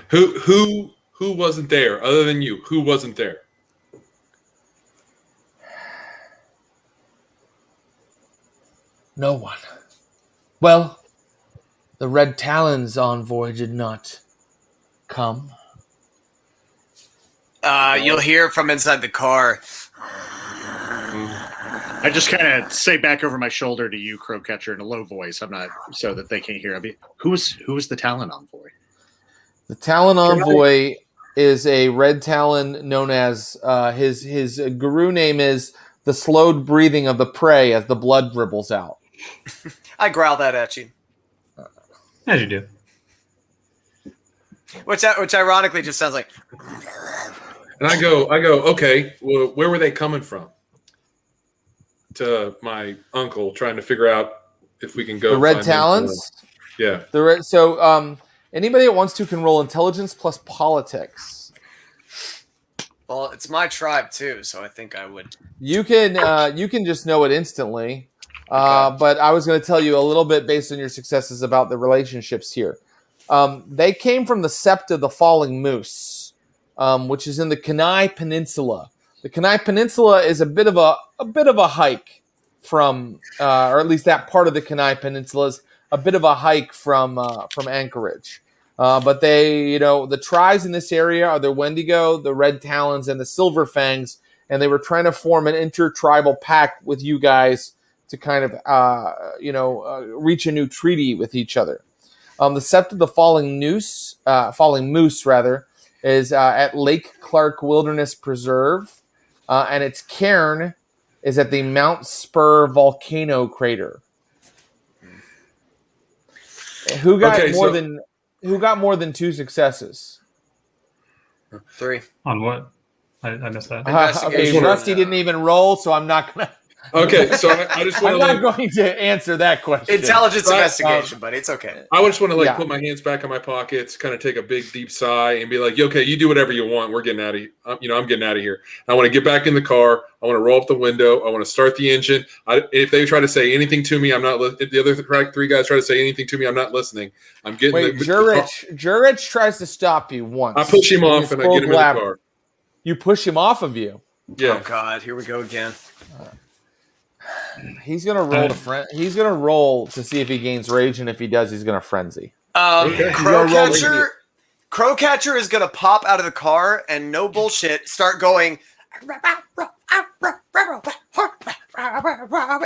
Who wasn't there other than you? Who wasn't there? No one. Well, The Red Talon's envoy did not come. You'll hear from inside the car. I just kind of say back over my shoulder to you, Crowcatcher, in a low voice. I'm not so that they can't hear. I mean, who was the Talon envoy? The Talon envoy is a Red Talon known as his guru name is the slowed breathing of the prey as the blood dribbles out. I growl that at you. As you do. Which ironically just sounds like. And I go. Okay, well, where were they coming from? To my uncle, trying to figure out if we can go. The Red Talons. Yeah. So anybody that wants to can roll intelligence plus politics. Well, it's my tribe too, so I think I would. You can just know it instantly. Okay. But I was going to tell you a little bit based on your successes about the relationships here. They came from the Sept of the Falling Moose, which is in the Kenai Peninsula. The Kenai Peninsula is a bit of a hike from, or at least that part of the Kenai Peninsula is a bit of a hike from Anchorage. But they, the tribes in this area are the Wendigo, the Red Talons, and the Silver Fangs, and they were trying to form an intertribal pact with you guys to kind of, reach a new treaty with each other. The Sept of the Falling Moose, is at Lake Clark Wilderness Preserve, and its cairn is at the Mount Spur volcano crater. Who got more than 2 successes? 3. On what? I missed that. Okay, Rusty didn't even roll, so I'm not gonna. Okay, so I just want to. I'm not going to answer that question. Intelligence investigation, but it's okay. I just want to put my hands back in my pockets, kind of take a big deep sigh, and be like, "Okay, you do whatever you want. We're getting out of here. I'm getting out of here. I want to get back in the car. I want to roll up the window. I want to start the engine. If they try to say anything to me, I'm not. If the other 3 guys try to say anything to me, I'm not listening. I'm getting. Wait, Jurich tries to stop you once. I push him off and I get him in the car. You push him off of you. Yeah. Oh God, here we go again. He's gonna roll He's gonna roll to see if he gains rage, and if he does, he's gonna frenzy. Crowcatcher is gonna pop out of the car and no bullshit start going.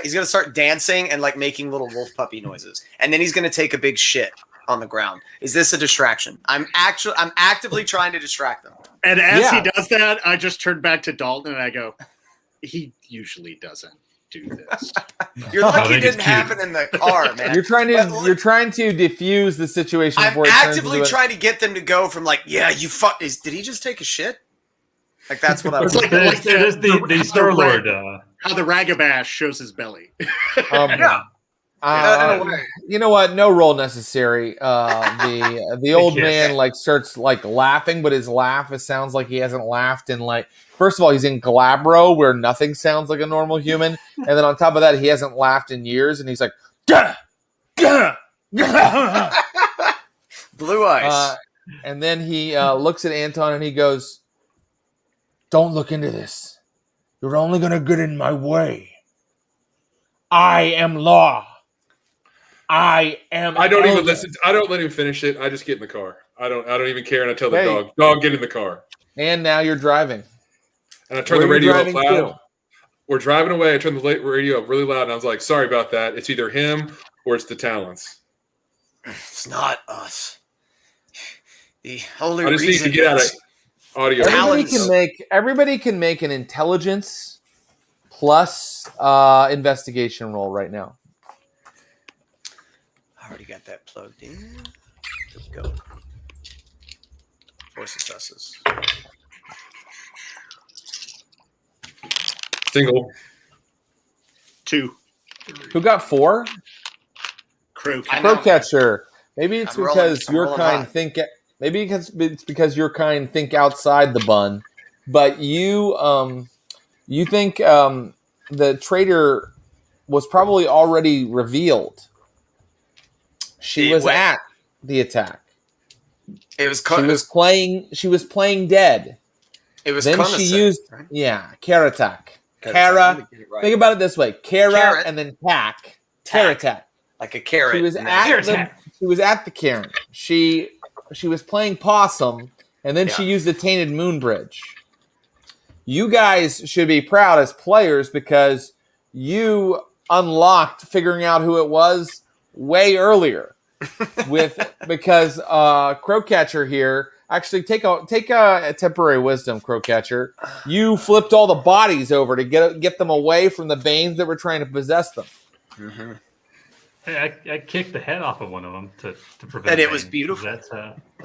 He's gonna start dancing and making little wolf puppy noises, and then he's gonna take a big shit on the ground. Is this a distraction? I'm actively trying to distract them. And as he does that, I just turn back to Dalton and I go, he usually doesn't do this. You're lucky it didn't happen in the car, man. You're trying to diffuse the situation. I'm actively trying to get them to go from you fuck. Did he just take a shit? That's what I was like. The Star Lord. How the Ragabash shows his belly. You know what? No roll necessary. The old man starts laughing, but his laugh sounds like he hasn't laughed in first of all, he's in Glabro where nothing sounds like a normal human, and then on top of that, he hasn't laughed in years, and he's like, gah, gah, gah. Blue eyes. And then he looks at Anton and he goes, "Don't look into this. You're only gonna get in my way. I am law. I don't even listen. I don't let him finish it. I just get in the car. I don't even care, and I tell the dog, get in the car. And now you're driving. And I turn the radio up loud. We're driving away. I turn the radio up really loud, and I was like, "Sorry about that. It's either him or it's the Talons. It's not us. The only I just reason need to get out of audio. Everybody can make an intelligence plus investigation roll right now. I already got that plugged in. Let's go. 4 successes. Single. 2. Who got 4? Crowcatcher. Maybe it's because your kind think. Maybe it's because your kind think outside the bun, but you think the traitor was probably already revealed. She was at the attack. She was playing dead. It was then she used Karatak. Kara. Think about it this way: Kara and then tack. Karatak. Like a carrot. She was at the cairn. She was playing possum, and then she used the Tainted Moon Bridge. You guys should be proud as players because you unlocked figuring out who it was way earlier. Because Crowcatcher here, actually take a temporary wisdom, Crowcatcher. You flipped all the bodies over to get them away from the Banes that were trying to possess them. Mm-hmm. Hey, I kicked the head off of one of them to prevent. And it was beautiful. Does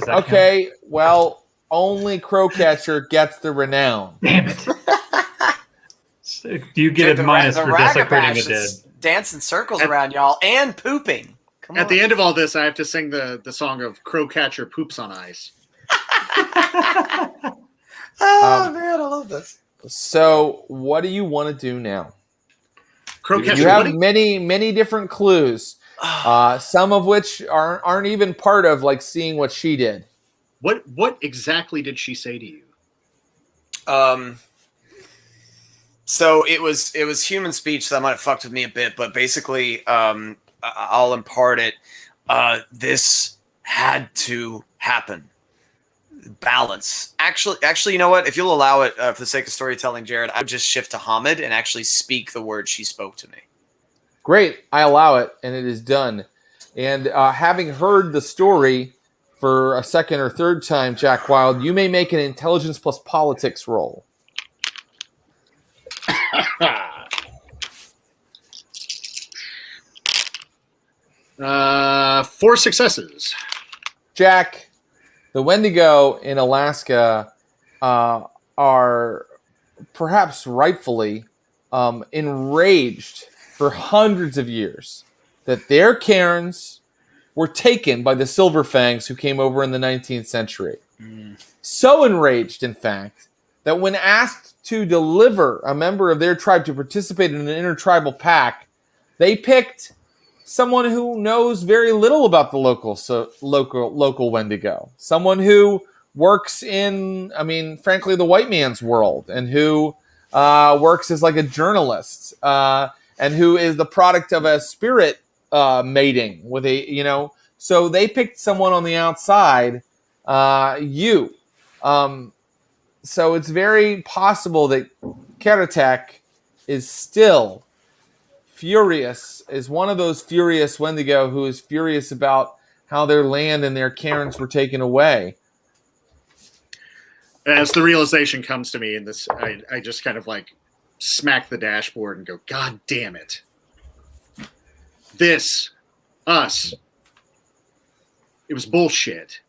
that okay, count? Well, only Crowcatcher gets the renown. Damn it! So, do you get a minus for desecrating the dead? Dancing circles around y'all and pooping. At the end of all this, I have to sing the song of Crowcatcher Poops on Ice. Oh, man, I love this. So, what do you want to do now? Crowcatcher, you have many different clues, some of which aren't even part of like seeing what she did. What exactly did she say to you? So it was human speech that might have fucked with me a bit, but basically, I'll impart it. This had to happen. Balance. Actually, you know what? If you'll allow it, for the sake of storytelling, Jared, I would just shift to Hamid and actually speak the words she spoke to me. Great. I allow it, and it is done. And having heard the story for a second or third time, Jack Wild, you may make an intelligence plus politics roll. 4 successes. Jack, the Wendigo in Alaska are perhaps rightfully enraged for hundreds of years that their cairns were taken by the Silver Fangs who came over in the 19th century. So enraged, in fact, that when asked to deliver a member of their tribe to participate in an intertribal pact, they picked someone who knows very little about the local Wendigo. Someone who works in, frankly, the white man's world, and who works as like a journalist, and who is the product of a spirit mating with so they picked someone on the outside, you. So it's very possible that Karatek is still furious, is one of those furious Wendigo who is furious about how their land and their cairns were taken away. As the realization comes to me in this, I just kind of like smack the dashboard and go, God damn it. Us. It was bullshit.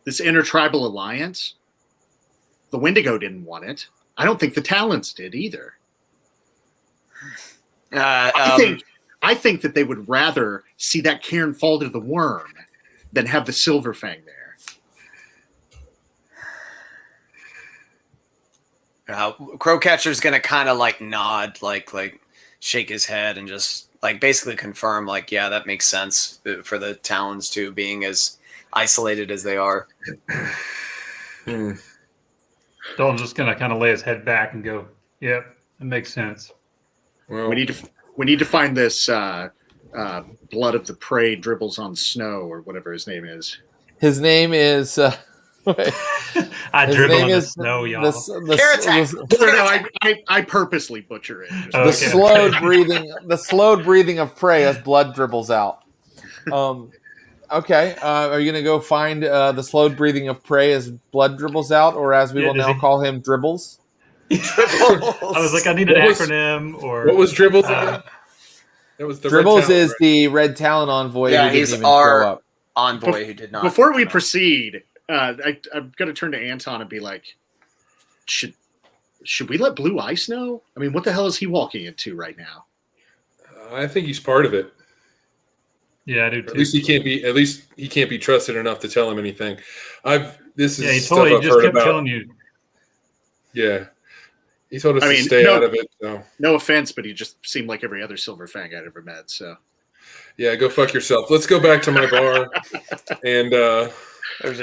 This intertribal alliance, the Wendigo didn't want it. I don't think the Talons did either. I think that they would rather see that cairn fall to the worm than have the Silver Fang there. Crowcatcher's gonna kind of like nod, like shake his head and just like basically confirm, like, yeah, that makes sense for the Talons too, being as isolated as they are. Dalton's just gonna kind of lay his head back and go, "Yep, that makes sense." Well, we need to find this blood of the prey dribbles on snow, or whatever his name is. His name is. I dribble on the snow, y'all. I purposely butcher it. The slowed breathing of prey as blood dribbles out. Okay, are you gonna go find the slowed breathing of prey as blood dribbles out, or as we will now call him, Dribbles? I was like, I need an acronym. Or what was Dribbles again? It was the Dribbles is the Red Talon envoy. Yeah, who didn't he's even our show up. envoy who did not. Before we proceed, I'm going to turn to Anton and be like, should we let Blue Ice know? I mean, what the hell is he walking into right now? I think he's part of it. Yeah, I do too. At least he can't be trusted enough to tell him anything. He just kept telling you. Yeah. He told us to stay out of it. So. No offense, but he just seemed like every other Silver Fang I'd ever met. So, yeah, go fuck yourself. Let's go back to my bar and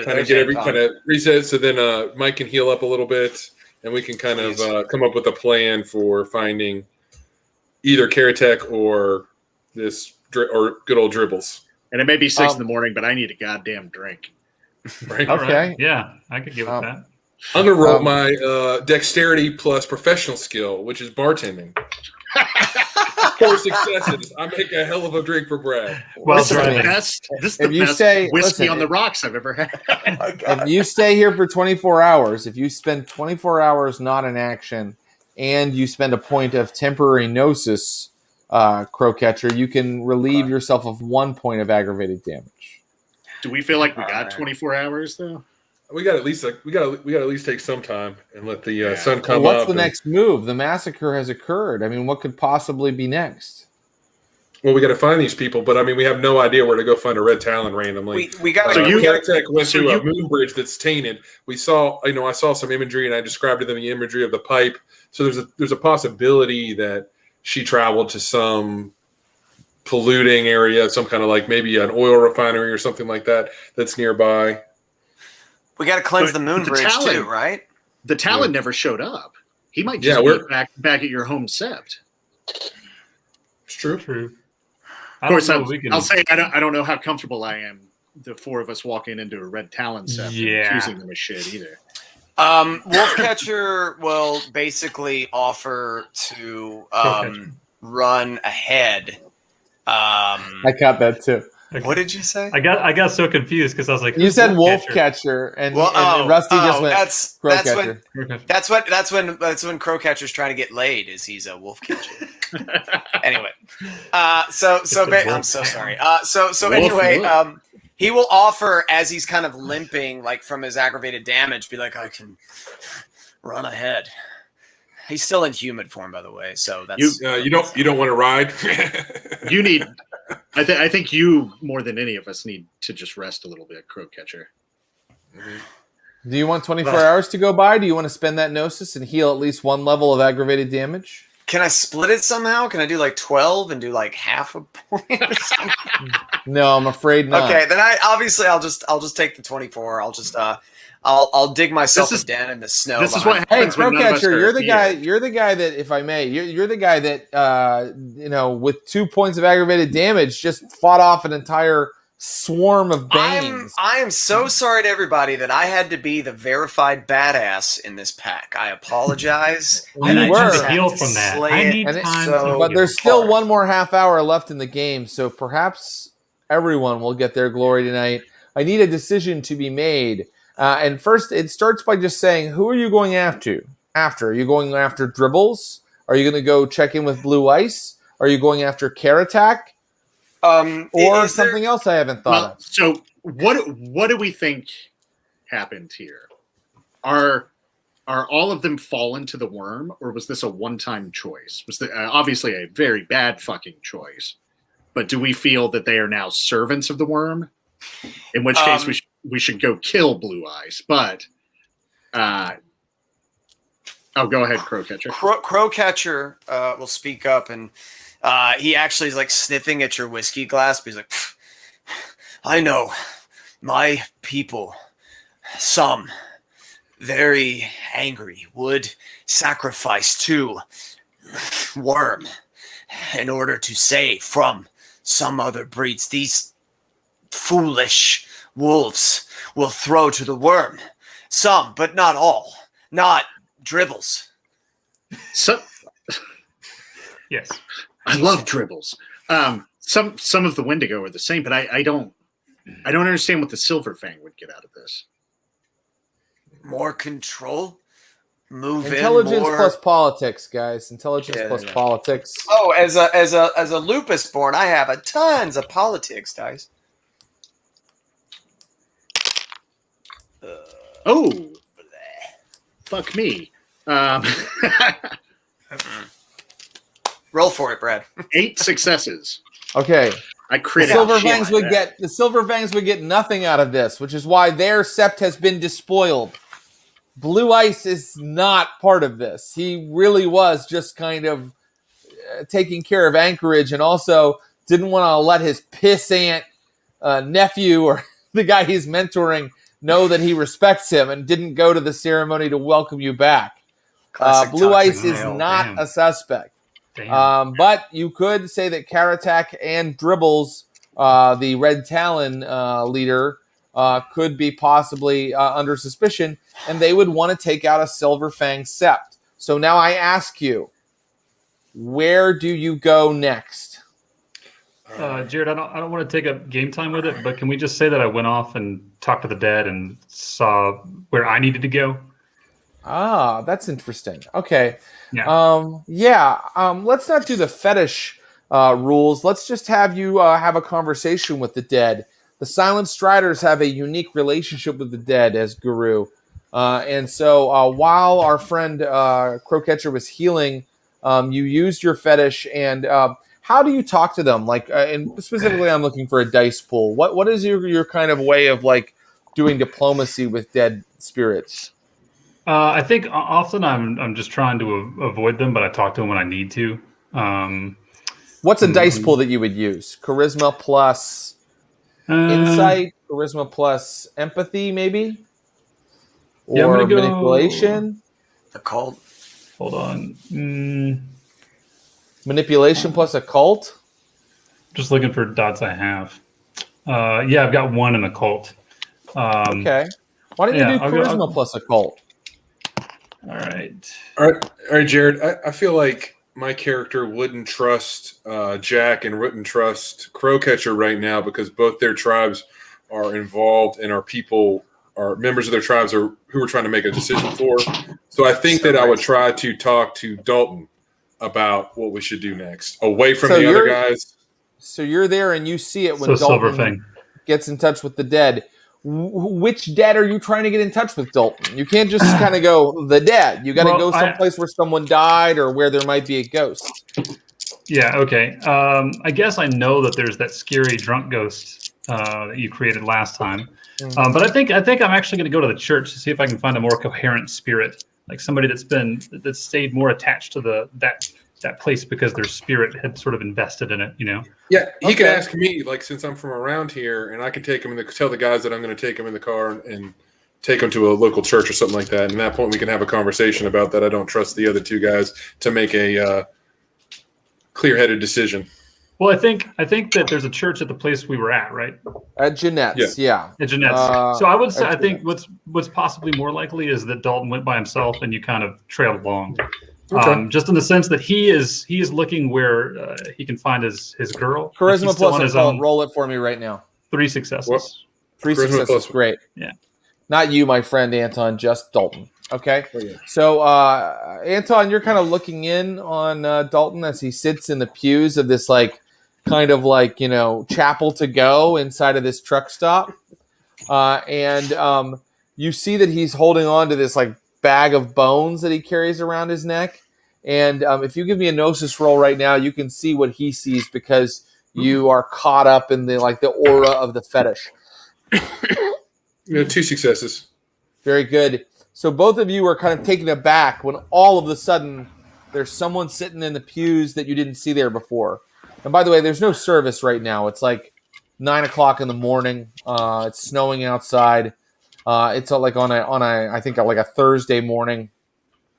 kind of reset. So then Mike can heal up a little bit, and we can kind of come up with a plan for finding either Karatek or this or good old dribbles. And it may be 6 in the morning, but I need a goddamn drink. Right. Okay. Right. Yeah, I could give it that. I'm gonna roll my dexterity plus professional skill, which is bartending. 4 successes. I make a hell of a drink for Brad. Well, This is the driving. best. This is If the you best say- whiskey listen, on the rocks I've ever had. If you stay here for 24 hours, if you spend 24 hours not in action, and you spend a point of temporary gnosis, Crowcatcher, you can relieve yourself of 1 point of aggravated damage. Do we feel like we got 24 hours though? We got at least take some time and let the sun come What's up. the next move? The massacre has occurred. I mean, what could possibly be next? Well, we got to find these people, but I mean, we have no idea where to go find a red talon randomly. We got So you- Tech went so through a you- moon bridge that's tainted. We saw, I saw some imagery, and I described to them the imagery of the pipe. So there's a possibility that she traveled to some polluting area, some kind of like maybe an oil refinery or something like that that's nearby. We got to cleanse But the moon the bridge Talon- too, right? The Talon never showed up. He might Yeah, just we're- be back at your home sept. It's true. True. Of course, I don't know if we can- I'll say I don't know how comfortable I am. The 4 of us walking into a red Talon sept and Yeah. accusing them of shit either. Wolfcatcher will basically offer to run ahead. I caught that too. What did you say? I got so confused because I was like, You who's said Wolfcatcher? Wolfcatcher, and Well, Rusty just went that's Crowcatcher. when Crowcatcher's trying to get laid. Is he's a wolfcatcher? Anyway, I'm so sorry. Anyway, he will offer as he's kind of limping, like from his aggravated damage, be like, I can run ahead. He's still in human form, by the way. So that's You don't want to ride. You need. I think you more than any of us need to just rest a little bit, Crowcatcher. Do you want 24 hours to go by? Do you want to spend that gnosis and heal at least 1 level of aggravated damage? Can I split it somehow? Can I do like 12 and do like half a point or something? No, I'm afraid not. Okay, then I'll just take the 24. I'll dig myself a den in the snow. This is behind- what Hey, happens when none of us Crowcatcher, are you're the here. guy. You're the guy that, if I may, you're the guy that with 2 points of aggravated damage just fought off an entire swarm of banes. I am so sorry to everybody that I had to be the verified badass in this pack. I apologize. Well, I you need were. time to heal from that. Slay I it. need And it- time so- to But heal. there's still hard. 1 more half hour left in the game, so perhaps everyone will get their glory tonight. I need a decision to be made. And first, it starts by just saying, who are you going after? Are you going after Dribbles? Are you going to go check in with Blue Ice? Are you going after Karatak? Or something else I haven't thought Well, of? so what do we think happened here? Are all of them fallen to the worm, or was this a one-time choice? Was obviously a very bad fucking choice? But do we feel that they are now servants of the worm? In which case, we should go kill Blue Eyes. But go ahead, Crowcatcher. Crowcatcher will speak up, and he actually is like sniffing at your whiskey glass. But he's like, I know my people, some very angry, would sacrifice to worm in order to save from some other breeds. These foolish wolves will throw to the worm. Some, but not all. Not Dribbles. So, Yes. I love Dribbles. Some of the Wendigo are the same, but I don't understand what the Silver Fang would get out of this. More control. Move Intelligence in more. plus politics, guys. Intelligence Yeah, plus yeah. politics. Oh, as a lupus born, I have a tons of politics, guys. Oh, fuck me. Roll for it, Brad. 8 successes. Okay. I The crit out Silver shit Fangs like would that. get nothing out of this, which is why their sept has been despoiled. Blue Ice is not part of this. He really was just kind of taking care of Anchorage, and also didn't want to let his pissant nephew or the guy he's mentoring know that he respects him, and didn't go to the ceremony to welcome you back. Classic Blue toxic Ice is male, not damn. a suspect. Damn. But you could say that Karatak and Dribbles, the Red Talon leader, could be possibly under suspicion, and they would want to take out a Silver Fang Sept. So now I ask you, where do you go next? Jared, I don't want to take up game time with it, but can we just say that I went off and talked to the dead and saw where I needed to go? Ah, that's interesting. Okay. Yeah. Let's not do the fetish rules. Let's just have you have a conversation with the dead. The Silent Striders have a unique relationship with the dead as Guru. And so while our friend Crowcatcher was healing, you used your fetish. And how do you talk to them? Like, and specifically, I'm looking for a dice pool. What is your kind of way of like doing diplomacy with dead spirits? I think often I'm just trying to avoid them, but I talk to them when I need to. What's a dice pool that you would use? Charisma plus insight, charisma plus empathy, maybe? Or I'm gonna go manipulation? Occult. Hold on. Manipulation plus occult? Just looking for dots I have. I've got one in occult. Okay. Why don't you do charisma plus occult? All right. All right, Jared. I feel like my character wouldn't trust Jack and wouldn't trust Crowcatcher right now because both their tribes are involved and are members of their tribes who we're trying to make a decision for. So I think that I would try to talk to Dalton about what we should do next, away from the other guys. So you're there and you see it when Dalton Silver Fang gets in touch with the dead. Which dead are you trying to get in touch with, Dalton? You can't just kind of go the dead. You got to go someplace where someone died or where there might be a ghost. Yeah. Okay. I guess I know that there's that scary drunk ghost that you created last time, but I think I'm actually going to go to the church to see if I can find a more coherent spirit, like somebody that's stayed more attached to that place because their spirit had sort of invested in it, you know? Yeah, he could ask me, like, since I'm from around here, and I could take him tell the guys that I'm going to take him in the car and take him to a local church or something like that. And at that point, we can have a conversation about that. I don't trust the other two guys to make a clear-headed decision. Well, I think that there's a church at the place we were at, right? At Jeanette's, yeah. At Jeanette's. So I would say, I think what's possibly more likely is that Dalton went by himself and you kind of trailed along. Okay. Just in the sense that he is looking where he can find his girl. Charisma plus occult. Roll it for me right now. 3 successes. What? 3 successes. Great. Yeah. Not you, my friend Anton, just Dalton. Okay. Oh, yeah. So Anton, you're kind of looking in on Dalton as he sits in the pews of this kind of chapel to go inside of this truck stop, and you see that he's holding on to this bag of bones that he carries around his neck. And if you give me a gnosis roll right now, you can see what he sees because you are caught up in the aura of the fetish. 2 successes. Very good. So both of you are kind of taken aback when all of a sudden there's someone sitting in the pews that you didn't see there before. And by the way, there's no service right now. It's 9:00 in the morning. It's snowing outside. It's on a Thursday morning.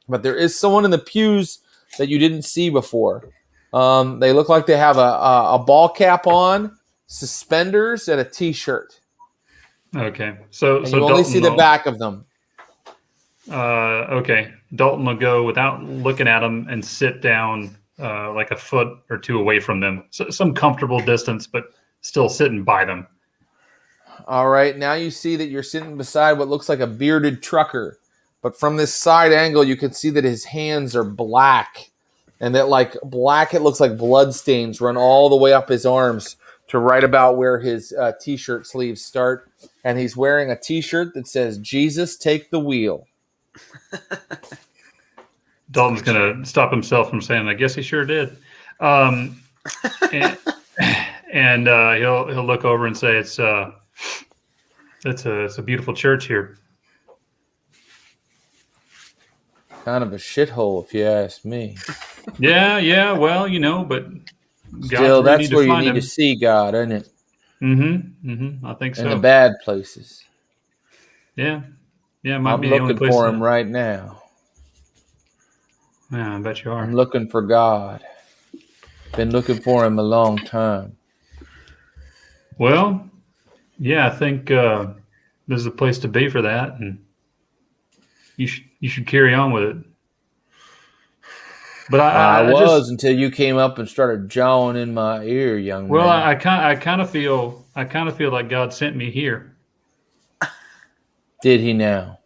But there is someone in the pews that you didn't see before. They look like they have a ball cap on, suspenders, and a T-shirt. Okay. So you only Dalton see the back of them. Okay. Dalton will go without looking at them and sit down a foot or two away from them. So, some comfortable distance, but still sitting by them. All right. Now you see that you're sitting beside what looks like a bearded trucker. But from this side angle, you can see that his hands are black. And that black, it looks like blood stains run all the way up his arms to right about where his T-shirt sleeves start. And he's wearing a T-shirt that says, "Jesus, take the wheel." Dalton's going to stop himself from saying, "I guess he sure did." And he'll look over and say, it's a beautiful church here. Kind of a shithole, if you ask me. Yeah. Well, but still, that's where you need to see God, isn't it? Mm-hmm. I think so. In the bad places. Yeah. I'm looking for him right now. Yeah, I bet you are. I'm looking for God. Been looking for him a long time. Well, yeah, I think this is a place to be for that, and you should carry on with it. But I was until you came up and started jawing in my ear, young man. Well, I kind of feel like God sent me here. Did he now?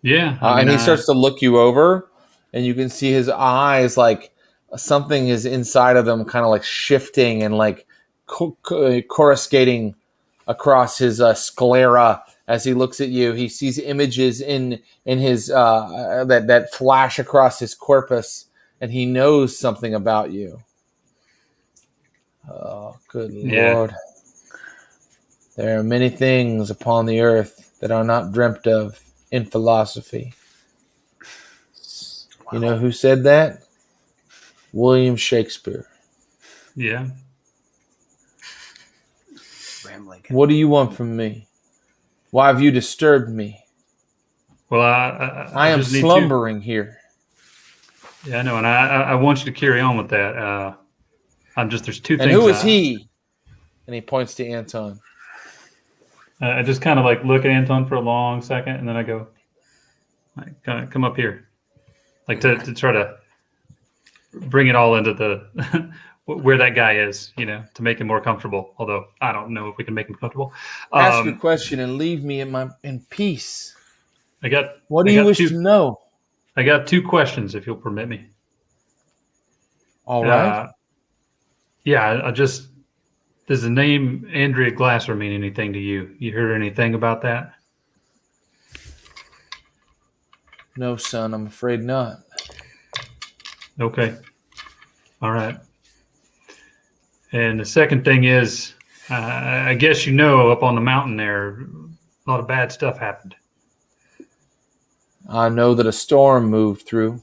Yeah, and he starts to look you over, and you can see his eyes, like something is inside of them, kind of like shifting and like coruscating across his sclera as he looks at you. He sees images in his that flash across his corpus, and he knows something about you. Oh, good Lord. There are many things upon the earth that are not dreamt of in philosophy. Wow. You know who said that? William Shakespeare. Yeah. Rambling. What do you want from me? Why have you disturbed me? Well, I am slumbering here. Yeah, I know, and I want you to carry on with that. There's two things. And who is he? And he points to Anton. I just kind of like look at Anton for a long second, and then I go, come up here, like to try to bring it all into the where that guy is, to make him more comfortable. Although I don't know if we can make him comfortable. Ask your question and leave me in peace. What do you wish to know? I got two questions, if you'll permit me. All right. Yeah, does the name Andrea Glasser mean anything to you? You heard anything about that? No, son, I'm afraid not. Okay. All right. And the second thing is, I guess up on the mountain there, a lot of bad stuff happened. I know that a storm moved through.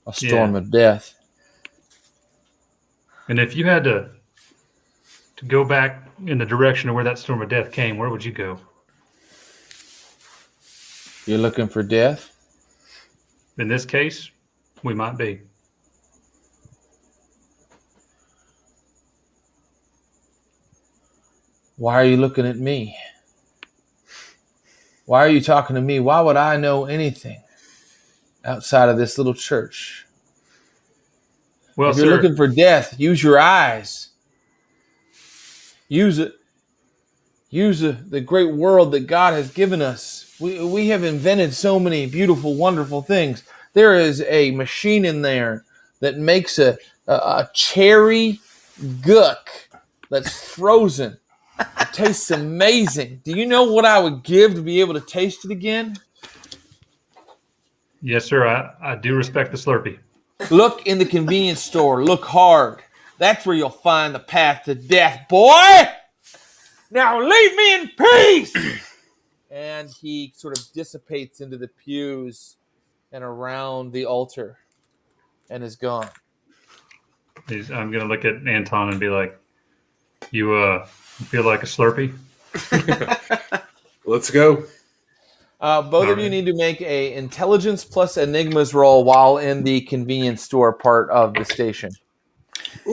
A storm of death. And if you had to go back in the direction of where that storm of death came, where would you go? You're looking for death? In this case, we might be. Why are you looking at me? Why are you talking to me? Why would I know anything outside of this little church? Well, if you're looking for death, use your eyes. Use it. Use the great world that God has given us. We have invented so many beautiful, wonderful things. There is a machine in there that makes a cherry gook that's frozen. It tastes amazing. Do you know what I would give to be able to taste it again? Yes, sir. I do respect the Slurpee. Look in the convenience store. Look hard. That's where you'll find the path to death, boy! Now leave me in peace! And he sort of dissipates into the pews and around the altar and is gone. I'm going to look at Anton and be like, you feel like a Slurpee? Let's go. Both of you need to make a intelligence plus enigmas roll while in the convenience store part of the station.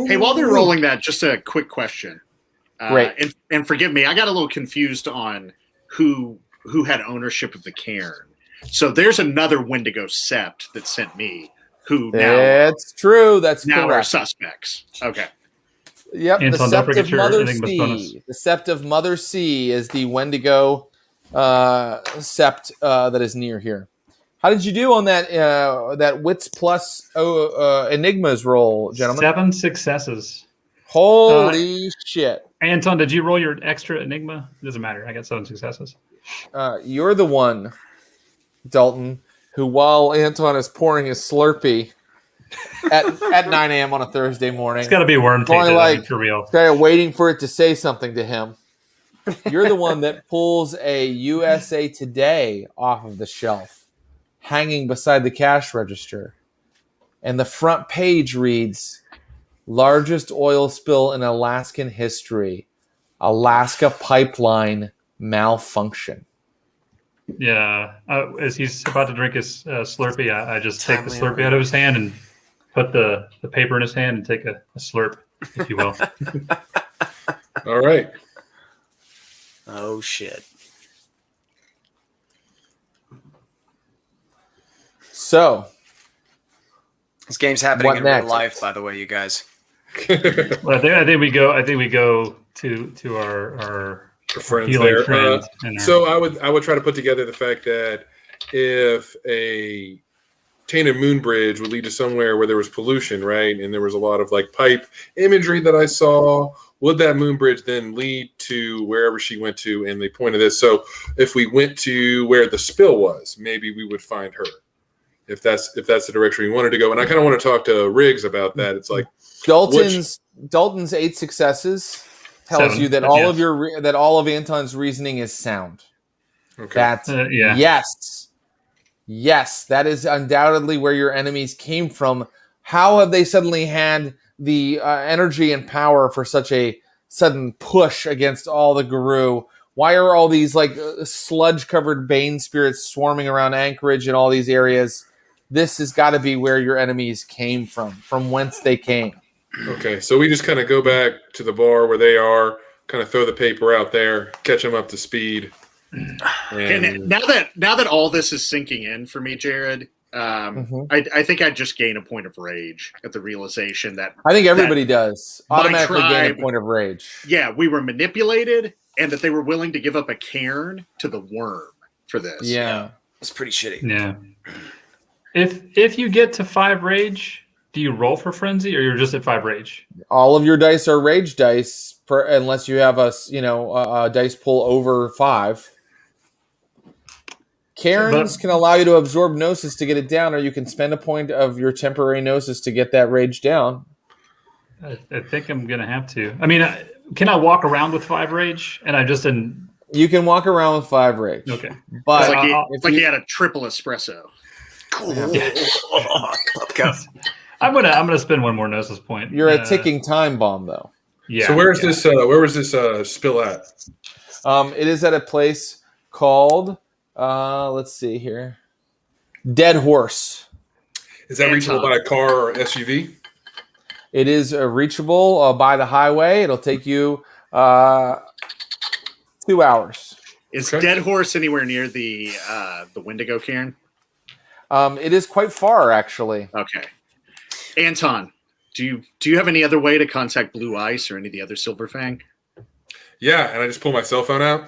Hey, while they're rolling that, just a quick question. Great. And forgive me, I got a little confused on who had ownership of the cairn. So there's another Wendigo sept that sent me. That's true. That's now correct. Are suspects. Okay. Yep. Anton, the Sept of Mother C. The Sept of Mother C is the Wendigo sept that is near here. How did you do on that wits plus enigmas roll, gentlemen? 7 successes. Holy shit. Anton, did you roll your extra enigma? It doesn't matter. I got 7 successes. You're the one, Dalton, who while Anton is pouring his Slurpee at 9 a.m. on a Thursday morning. It's got to be worm tainted, for real. Waiting for it to say something to him. You're the one that pulls a USA Today off of the shelf, hanging beside the cash register. And the front page reads, largest oil spill in Alaskan history. Alaska pipeline malfunction. Yeah. As he's about to drink his Slurpee, I just take the Slurpee out of his hand and put the paper in his hand and take a slurp, if you will. All right. Oh shit. So This game's happening What in next? real life, by the way, you guys. Well, I think we go to our Friends healing there. friends. And our- So I would try to put together the fact that if a tainted moon bridge would lead to somewhere where there was pollution, right, and there was a lot of like pipe imagery that I saw, would that moon bridge then lead to wherever she went to? And the point of this, so if we went to where the spill was, maybe we would find her. If that's the direction we wanted to go. And I kind of want to talk to Riggs about that. It's like Dalton's 8 successes tells 7, you that all of Anton's reasoning is sound. okay. That's yes, that is undoubtedly where your enemies came from. How have they suddenly had the energy and power for such a sudden push against all the Guru? Why are all these like sludge-covered Bane spirits swarming around Anchorage and all these areas? This has got to be where your enemies came from whence they came. Okay, so we just kind of go back to the bar where they are, kind of throw the paper out there, catch them up to speed. And now that all this is sinking in for me, Jared, I think I'd just gain a point of rage at the realization that I think everybody does automatically gain tribe- a point of rage. yeah, we were manipulated, and that they were willing to give up a cairn to the worm for this. Yeah. It's pretty shitty. Yeah. If you get to 5 rage, do you roll for frenzy or you're just at 5 rage? All of your dice are rage dice, unless you have a dice pull over 5. Cairns can allow you to absorb gnosis to get it down, or you can spend a point of your temporary gnosis to get that rage down. I think I'm gonna have to. I mean, can I walk around with 5 rage? And I just didn't. You can walk around with 5 rage. Okay. But It's like he had a triple espresso. Cool. I'm gonna spend 1 more gnosis point. You're a ticking time bomb, though. Yeah. So where was this spill at? It is at a place called, let's see here, Dead Horse. Is that reachable by a car or SUV? It is reachable by the highway. It'll take you 2 hours. Is Dead Horse anywhere near the Wendigo cairn? It is quite far, actually. Okay. Anton, do you have any other way to contact Blue Ice or any of the other Silver Fang? Yeah, and I just pull my cell phone out.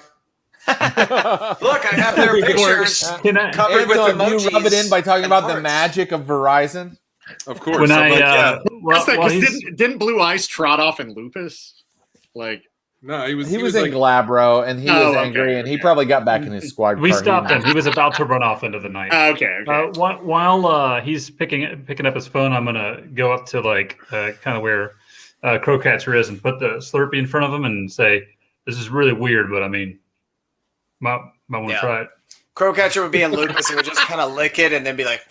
Look, I have their pictures covered with Anton, emojis. do you rub it in by talking about the hearts. magic of Verizon? Of course. When didn't Blue Ice trot off in Lupus? Like, no, he was in like, Glabro, and he was angry, and he probably got back in his squad. We car. stopped him. He was about to run off into the night. okay. While he's picking up his phone, I'm gonna go up to kind of where Crowcatcher is and put the Slurpee in front of him and say, "This is really weird, but I mean, might want to try it." Crowcatcher would be in Lupus and would just kind of lick it and then be like,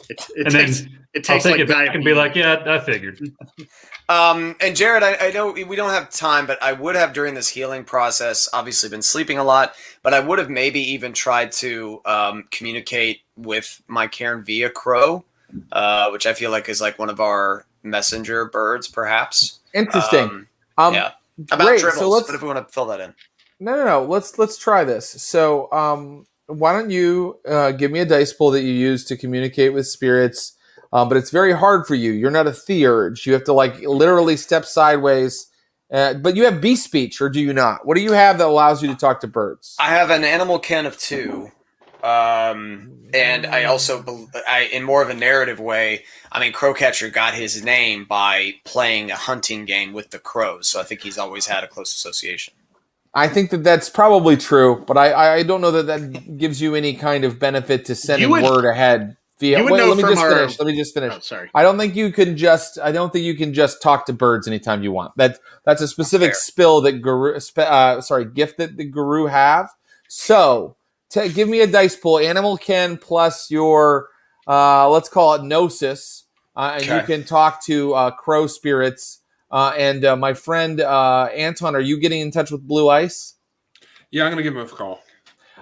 It takes I'll take like it back and be like, "Yeah, I figured." And Jared, I know we don't have time, but I would have during this healing process obviously been sleeping a lot, but I would have maybe even tried to communicate with my cairn via crow, which I feel like is like one of our messenger birds, perhaps. Interesting. Yeah. About great. dribbles, So but if we want to fill that in. No. Let's try this. So, why don't you give me a dice pool that you use to communicate with spirits? But it's very hard for you. You're not a theurge. You have to literally step sideways. But you have beast speech, or do you not? What do you have that allows you to talk to birds? I have an animal ken of 2. And I also, in more of a narrative way, I mean, Crowcatcher got his name by playing a hunting game with the crows. So I think he's always had a close association. I think that's probably true, but I don't know that gives you any kind of benefit to sending word ahead. Let me just finish. Oh, sorry. I don't think you can just talk to birds anytime you want. That's a specific skill that gift that the Guru have. So give me a dice pool, animal ken plus your let's call it gnosis, and you can talk to crow spirits. And my friend Anton, are you getting in touch with Blue Ice? Yeah, I'm gonna give him a call.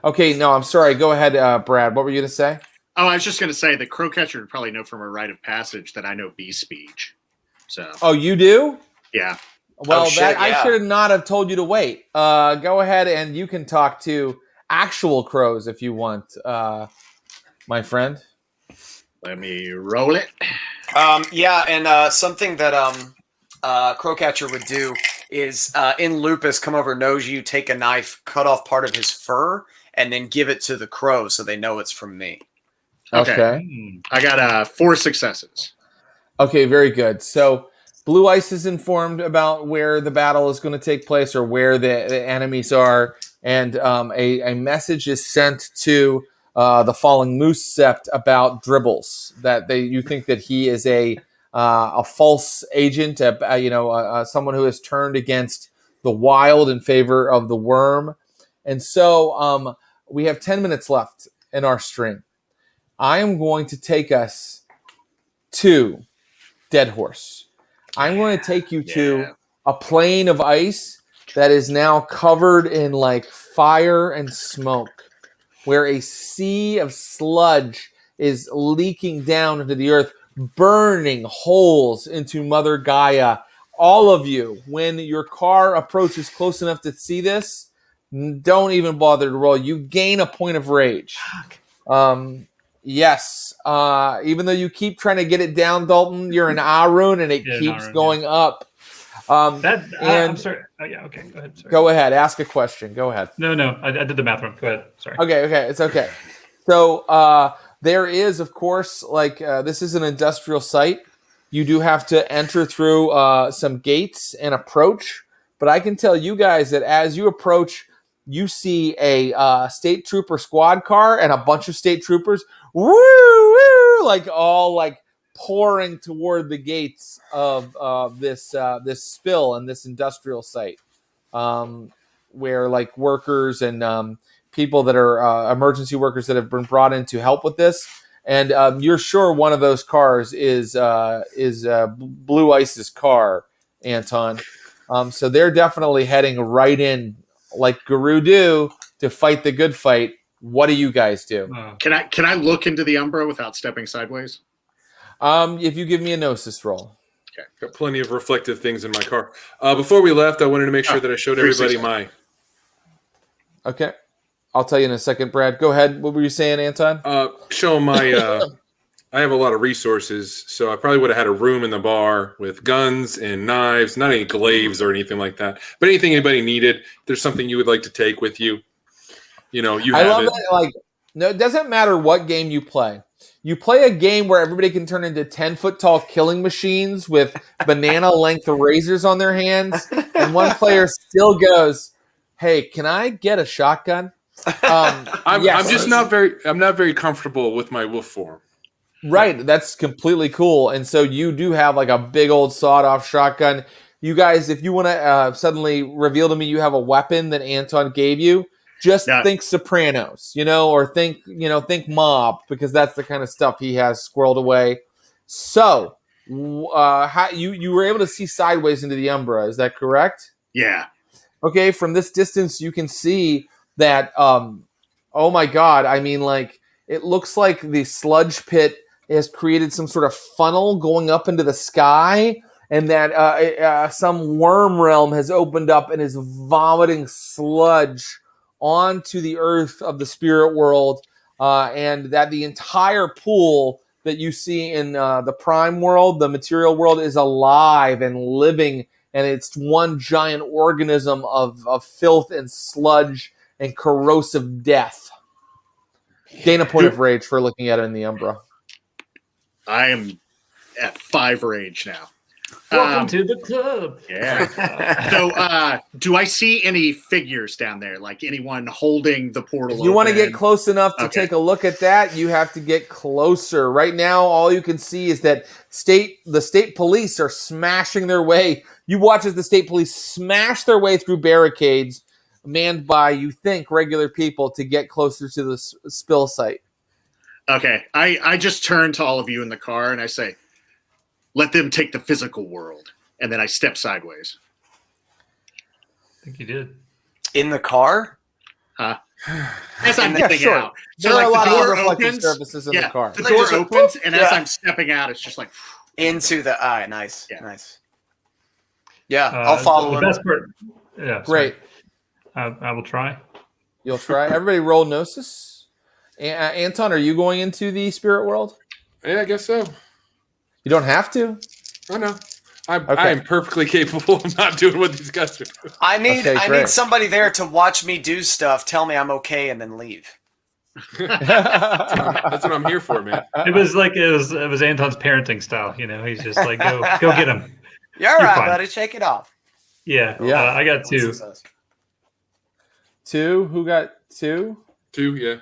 Okay, no, I'm sorry. Go ahead, Brad. What were you gonna say? Oh, I was just going to say the Crowcatcher would probably know from a rite of passage that I know bee speech. So. Oh, you do? Yeah. Well, yeah. I should not have told you to wait. Go ahead and you can talk to actual crows if you want, my friend. Let me roll it. And something that Crowcatcher would do is in Lupus come over, knows you, take a knife, cut off part of his fur, and then give it to the crow so they know it's from me. Okay. I got 4 successes. Okay, very good. So Blue Ice is informed about where the battle is going to take place or where the enemies are, and a message is sent to the Falling Moose Sept about Dribbles, that you think that he is a false agent, someone who has turned against the wild in favor of the worm. And so we have 10 minutes left in our stream. I am going to take us to Dead Horse. I'm going to take you to a plain of ice that is now covered in like fire and smoke, where a sea of sludge is leaking down into the earth, burning holes into Mother Gaia. All of you, when your car approaches close enough to see this, don't even bother to roll. You gain a point of rage. Yes. Even though you keep trying to get it down, Dalton, you're in Arun and it keeps going up. I'm sorry. Oh, yeah. Okay. Go ahead. Sorry. Go ahead. Ask a question. Go ahead. No. I did the math wrong. Go ahead. Sorry. Okay. It's okay. So there is, of course, this is an industrial site. You do have to enter through some gates and approach. But I can tell you guys that as you approach, you see a state trooper squad car and a bunch of state troopers, all pouring toward the gates of this spill and this industrial site, where workers and people that are emergency workers that have been brought in to help with this. And you're sure one of those cars is Blue Ice's car, Anton. So they're definitely heading right in, like Guru do, to fight the good fight. What do you guys do? Can I look into the Umbra without stepping sideways? If you give me a Gnosis roll. Okay. Got plenty of reflective things in my car. Before we left, I wanted to make sure that I showed everybody my... Okay. I'll tell you in a second, Brad. Go ahead. What were you saying, Anton? Show them my... I have a lot of resources, so I probably would have had a room in the bar with guns and knives, not any glaives or anything like that, but anything anybody needed. If there's something you would like to take with you, you have it. I love that. No, it doesn't matter what game you play. You play a game where everybody can turn into 10-foot-tall killing machines with banana-length razors on their hands, and one player still goes, "Hey, can I get a shotgun?" I'm not very comfortable with my wolf form. Right, that's completely cool. And so you do have a big old sawed-off shotgun. You guys, if you want to suddenly reveal to me you have a weapon that Anton gave you, just think Sopranos, or think Mob, because that's the kind of stuff he has squirreled away. So, how you were able to see sideways into the Umbra, is that correct? Yeah. Okay, from this distance you can see that, oh my god, I mean, it looks like the sludge pit has created some sort of funnel going up into the sky, and that some worm realm has opened up and is vomiting sludge onto the earth of the spirit world, and that the entire pool that you see in the prime world, the material world, is alive and living, and it's one giant organism of filth and sludge and corrosive death. Gain a point of rage for looking at it in the Umbra. I am at 5 rage now. Welcome to the club. Yeah. So, do I see any figures down there? Like anyone holding the portal? If you want to get close enough to take a look at that, you have to get closer. Right now, all you can see is that the state police are smashing their way. You watch as the state police smash their way through barricades manned by, you think, regular people to get closer to the spill site. Okay. I just turn to all of you in the car and I say, let them take the physical world. And then I step sideways. I think you did. In the car? Huh? As I'm getting out. So there are a lot of reflective surfaces in the car. The door opens, and as I'm stepping out, it's just like into the eye. Nice. Nice. Yeah, I'll follow him. The best part. Yeah. Great. I will try. You'll try. Everybody roll Gnosis. Anton, are you going into the spirit world? Yeah, I guess so. You don't have to. I know. I am perfectly capable of not doing what these guys are doing. I need somebody there to watch me do stuff, tell me I'm okay, and then leave. That's what I'm here for, man. It was Anton's parenting style. You know, he's just like, go get him. You're all right, buddy. Shake it off. Yeah. I got 2. 2. Who got 2? 2. Yeah.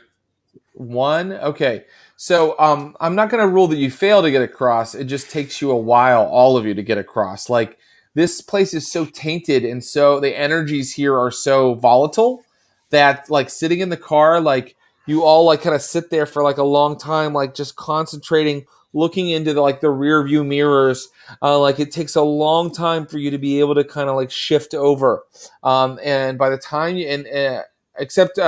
1. Okay. So I'm not going to rule that you fail to get across. It just takes you a while, all of you, to get across. Like, this place is so tainted, and so the energies here are so volatile that, like, sitting in the car, like, you all, like, kind of sit there for, like, a long time, like, just concentrating, looking into the rear view mirrors. Like, it takes a long time for you to be able to kind of, like, shift over. And by the time you except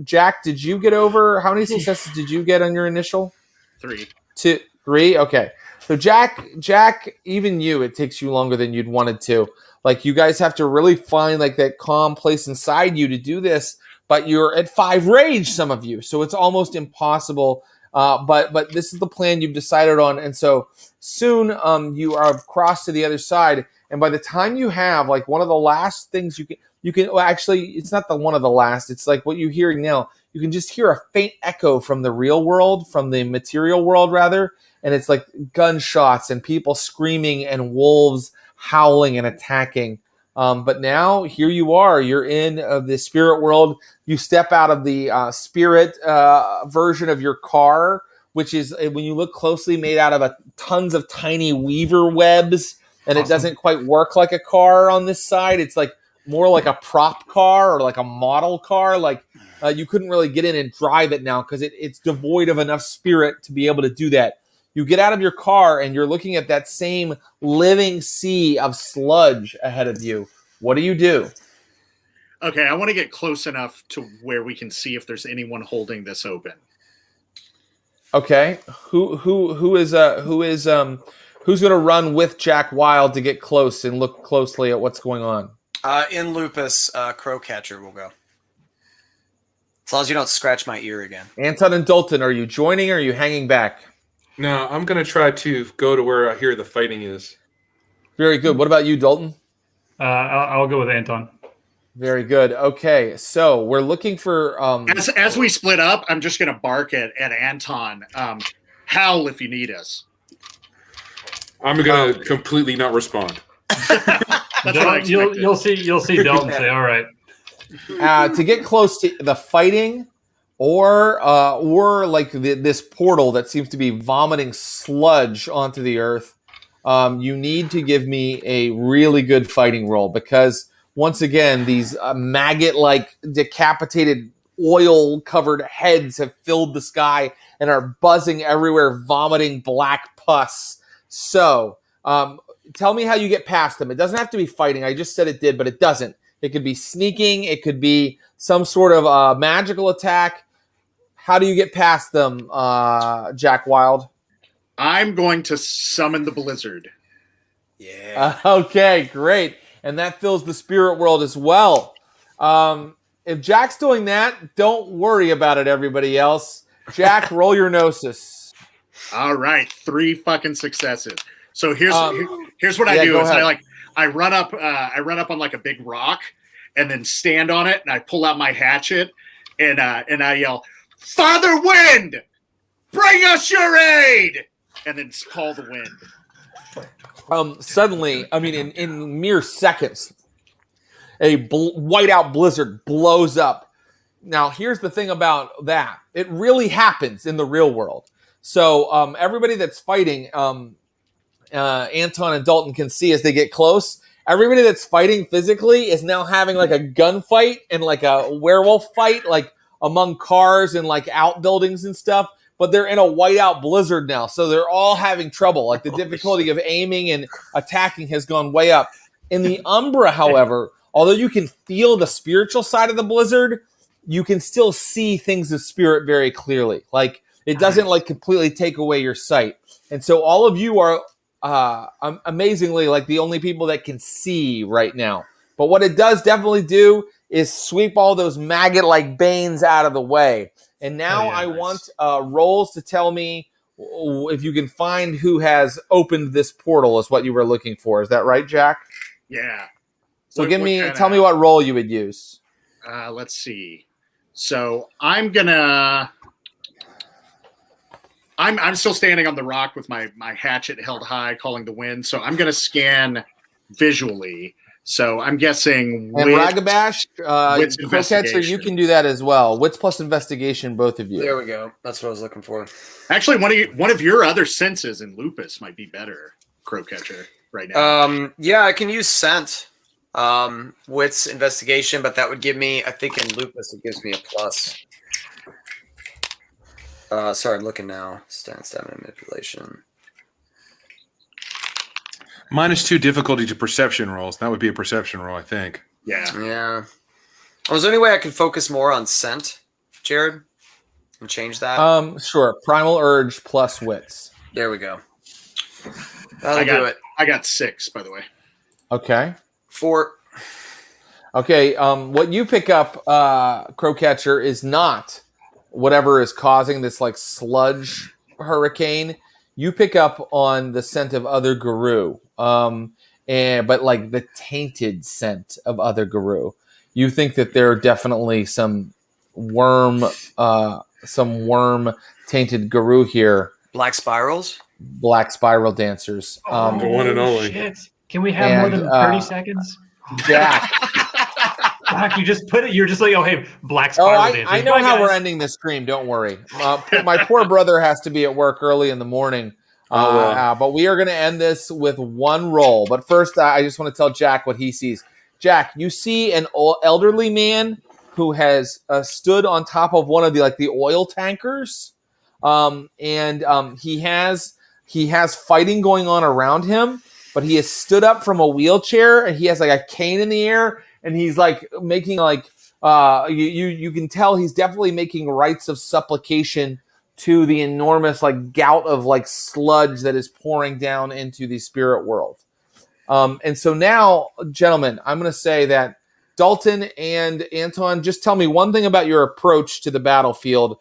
Jack, did you get over? How many successes did you get on your initial? 3. 2, 3. Okay. So Jack, even you, it takes you longer than you'd wanted to. Like, you guys have to really find like that calm place inside you to do this. But you're at 5 rage, some of you, so it's almost impossible. But this is the plan you've decided on, and so soon you are crossed to the other side. And by the time you have like one of the last things you can well, actually, it's not the one of the last. It's like what you're hearing now. You can just hear a faint echo from the real world, from the material world, rather. And it's like gunshots and people screaming and wolves howling and attacking. But now here you are. You're in the spirit world. You step out of the spirit version of your car, which is, when you look closely, made out of tons of tiny weaver webs. And It doesn't quite work like a car on this side. It's like more like a prop car or like a model car. Like you couldn't really get in and drive it now because it's devoid of enough spirit to be able to do that. You get out of your car and you're looking at that same living sea of sludge ahead of you. What do you do? Okay, I want to get close enough to where we can see if there's anyone holding this open. Okay, who's going to run with Jack Wild to get close and look closely at what's going on? In Lupus, Crowcatcher will go. As long as you don't scratch my ear again. Anton and Dalton, are you joining or are you hanging back? No, I'm going to try to go to where I hear the fighting is. Very good. What about you, Dalton? I'll go with Anton. Very good. Okay, so we're looking for... As we split up, I'm just going to bark at Anton. Howl if you need us. I'm going to completely not respond. You'll see Dalton say, all right. To get close to the fighting... Or like this portal that seems to be vomiting sludge onto the earth, you need to give me a really good fighting roll because, once again, these maggot-like decapitated oil-covered heads have filled the sky and are buzzing everywhere, vomiting black pus. So, tell me how you get past them. It doesn't have to be fighting. I just said it did, but it doesn't. It could be sneaking. It could be some sort of magical attack. How do you get past them, Jack Wild? I'm going to summon the blizzard. Yeah. Okay, great. And that fills the spirit world as well. If Jack's doing that, don't worry about it, everybody else. Jack, roll your Gnosis. All right, 3 fucking successes. So here's what I do is I run up on like a big rock and then stand on it and I pull out my hatchet and I yell, "Father Wind, bring us your aid!" And then call the wind. Suddenly, I mean, in mere seconds, a whiteout blizzard blows up. Now, here's the thing about that. It really happens in the real world. So everybody that's fighting, Anton and Dalton can see as they get close, everybody that's fighting physically is now having like a gunfight and like a werewolf fight, like among cars and like outbuildings and stuff, but they're in a whiteout blizzard now. So they're all having trouble. Like the difficulty of aiming and attacking has gone way up. In the Umbra, however, although you can feel the spiritual side of the blizzard, you can still see things of spirit very clearly. Like it doesn't like completely take away your sight. And so all of you are amazingly like the only people that can see right now. But what it does definitely do is sweep all those maggot-like banes out of the way. And now I want rolls to tell me if you can find who has opened this portal is what you were looking for. Is that right, Jack? Yeah. So tell me what roll you would use. Let's see. So I'm still standing on the rock with my hatchet held high, calling the wind. So I'm gonna scan visually. So I'm guessing. And Ragabash, Crowcatcher, you can do that as well. Wits plus investigation, both of you. There we go. That's what I was looking for. Actually, one of your other senses in Lupus might be better, Crowcatcher, right now. Yeah, I can use scent. Wits investigation, but that would give me, I think in Lupus it gives me a plus. Sorry, I'm looking now. Stamina manipulation. -2 difficulty to perception rolls. That would be a perception roll, I think. Yeah. Was there any way I could focus more on scent, Jared, and change that? Sure. Primal urge plus wits. There we go. That'll do it. I got 6, by the way. Okay. 4. Okay. What you pick up, Crowcatcher, is not whatever is causing this like sludge hurricane. You pick up on the scent of other Guru, but like the tainted scent of other Guru. You think that there are definitely some worm tainted Guru here. Black spirals? Black spiral dancers. The one and only. Shit. Can we have more than 30 seconds? Jack. Fuck, you just put it. You're just like, oh, hey, black spiral dancers. I know how we're ending this stream. Don't worry. My poor brother has to be at work early in the morning. But we are going to end this with one roll. But first, I just want to tell Jack what he sees. Jack, you see an elderly man who has stood on top of one of the oil tankers, and he has fighting going on around him. But he has stood up from a wheelchair, and he has like a cane in the air, and he's like making you can tell he's definitely making rites of supplication to the enormous like gout of like sludge that is pouring down into the spirit world. And so now, gentlemen, I'm going to say that Dalton and Anton, just tell me one thing about your approach to the battlefield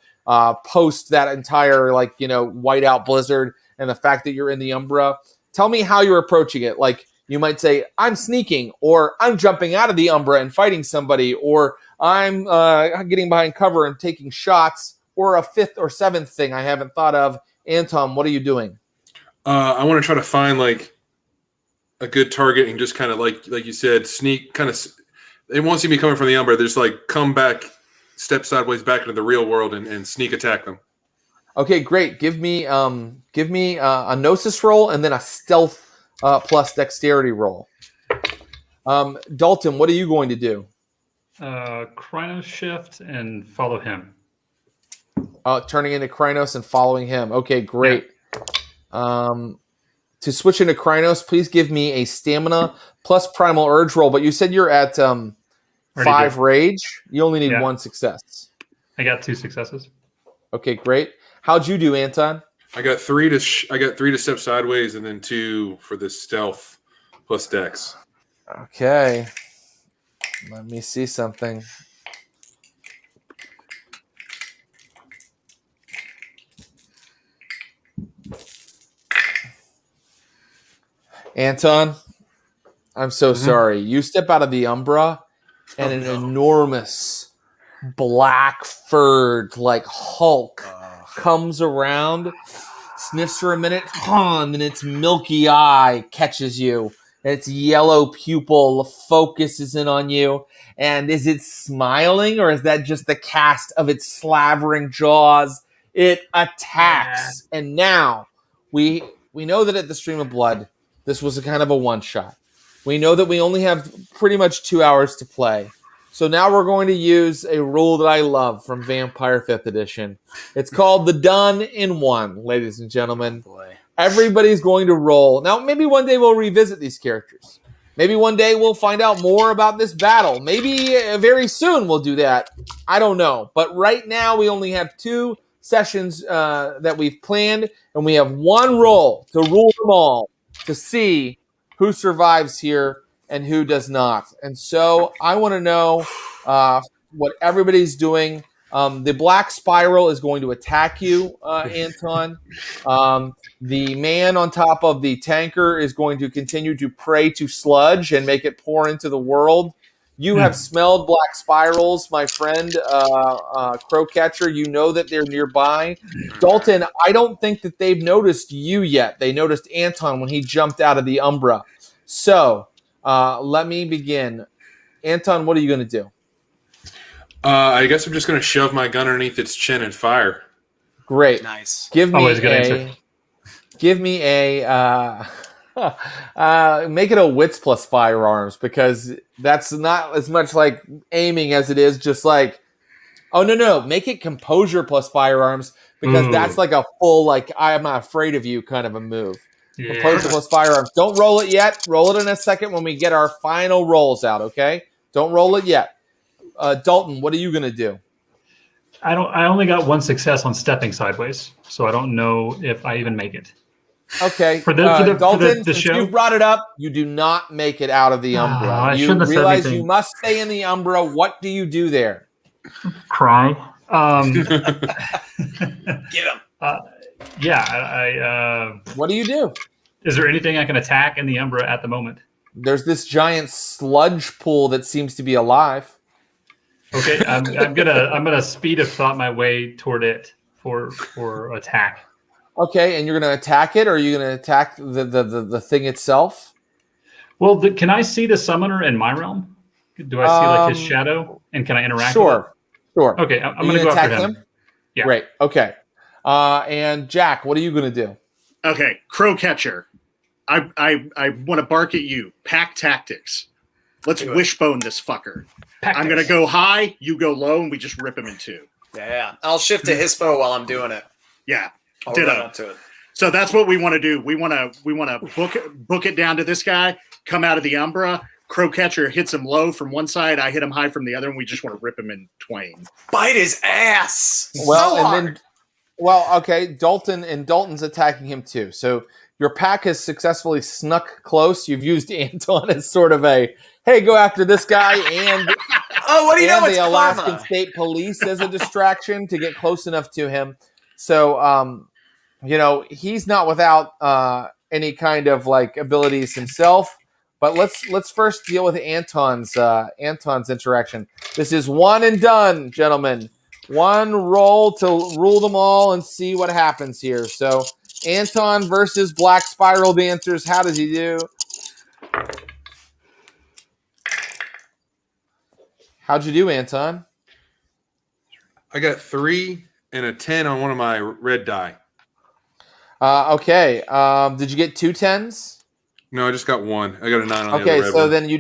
post that entire whiteout blizzard and the fact that you're in the Umbra. Tell me how you're approaching it. Like you might say, I'm sneaking, or I'm jumping out of the Umbra and fighting somebody, or I'm getting behind cover and taking shots, or a fifth or seventh thing I haven't thought of. Anton, what are you doing? I want to try to find like a good target and just kind of like you said, sneak. Kind of, they won't see me coming from the Umbra. They just like come back, step sideways back into the real world and sneak attack them. Okay, great. Give me a Gnosis roll and then a stealth plus dexterity roll. Dalton, what are you going to do? Krynos shift and follow him. Turning into Krynos and following him. Okay, great. Yeah. To switch into Krynos, please give me a stamina plus primal urge roll. But you said you're at 5 rage. You only need 1 success. I got 2 successes. Okay, great. How'd you do, Anton? I got 3 to step sideways, and then 2 for the stealth plus dex. Okay. Let me see something. Anton, I'm so sorry. You step out of the Umbra, and an enormous black furred like Hulk comes around, sniffs for a minute, and then its milky eye catches you. And its yellow pupil focuses in on you. And is it smiling, or is that just the cast of its slavering jaws? It attacks. Yeah. And now we know that at the Stream of Blood, this was a kind of a one-shot. We know that we only have pretty much 2 hours to play. So now we're going to use a rule that I love from Vampire 5th Edition. It's called the Done in One, ladies and gentlemen. Boy. Everybody's going to roll. Now, maybe one day we'll revisit these characters. Maybe one day we'll find out more about this battle. Maybe very soon we'll do that. I don't know. But right now we only have 2 sessions that we've planned, and we have 1 roll to rule them all to see who survives here and who does not. And so I want to know what everybody's doing. The black spiral is going to attack you, Anton. The man on top of the tanker is going to continue to pray to sludge and make it pour into the world. You have smelled black spirals, my friend, Crowcatcher. You know that they're nearby. Dalton, I don't think that they've noticed you yet. They noticed Anton when he jumped out of the Umbra. So let me begin. Anton, what are you going to do? I guess I'm just going to shove my gun underneath its chin and fire. Great. Nice. Give me make it a wits plus firearms, because that's not as much like aiming as it is just like, oh, no. Make it composure plus firearms, because that's like a full, like, I'm not afraid of you kind of a move. Yeah. Composure plus firearms. Don't roll it yet. Roll it in a second when we get our final rolls out, okay? Don't roll it yet. Dalton, what are you going to do? I only got 1 success on stepping sideways, so I don't know if I even make it. Okay. Dalton, since you've brought it up, you do not make it out of the Umbra. You realize you must stay in the Umbra. What do you do there? Cry. Get him. What do you do? Is there anything I can attack in the Umbra at the moment? There's this giant sludge pool that seems to be alive. Okay, I'm gonna speed of thought my way toward it for attack. Okay, and you're gonna attack it, or are you gonna attack the thing itself? Well, can I see the summoner in my realm? Do I see like his shadow, and can I interact? Sure. Okay, I'm gonna go after him. Yeah. Great. Okay. And Jack, what are you gonna do? Okay, Crowcatcher. I want to bark at you. Pack tactics. Let's wishbone this fucker. I'm going to go high, you go low, and we just rip him in 2. Yeah. I'll shift to Hispo while I'm doing it. Yeah. I'll run up to it. So that's what we want to do. We want to book it down to this guy, come out of the Umbra. Crowcatcher hits him low from one side, I hit him high from the other, and we just want to rip him in twain. Bite his ass. Okay, Dalton's attacking him too. So your pack has successfully snuck close. You've used Anton as sort of a, hey, go after this guy, and what do you know? The Alaskan State Police as a distraction to get close enough to him. So, he's not without any kind of like abilities himself. But let's first deal with Anton's interaction. This is one and done, gentlemen. 1 roll to rule them all and see what happens here. So Anton versus Black Spiral Dancers. How does he do? How'd you do, Anton? I got 3 and a 10 on one of my red die. Okay. Did you get 2 10s? No, I just got 1. I got a 9 on the other red Okay, so one. then you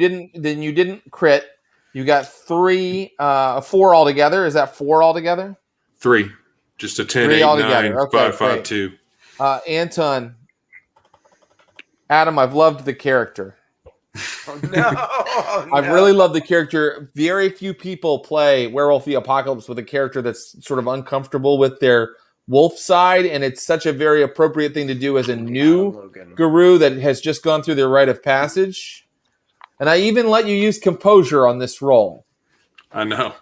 didn't crit. You got 4 altogether. Is that 4 altogether? 3. Just a 10, 3 8, altogether. 9, Okay, 5, 5, 2. Anton, Adam, I've loved the character. I've really loved the character. Very few people play Werewolf the Apocalypse with a character that's sort of uncomfortable with their wolf side, and it's such a very appropriate thing to do as a new guru that has just gone through their rite of passage. And I even let you use composure on this roll. I know.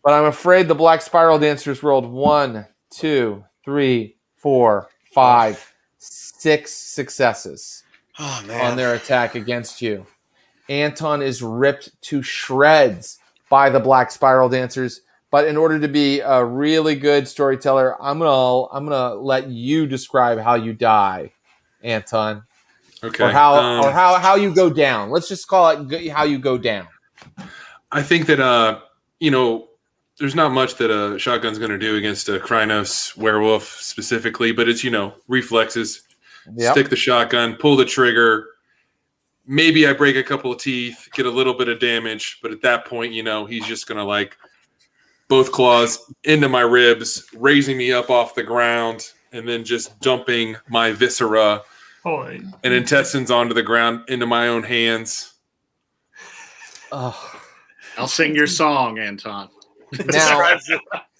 But I'm afraid the Black Spiral Dancers rolled 1, 2, 3, 4, 5, 6 successes on their attack against you. Anton is ripped to shreds by the Black Spiral Dancers. But in order to be a really good storyteller, I'm gonna let you describe how you die, Anton. Okay. Or how you go down. Let's just call it how you go down. I think that there's not much that a shotgun's going to do against a Krynos werewolf specifically, but it's reflexes. Yep. Stick the shotgun, pull the trigger. Maybe I break a couple of teeth, get a little bit of damage, but at that point, he's just going to both claws into my ribs, raising me up off the ground, and then just dumping my viscera and intestines onto the ground into my own hands. I'll sing your song, Anton. Now,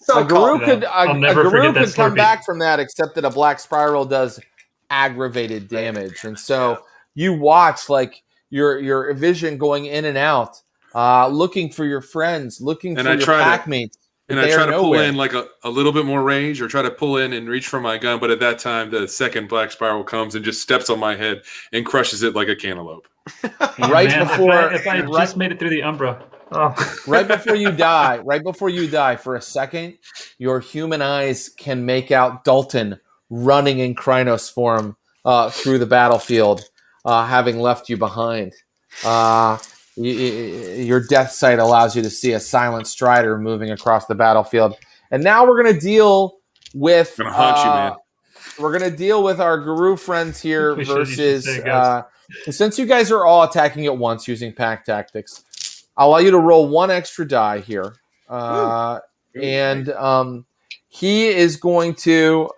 So a guru could that come Slurpee. back from that, except that a black spiral does aggravated damage, and so you watch like your vision going in and out, looking for your friends, looking for your pack mates. And I try to pull in like a little bit more range, or try to pull in and reach for my gun, but at that time the second black spiral comes and just steps on my head and crushes it like a cantaloupe. If I just made it through the Umbra. Right before you die, for a second, your human eyes can make out Dalton running in Krynos form through the battlefield, having left you behind. Your death sight allows you to see a silent strider moving across the battlefield. And now we're going to deal with... I'm going to hunt you, man. We're going to deal with our guru friends here versus... since you guys are all attacking at once using pack tactics, I'll allow you to roll one extra die here. And he is going to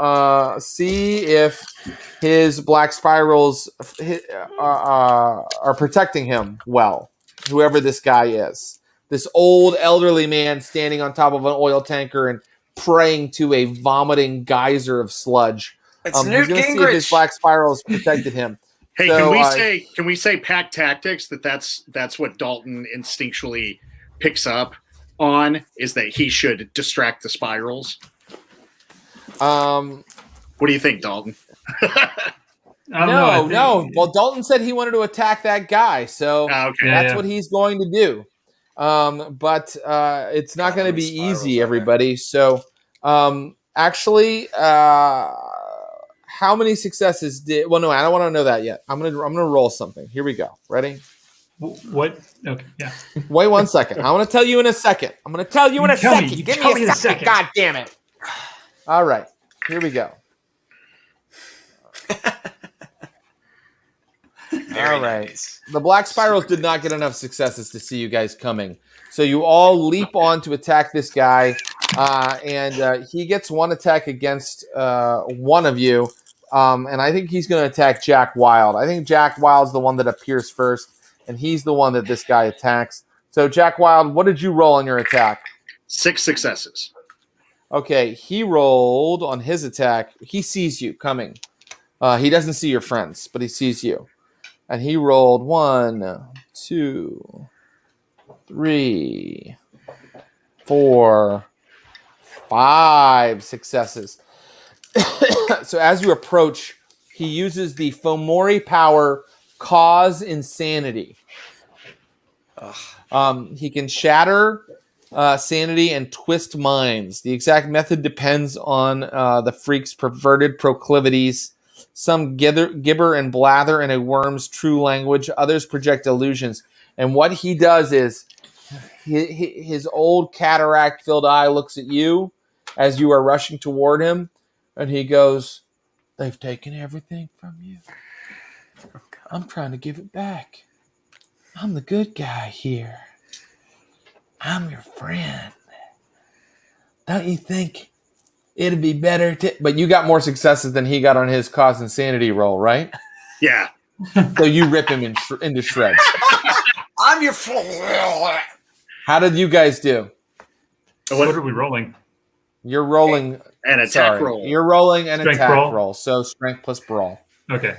see if his black spirals are protecting him well. Whoever this guy is. This old elderly man standing on top of an oil tanker and praying to a vomiting geyser of sludge. It's He's Newt going to see if Gingrich. his black spirals protected him. Hey, So, can we say pack tactics? That's what Dalton instinctually picks up on, is that he should distract the spirals. What do you think, Dalton? No. Well, Dalton said he wanted to attack that guy, so that's what he's going to do. But it's not going to be easy, everybody. So, actually, how many successes did? Well, no, I don't want to know that yet. I'm gonna roll something. Here we go. Ready? What? Okay, yeah. Wait 1 second. I want to tell you in a second. Give me a second. God damn it! All right, here we go. All right. Nice. The black spirals did not get enough successes to see you guys coming. So you all leap on to attack this guy, and he gets one attack against one of you, and I think he's going to attack Jack Wild. I think Jack Wild's the one that appears first, and he's the one that this guy attacks. So Jack Wild, what did you roll on your attack? 6 successes. Okay, he rolled on his attack. He sees you coming. He doesn't see your friends, but he sees you. And he rolled 1, 2, 3, 4, 5 successes. So as you approach, he uses the Fomori power, Cause Insanity. He can shatter sanity and twist minds. The exact method depends on the freak's perverted proclivities. Some gibber and blather in a worm's true language. Others project illusions. And what he does is his old cataract-filled eye looks at you as you are rushing toward him, and he goes, "They've taken everything from you. I'm trying to give it back. I'm the good guy here. I'm your friend. Don't you think it'd be better to..." But you got more successes than he got on his Cause Insanity roll, right? Yeah. So you rip him into shreds. I'm your friend. How did you guys do? What are we rolling? You're rolling an attack roll. You're rolling an Strength attack roll. roll. So strength plus brawl. Okay.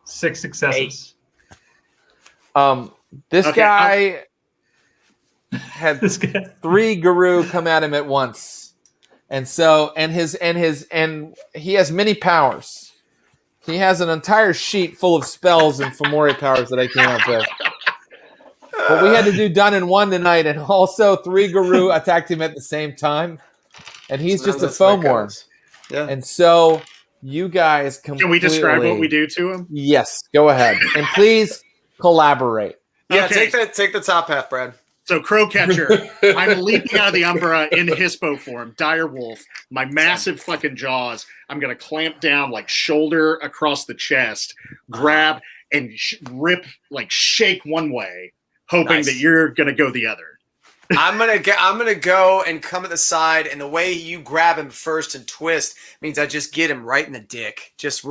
6 successes. This guy had 3 guru come at him at once. And he has many powers. He has an entire sheet full of spells and Fomori powers that I came up with. But we had to do done in one tonight, and also 3 guru attacked him at the same time. And he's just a Fomor. Yeah. And so you guys completely... Can we describe what we do to him? Yes, go ahead. And please collaborate. Yeah, okay. Take the top half, Brad. So, Crowcatcher, I'm leaping out of the Umbra in Hispo form, dire wolf. My massive fucking jaws, I'm going to clamp down, like shoulder across the chest, grab and rip, like shake one way, hoping that you're going to go the other. I'm gonna go and come at the side, and the way you grab him first and twist means I just get him right in the dick, just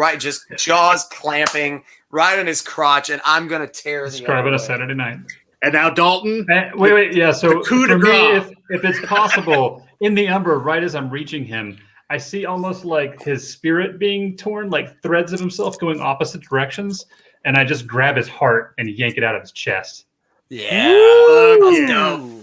jaws clamping right on his crotch, and I'm gonna tear the. Describe it a Saturday night. And now Dalton. Wait. Yeah. So coup de for me, grace. if it's possible, in the Umbra, right as I'm reaching him, I see almost like his spirit being torn, like threads of himself going opposite directions, and I just grab his heart and yank it out of his chest. Yeah.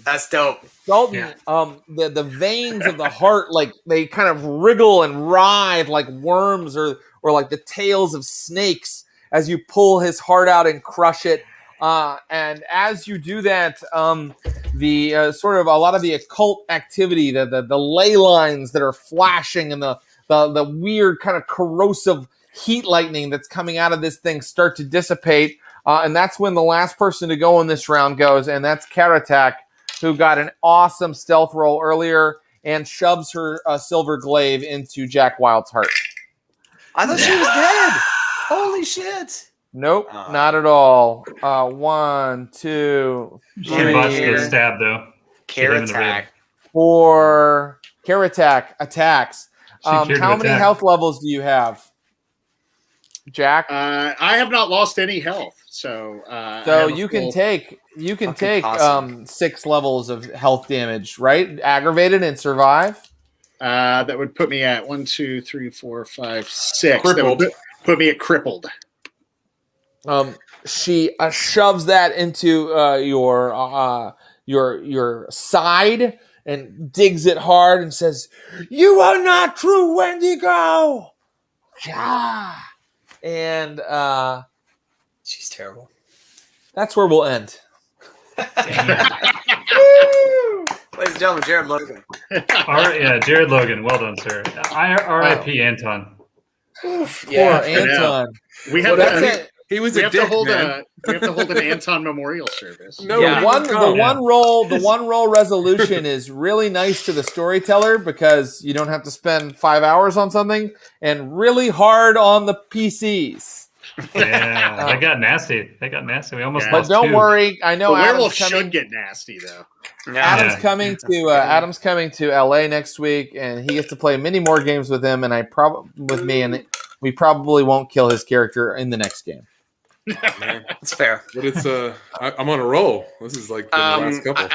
That's dope. Dalton, the veins of the heart, like they kind of wriggle and writhe like worms or like the tails of snakes as you pull his heart out and crush it. And as you do that, the sort of a lot of the occult activity, the ley lines that are flashing and the weird kind of corrosive heat lightning that's coming out of this thing start to dissipate. And that's when the last person to go in this round goes, and that's Karatak, who got an awesome stealth roll earlier and shoves her silver glaive into Jack Wild's heart. I thought she was dead. Holy shit. Nope, not at all. 1, 2, She botched the stab, though. Karatak. 4. Karatak attacks. How many attack. health levels do you have, Jack? I have not lost any health, so You can take 6 levels of health damage, right? Aggravated and survive. That would put me at 1, 2, 3, 4, 5, 6. Crippled. That would put me at crippled. She shoves that into your side and digs it hard and says, "You are not true, Wendigo." Yeah. And She's terrible. that's where we'll end. Ladies and gentlemen, Jared Logan. Jared Logan. Well done, sir. R.I.P. Anton. Poor Anton. We have He was we a have dick, to hold man. we have to hold an Anton memorial service. No, The one roll resolution is really nice to the storyteller because you don't have to spend 5 hours on something, and really hard on the PCs. Yeah, that got nasty. We almost But lost don't 2. worry, I know The werewolf Adam's coming. should get nasty though. Adam's coming to LA next week, and he gets to play many more games with him, and and we probably won't kill his character in the next game. Man, that's fair. But it's I'm on a roll. This is like the last couple.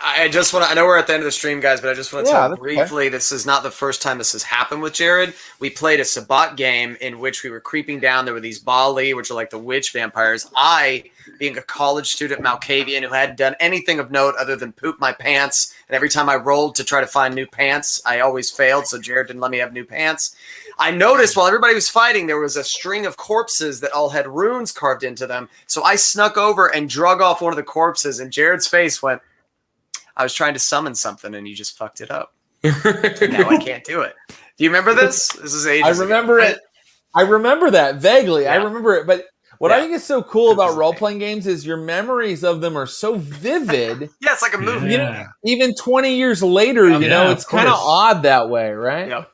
I just want to. I know we're at the end of the stream, guys, but I just want to tell that's briefly. This is not the first time this has happened with Jared. We played a Sabbat game in which we were creeping down. There were these Bali, which are like the witch vampires. I, being a college student Malkavian who hadn't done anything of note other than poop my pants, and every time I rolled to try to find new pants, I always failed. So Jared didn't let me have new pants. I noticed while everybody was fighting, there was a string of corpses that all had runes carved into them. So I snuck over and drug off one of the corpses, and Jared's face went, I was trying to summon something, and you just fucked it up. Now I can't do it. Do you remember this? This is ages remember ago. it. I remember that vaguely. Yeah. I remember it. But what I think is so cool about role-playing games is your memories of them are so vivid. Yeah, it's like a movie. You know, even 20 years later, it's kind of odd that way, right? Yep.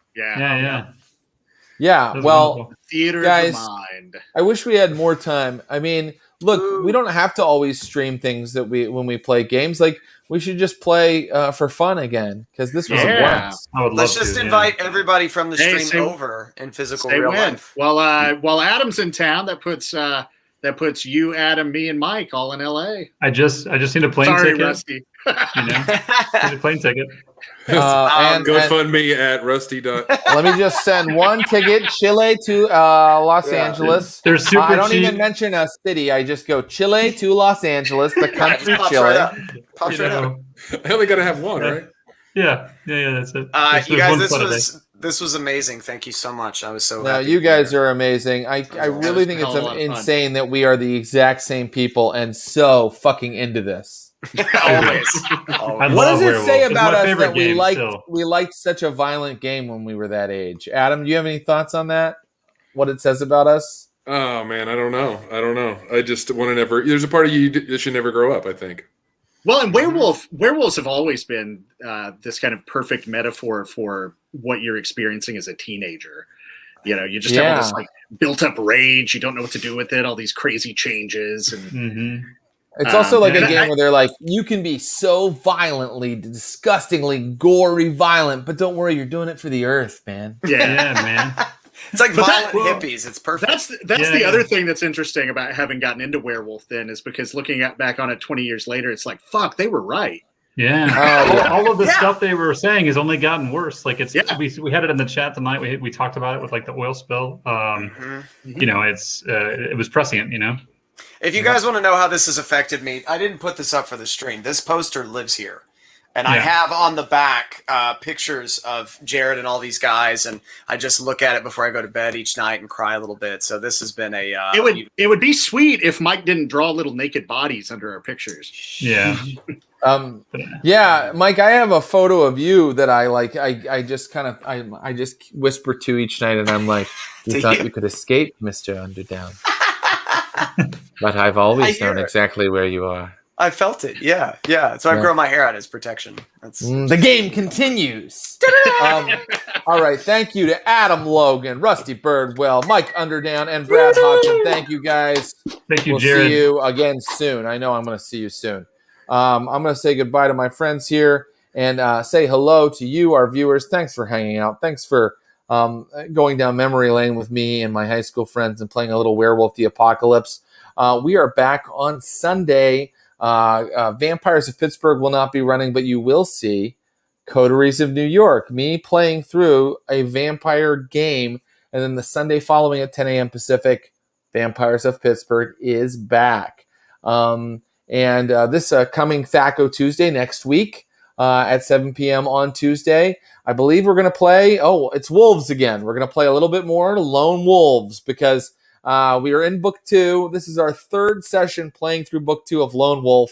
Yeah. Well, Theater guys, of the mind. I wish we had more time. I mean, look, we don't have to always stream things when we play games. Like, we should just play for fun again, because this was a blast. I would love Let's just invite everybody from the stream say- over in physical Stay real win. life. While Adam's in town, that puts you, Adam, me, and Mike all in LA. I just need a plane Sorry, ticket. Rusty. Need a plane ticket. And GoFundMe at Rusty. let me just send one ticket, Chile to Los Angeles. They're super I don't cheap. even mention a city. I just go Chile to Los Angeles, the country Pops Chile. right up. Pops You right up. know, I only got to have one, right? yeah, that's it. You There's guys, one this was amazing. Thank you so much. I was so No, happy. you guys are amazing. I really think it's a lot of fun. insane that we are the exact same people and so fucking into this. always. I What love does it Werewolf. say It's about my us favorite that we game liked still. we liked such a violent game when we were that age? Adam, do you have any thoughts on that? What it says about us? Oh man, I don't know. I just want to never. There's a part of you that should never grow up, I think. Well, and werewolves have always been this kind of perfect metaphor for what you're experiencing as a teenager. You know, you just have all this like built up rage. You don't know what to do with it. All these crazy changes, and Mm-hmm. It's also like a and game where they're like, you can be so violently, disgustingly, gory violent, but don't worry, you're doing it for the earth, man. yeah. Yeah, man. It's like violent hippies. It's perfect. That's the other thing that's interesting about having gotten into Werewolf then is because looking back on it 20 years later, it's like, fuck, they were right. Yeah. All of the stuff they were saying has only gotten worse. Like we had it in the chat tonight. We talked about it with like the oil spill. You know, it was prescient, you know. If you guys want to know how this has affected me, I didn't put this up for the stream. This poster lives here. And I have on the back pictures of Jared and all these guys, and I just look at it before I go to bed each night and cry a little bit. So this has been a. It would be sweet if Mike didn't draw little naked bodies under our pictures. Yeah. Yeah, Mike, I have a photo of you that I like. I just kind of I just whisper to each night, and I'm like, "You thought you could escape, Mr. Underdown, but I've always known exactly where you are." I felt it. Yeah. So I've grown my hair out as protection. The game continues. All right. Thank you to Adam Logan, Rusty Birdwell, Mike Underdown, and Brad Hodgson. Thank you, guys. Thank you, we'll Jared. See you again soon. I know I'm going to see you soon. I'm going to say goodbye to my friends here and say hello to you, our viewers. Thanks for hanging out. Thanks for going down memory lane with me and my high school friends and playing a little Werewolf the Apocalypse. We are back on Sunday. Vampires of Pittsburgh will not be running, but you will see Coteries of New York, me playing through a vampire game, and then the Sunday following at 10 a.m. Pacific, Vampires of Pittsburgh is back. And this coming Thaco Tuesday next week at 7 p.m. on Tuesday, I believe we're going to play, it's Wolves again. We're going to play a little bit more Lone Wolves because we are in Book 2. This is our third session playing through Book 2 of Lone Wolf.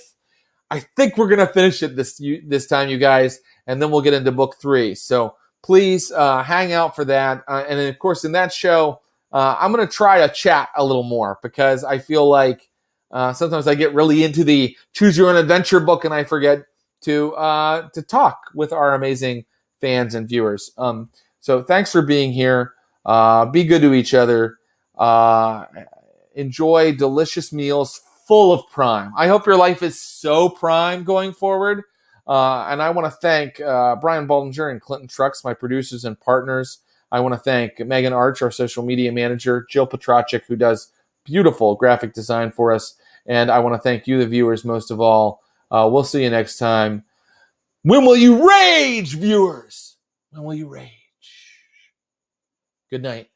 I think we're going to finish it this time, you guys, and then we'll get into Book 3. So please hang out for that. And then, of course, in that show, I'm going to try to chat a little more because I feel like sometimes I get really into the Choose Your Own Adventure book and I forget to talk with our amazing fans and viewers. So thanks for being here. Be good to each other. Enjoy delicious meals full of prime. I hope your life is so prime going forward. And I want to thank Brian Baldinger and Clinton Trucks, my producers and partners. I want to thank Megan Arch, our social media manager, Jill Petracek, who does beautiful graphic design for us. And I want to thank you, the viewers, most of all. We'll see you next time. When will you rage, viewers? When will you rage? Good night.